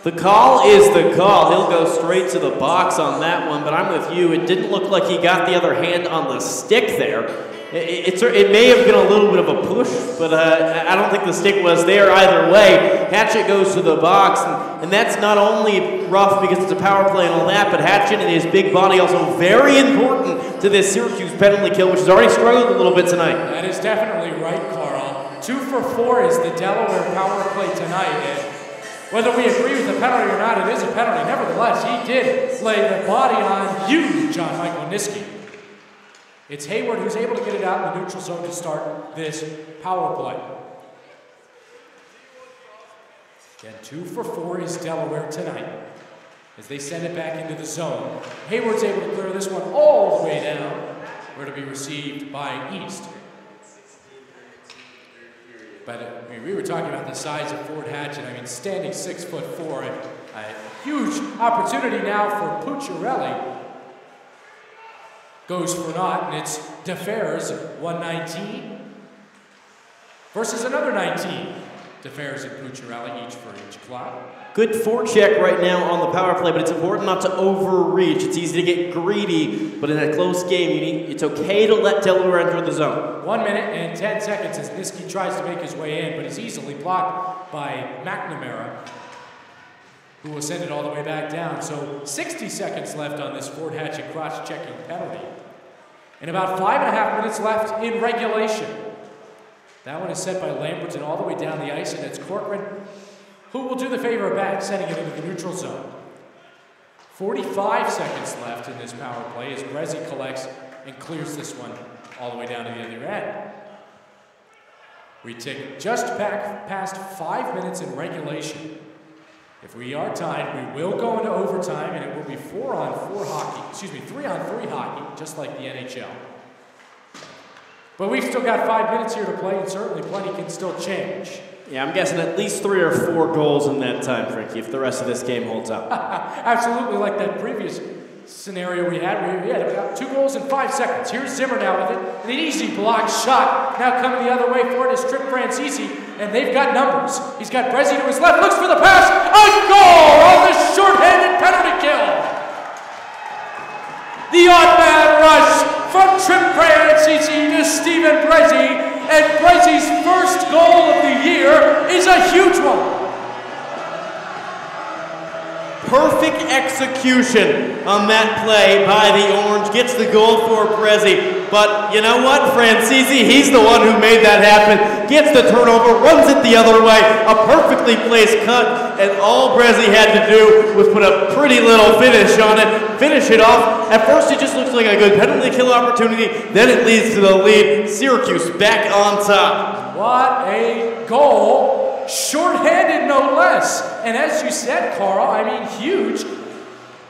The call is the call. He'll go straight to the box on that one, but I'm with you. It didn't look like he got the other hand on the stick there. It may have been a little bit of a push, but I don't think the stick was there either way. Hatchett goes to the box, and that's not only rough because it's a power play and all that, but Hatchett and his big body also very important to this Syracuse penalty kill, which has already struggled a little bit tonight. That is definitely right, Carl. 2 for 4 is the Delaware power play tonight, and whether we agree with the penalty or not, it is a penalty. Nevertheless, he did lay the body on huge John Michael Niski. It's Hayward who's able to get it out in the neutral zone to start this power play. Again, 2 for 4 is Delaware tonight as they send it back into the zone. Hayward's able to clear this one all the way down, where to be received by East. But I mean, we were talking about the size of Ford Hatchet. I mean, standing 6'4", a huge opportunity now for Pucciarelli. Goes for naught, and it's DeFers, 119, versus another 19. DeFers and Pucciarelli, each for each club. Good forecheck right now on the power play, but it's important not to overreach. It's easy to get greedy, but in a close game, it's okay to let Delaware enter the zone. 1 minute and 10 seconds as Niski tries to make his way in, but is easily blocked by McNamara, who will send it all the way back down. So 60 seconds left on this Ford Hatchet cross-checking penalty. And about 5.5 minutes left in regulation. That one is set by Lamberton all the way down the ice, and it's Corcoran who will do the favor of back, sending it into the neutral zone. 45 seconds left in this power play as Brezzi collects and clears this one all the way down to the other end. We tick just past 5 minutes in regulation. If we are tied, we will go into overtime, and it will be 4-on-4 hockey, 3-on-3 hockey, just like the NHL. But we've still got 5 minutes here to play, and certainly plenty can still change. Yeah, I'm guessing at least 3 or 4 goals in that time, Frankie, if the rest of this game holds up. Absolutely, like that previous scenario we had, where we had about 2 goals in 5 seconds. Here's Zimmer now with it, and an easy block shot. Now coming the other way for it is Trip Francisi, and they've got numbers. He's got Brezzi to his left, looks for the pass, a goal on the shorthanded penalty kill. The odd-man rush from Trip Francisi to Steven Brezzi, and Brezzi's first goal of the year is a huge one. Perfect execution on that play by the Orange. Gets the goal for Brezzi. But you know what? Francisi, he's the one who made that happen. Gets the turnover, runs it the other way. A perfectly placed cut. And all Brezzi had to do was put a pretty little finish on it. Finish it off. At first, it just looks like a good penalty kill opportunity. Then it leads to the lead. Syracuse back on top. What a goal. Short-handed, no less. And as you said, Carl, I mean, huge.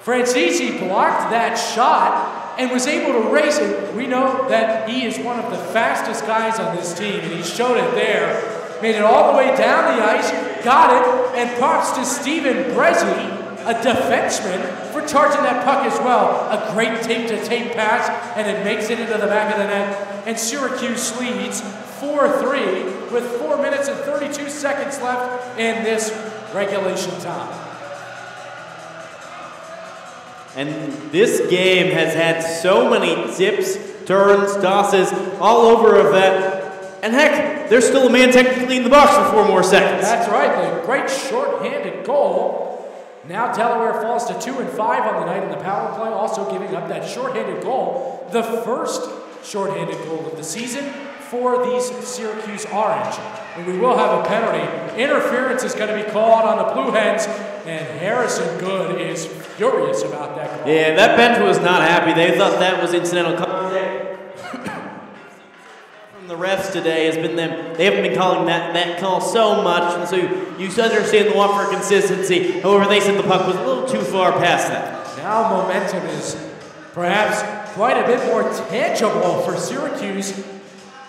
Francisi blocked that shot and was able to race it. We know that he is one of the fastest guys on this team, and he showed it there. Made it all the way down the ice, got it, and props to Steven Brezzi, a defenseman, for charging that puck as well. A great tape-to-tape pass, and it makes it into the back of the net. And Syracuse leads 4-3 with 4 minutes and 32 seconds left in this regulation time. And this game has had so many dips, turns, tosses, all over of that. And heck, there's still a man technically in the box for 4 more seconds. That's right, the great short-handed goal. Now Delaware falls to 2-5 on the night in the power play, also giving up that short-handed goal, the first short-handed goal of the season for these Syracuse Orange. And we will have a penalty. Interference is going to be called on the Blue Hens, and Harrison Good is furious about that call. Yeah, that bench was not happy. They thought that was incidental contact. From the refs today has been them. They haven't been calling that call so much, and so you understand the want for consistency. However, they said the puck was a little too far past that. Now momentum is perhaps quite a bit more tangible for Syracuse.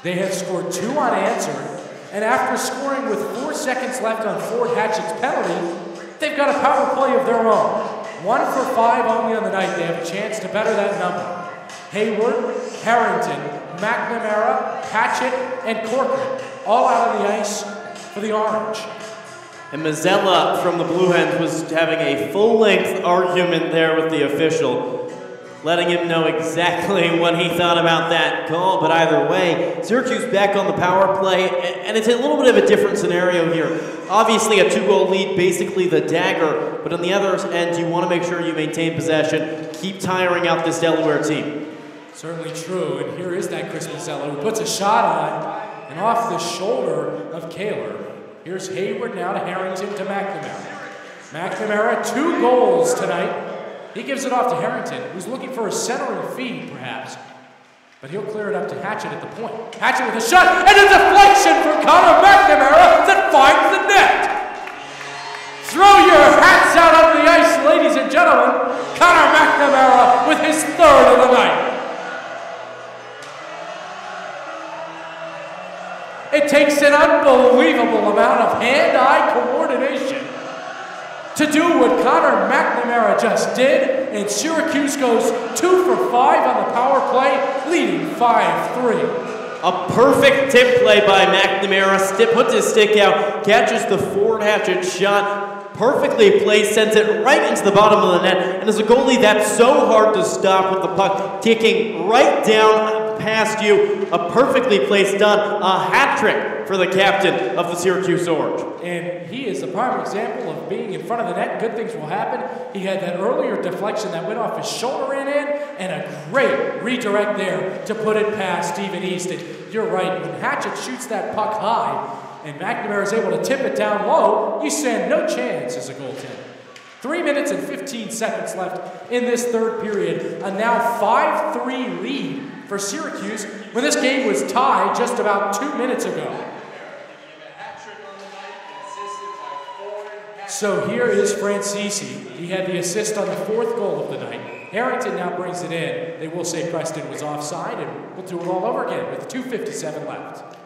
They have scored 2 unanswered, and after scoring with 4 seconds left on Ford Hatchet's penalty, they've got a power play of their own. 1 for 5 only on the night. They have a chance to better that number. Hayward, Harrington, McNamara, Hatchet, and Corcoran all out on the ice for the Orange. And Mazzella from the Blue Hens was having a full-length argument there with the official, letting him know exactly what he thought about that call. But either way, Syracuse back on the power play, and it's a little bit of a different scenario here. Obviously, a 2-goal lead, basically the dagger, but on the other end, you want to make sure you maintain possession, keep tiring out this Delaware team. Certainly true, and here is that Chris Mazzella who puts a shot on, and off the shoulder of Kaler. Here's Hayward now to Harrington to McNamara. McNamara, 2 goals tonight. He gives it off to Harrington, who's looking for a centering feed, perhaps. But he'll clear it up to Hatchet at the point. Hatchet with a shot, and a deflection for Connor McNamara that finds the net. Throw your hats out on the ice, ladies and gentlemen. Connor McNamara with his 3rd of the night. It It takes an unbelievable amount of hand-eye coordination to do what Connor McNamara just did, and Syracuse goes 2 for 5 on the power play, leading 5-3. A perfect tip play by McNamara. Puts his stick out, catches the forward hatchet shot, perfectly placed, sends it right into the bottom of the net. And as a goalie, that's so hard to stop with the puck ticking right down past you. A perfectly placed done, a hat trick for the captain of the Syracuse Orange. And he is the prime example of being in front of the net. Good things will happen. He had that earlier deflection that went off his shoulder and in, and a great redirect there to put it past Stephen Easton. You're right, when Hatchett shoots that puck high and McNamara is able to tip it down low, you stand no chance as a goaltender. 3 minutes and 15 seconds left in this third period. A now 5-3 lead for Syracuse when this game was tied just about 2 minutes ago. So here is Francisi. He had the assist on the 4th goal of the night. Harrington now brings it in. They will say Preston was offside, and we'll do it all over again with 2:57 left.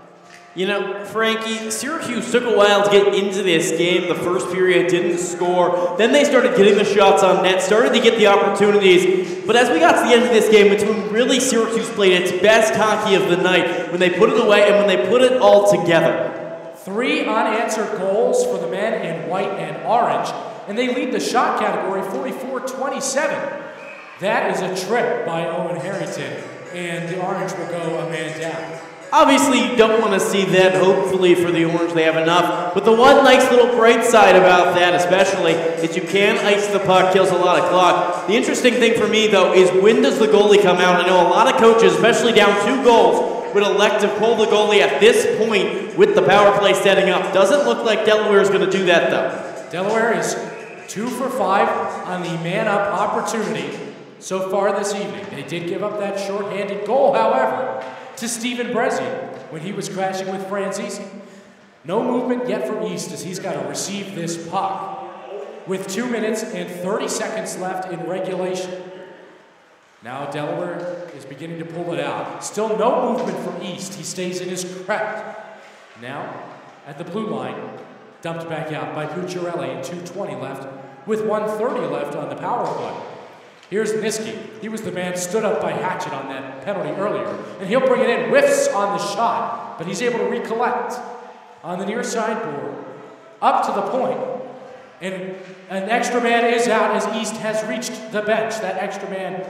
You know, Frankie, Syracuse took a while to get into this game. The first period didn't score. Then they started getting the shots on net, started to get the opportunities. But as we got to the end of this game, it's when really Syracuse played its best hockey of the night, when they put it away and when they put it all together. 3 unanswered goals for the men in white and orange, and they lead the shot category 44-27. That is a trip by Owen Harrington, and the Orange will go a man down. Obviously, you don't want to see that. Hopefully for the Orange, they have enough. But the one nice little bright side about that, especially, is you can ice the puck, kills a lot of clock. The interesting thing for me, though, is when does the goalie come out? I know a lot of coaches, especially down 2 goals, would elect to pull the goalie at this point with the power play setting up. Doesn't look like Delaware is going to do that, though. Delaware is 2 for 5 on the man-up opportunity so far this evening. They did give up that shorthanded goal, however, to Stephen Brezzi when he was crashing with Franzisi. No movement yet from East as he's got to receive this puck with 2 minutes and 30 seconds left in regulation. Now Delaware is beginning to pull it out. Still no movement from East. He stays in his correct. Now at the blue line, dumped back out by Pucciarelli and 2:20 left with 1:30 left on the power play. Here's Niski. He was the man stood up by Hatchett on that penalty earlier. And he'll bring it in. Whiffs on the shot, but he's able to recollect on the near side board. Up to the point. And an extra man is out as East has reached the bench. That extra man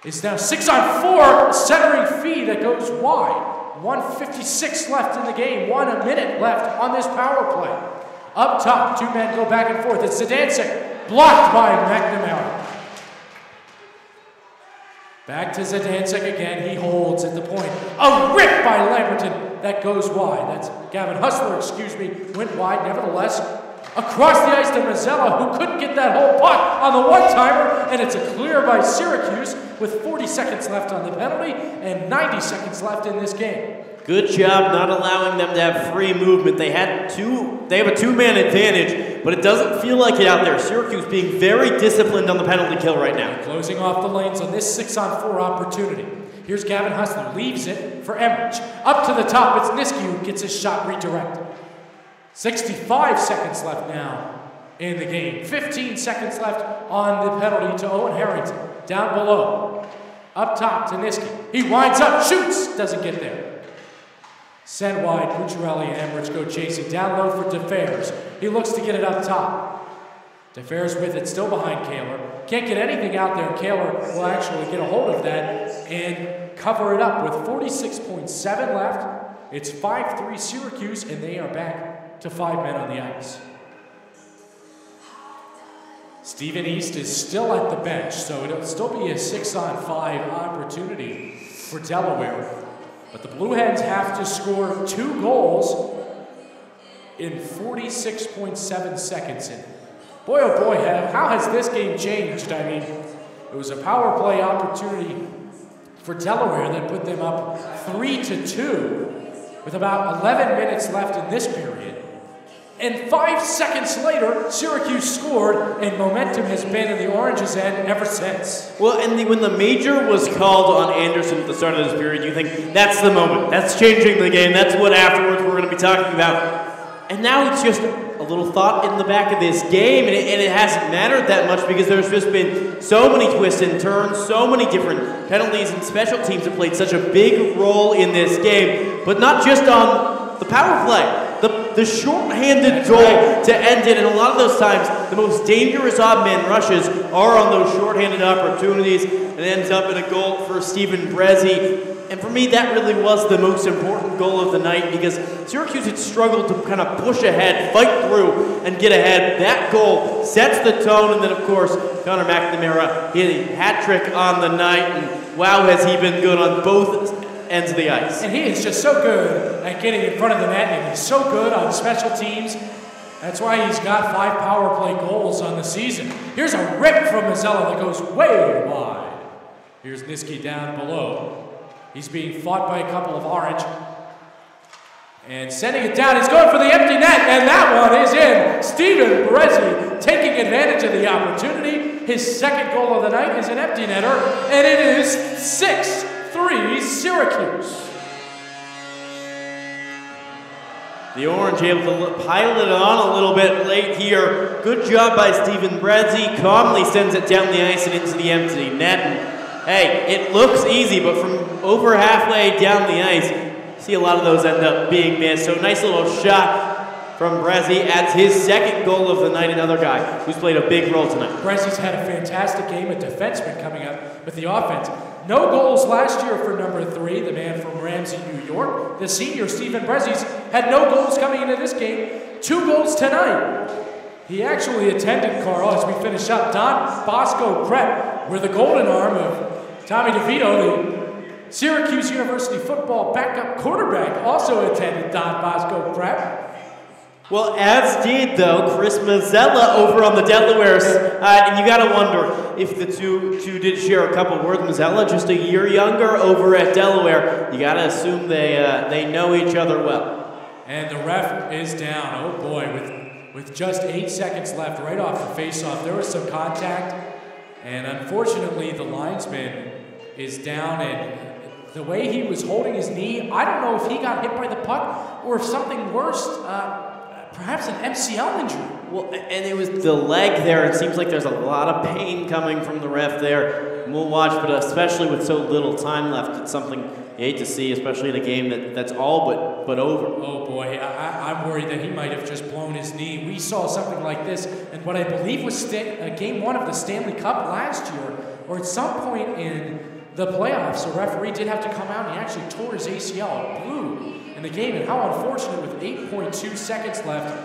is now 6-on-4, centering fee that goes wide. 1:56 left in the game. 1 minute left on this power play. Up top, 2 men go back and forth. It's Zidansek, blocked by McNamara. Back to Zidansek again. He holds at the point. A rip by Lamberton that goes wide. That's Gavin Hustler, went wide. Nevertheless, across the ice to Mazzella, who couldn't get that whole puck on the one-timer, and it's a clear by Syracuse with 40 seconds left on the penalty and 90 seconds left in this game. Good job not allowing them to have free movement. They have a 2-man advantage, but it doesn't feel like it out there. Syracuse being very disciplined on the penalty kill right now. Closing off the lanes on this 6-on-4 opportunity. Here's Gavin Hustler, leaves it for Emmerich. Up to the top, it's Niski who gets his shot redirected. 65 seconds left now in the game. 15 seconds left on the penalty to Owen Harrington. Down below. Up top to Niski. He winds up, shoots, doesn't get there. Send wide, Pucciarelli and Emmerich go chasing. Down low for DeFers. He looks to get it up top. DeFers with it, still behind Kaler. Can't get anything out there. Kaler will actually get a hold of that and cover it up with 46.7 left. It's 5-3 Syracuse, and they are back to 5 men on the ice. Stephen East is still at the bench, so it'll still be a 6-on-5 opportunity for Delaware. But the Blue Hens have to score 2 goals in 46.7 seconds. And boy, oh boy, how has this game changed? I mean, it was a power play opportunity for Delaware that put them up 3-2 with about 11 minutes left in this period. And 5 seconds later, Syracuse scored, and momentum has been in the Orange's end ever since. Well, and when the major was called on Anderson at the start of this period, you think, that's the moment. That's changing the game. That's what afterwards we're going to be talking about. And now it's just a little thought in the back of this game, and it hasn't mattered that much because there's just been so many twists and turns, so many different penalties, and special teams have played such a big role in this game, but not just on the power play. The short-handed goal to end it, and a lot of those times, the most dangerous odd man rushes are on those short-handed opportunities, and it ends up in a goal for Stephen Brezzi. And for me, that really was the most important goal of the night because Syracuse had struggled to kind of push ahead, fight through, and get ahead. That goal sets the tone, and then, of course, Connor McNamara hit a hat trick on the night, and wow, has he been good on both ends of the ice. And he is just so good at getting in front of the net, and he's so good on special teams. That's why he's got 5 power play goals on the season. Here's a rip from Mazzella that goes way wide. Here's Niski down below. He's being fought by a couple of Orange. And sending it down, he's going for the empty net, and that one is in. Stephen Brezzi taking advantage of the opportunity. His second goal of the night is an empty netter, and it is 6-3 Syracuse. The Orange able to pile it on a little bit late here. Good job by Stephen Brezzi. Calmly sends it down the ice and into the empty net. And hey, it looks easy, but from over halfway down the ice, see a lot of those end up being missed. So nice little shot from Brezzi adds his second goal of the night, another guy who's played a big role tonight. Brezzi's had a fantastic game, a defenseman coming up with the offense. No goals last year for number 3, the man from Ramsey, New York. The senior, Stephen Brezzi's, had no goals coming into this game. 2 goals tonight. He actually attended, Carl, as we finish up, Don Bosco Prep, where the golden arm of Tommy DeVito, the Syracuse University football backup quarterback, also attended Don Bosco Prep. Well, as did, though, Chris Mazzella over on the Delaware. And you got to wonder if the two did share a couple words. Mazzella, just a year younger over at Delaware. You got to assume they know each other well. And the ref is down. Oh, boy, with just 8 seconds left right off the face-off. There was some contact. And unfortunately, the linesman is down. And the way he was holding his knee, I don't know if he got hit by the puck or if something worse. Perhaps an MCL injury. Well, and it was the leg there. It seems like there's a lot of pain coming from the ref there. And we'll watch, but especially with so little time left, it's something you hate to see, especially in a game that's all but over. Oh boy, I'm worried that he might have just blown his knee. We saw something like this in what I believe was game 1 of the Stanley Cup last year, or at some point in the playoffs, a referee did have to come out and he actually tore his ACL blue in the game, and how unfortunate with 8.2 seconds left.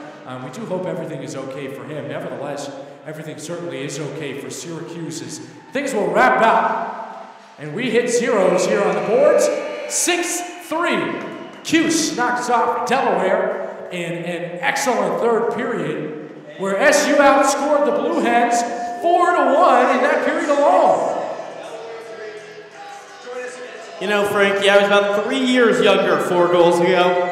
We do hope everything is okay for him. Nevertheless, everything certainly is okay for Syracuse as things will wrap up. And we hit zeros here on the boards. 6-3. Cuse knocks off Delaware in an excellent third period where SU outscored the Blue Hens 4-1 in that period alone. You know, Frank, I was about 3 years younger 4 goals ago.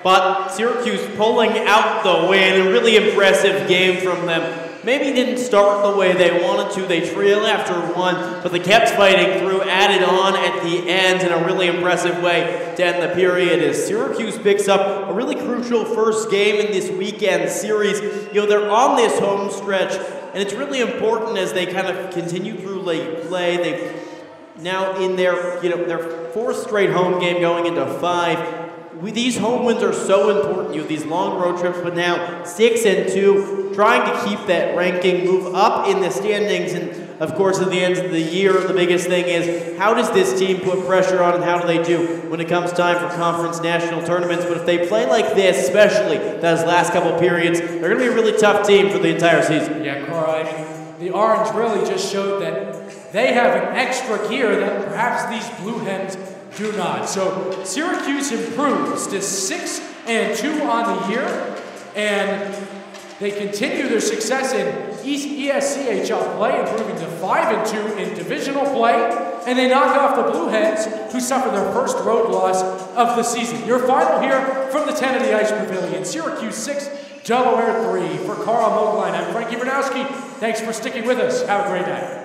But Syracuse pulling out the win, a really impressive game from them. Maybe didn't start the way they wanted to. They trail after 1, but they kept fighting through, added on at the end in a really impressive way to end the period as Syracuse picks up a really crucial first game in this weekend series. You know, they're on this home stretch, and it's really important as they kind of continue through late play. They've now in their 4th straight home game going into 5. These home wins are so important. You have these long road trips, but now 6-2, trying to keep that ranking, move up in the standings, and of course at the end of the year, the biggest thing is how does this team put pressure on and how do they do when it comes time for conference national tournaments? But if they play like this, especially those last couple periods, they're going to be a really tough team for the entire season. Yeah, Carl, I mean, the Orange really just showed that they have an extra gear that perhaps these Blue Hens do not. So Syracuse improves to 6-2 on the year, and they continue their success in ESCHL play, improving to 5-2 in divisional play, and they knock off the Blue Hens, who suffer their first road loss of the season. Your final here from the Tennity Ice Pavilion: Syracuse 6, Delaware 3. For Carl Mogline, I'm Frankie Bernowski. Thanks for sticking with us. Have a great night.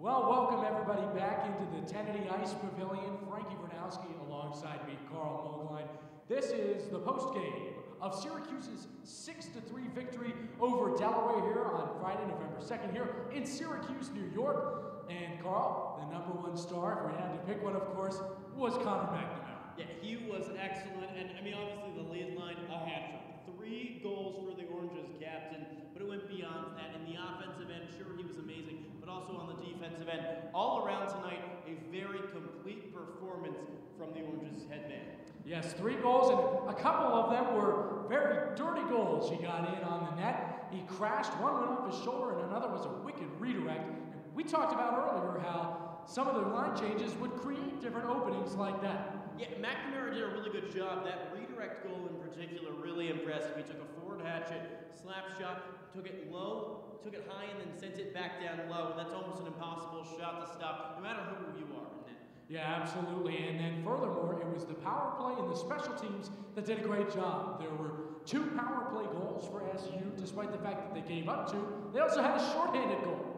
Well, welcome everybody back into the Tennity Ice Pavilion. Frankie Vernowski alongside me, Carl Mogline. This is the post-game of Syracuse's 6-3 victory over Delaware here on Friday, November 2nd here in Syracuse, New York. And Carl, the #1 star, if we had to pick one, of course, was Connor McNamara. Yeah, he was excellent, and I mean, obviously the lead line, a hat trick. 3 goals for the Oranges captain, but it went beyond that. In the offensive end, sure, he was amazing, but also on the defensive end. All around tonight, a very complete performance from the Oranges head man. Yes, 3 goals, and a couple of them were very dirty goals he got in on the net. He crashed, one went off his shoulder, and another was a wicked redirect. And we talked about earlier how some of the line changes would create different openings like that. Yeah, McNamara did a really good job. That redirect goal in particular really impressed me. He took a forward hatchet, slap shot, took it low, took it high, and then sent it back down low. And that's almost an impossible shot to stop, no matter who you are in net. Yeah, absolutely. And then furthermore, it was the power play and the special teams that did a great job. There were 2 power play goals for SU, despite the fact that they gave up 2. They also had a shorthanded goal.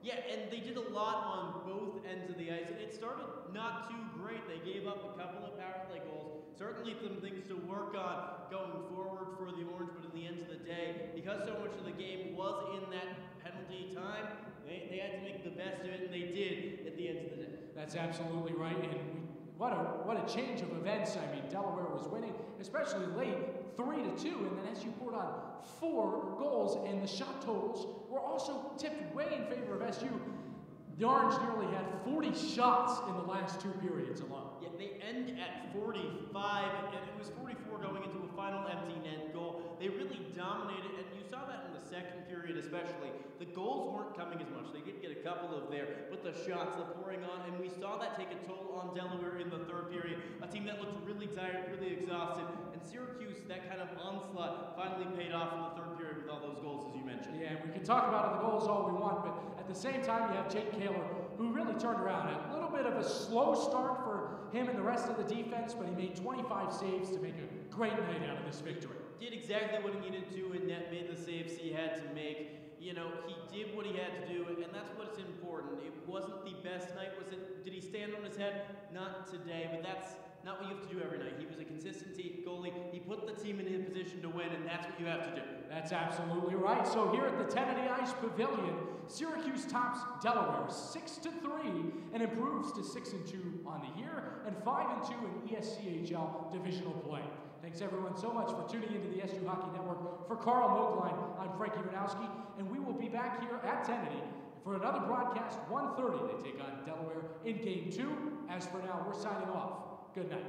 Yeah, and they did a lot on both ends of the ice, and it started not too great. They gave up a couple of power play goals. Certainly some things to work on going forward for the Orange, but in the end of the day, because so much of the game was in that penalty time, they had to make the best of it, and they did at the end of the day. That's absolutely right, and what a change of events. I mean, Delaware was winning, especially late, 3-2, and then SU poured on 4 goals, and the shot totals were also tipped way in favor of SU. The Orange nearly had 40 shots in the last 2 periods alone. Yeah, they end at 45, and it was 44 going into a final empty net goal. They really dominated, and you saw that in the second period especially. The goals weren't coming as much. They did get a couple of there, but the shots, the pouring on, and we saw that take a toll on Delaware in the third period. A team that looked really tired, really exhausted, and Syracuse, that kind of onslaught, finally paid off in the third period with all those goals, as you mentioned. Yeah, we can talk about the goals all we want, but at the same time, you have Jake Kaler, who really turned around. A little bit of a slow start for him and the rest of the defense, but he made 25 saves to make a great night out of this victory. Did exactly what he needed to do in net, made the saves he had to make. You know, he did what he had to do, and that's what's important. It wasn't the best night, was it? Did he stand on his head? Not today, but that's not what you have to do every night. He was a consistent goalie. He put the team in a position to win, and that's what you have to do. That's absolutely right. So here at the Tennity Ice Pavilion, Syracuse tops Delaware 6-3 and improves to 6-2 on the year and 5-2 in ESCHL divisional play. Thanks everyone so much for tuning into the SU Hockey Network. For Carl Mogline, I'm Frankie Vernowski, and we will be back here at Tennity for another broadcast, 1:30. They take on Delaware in Game 2. As for now, we're signing off. Good night.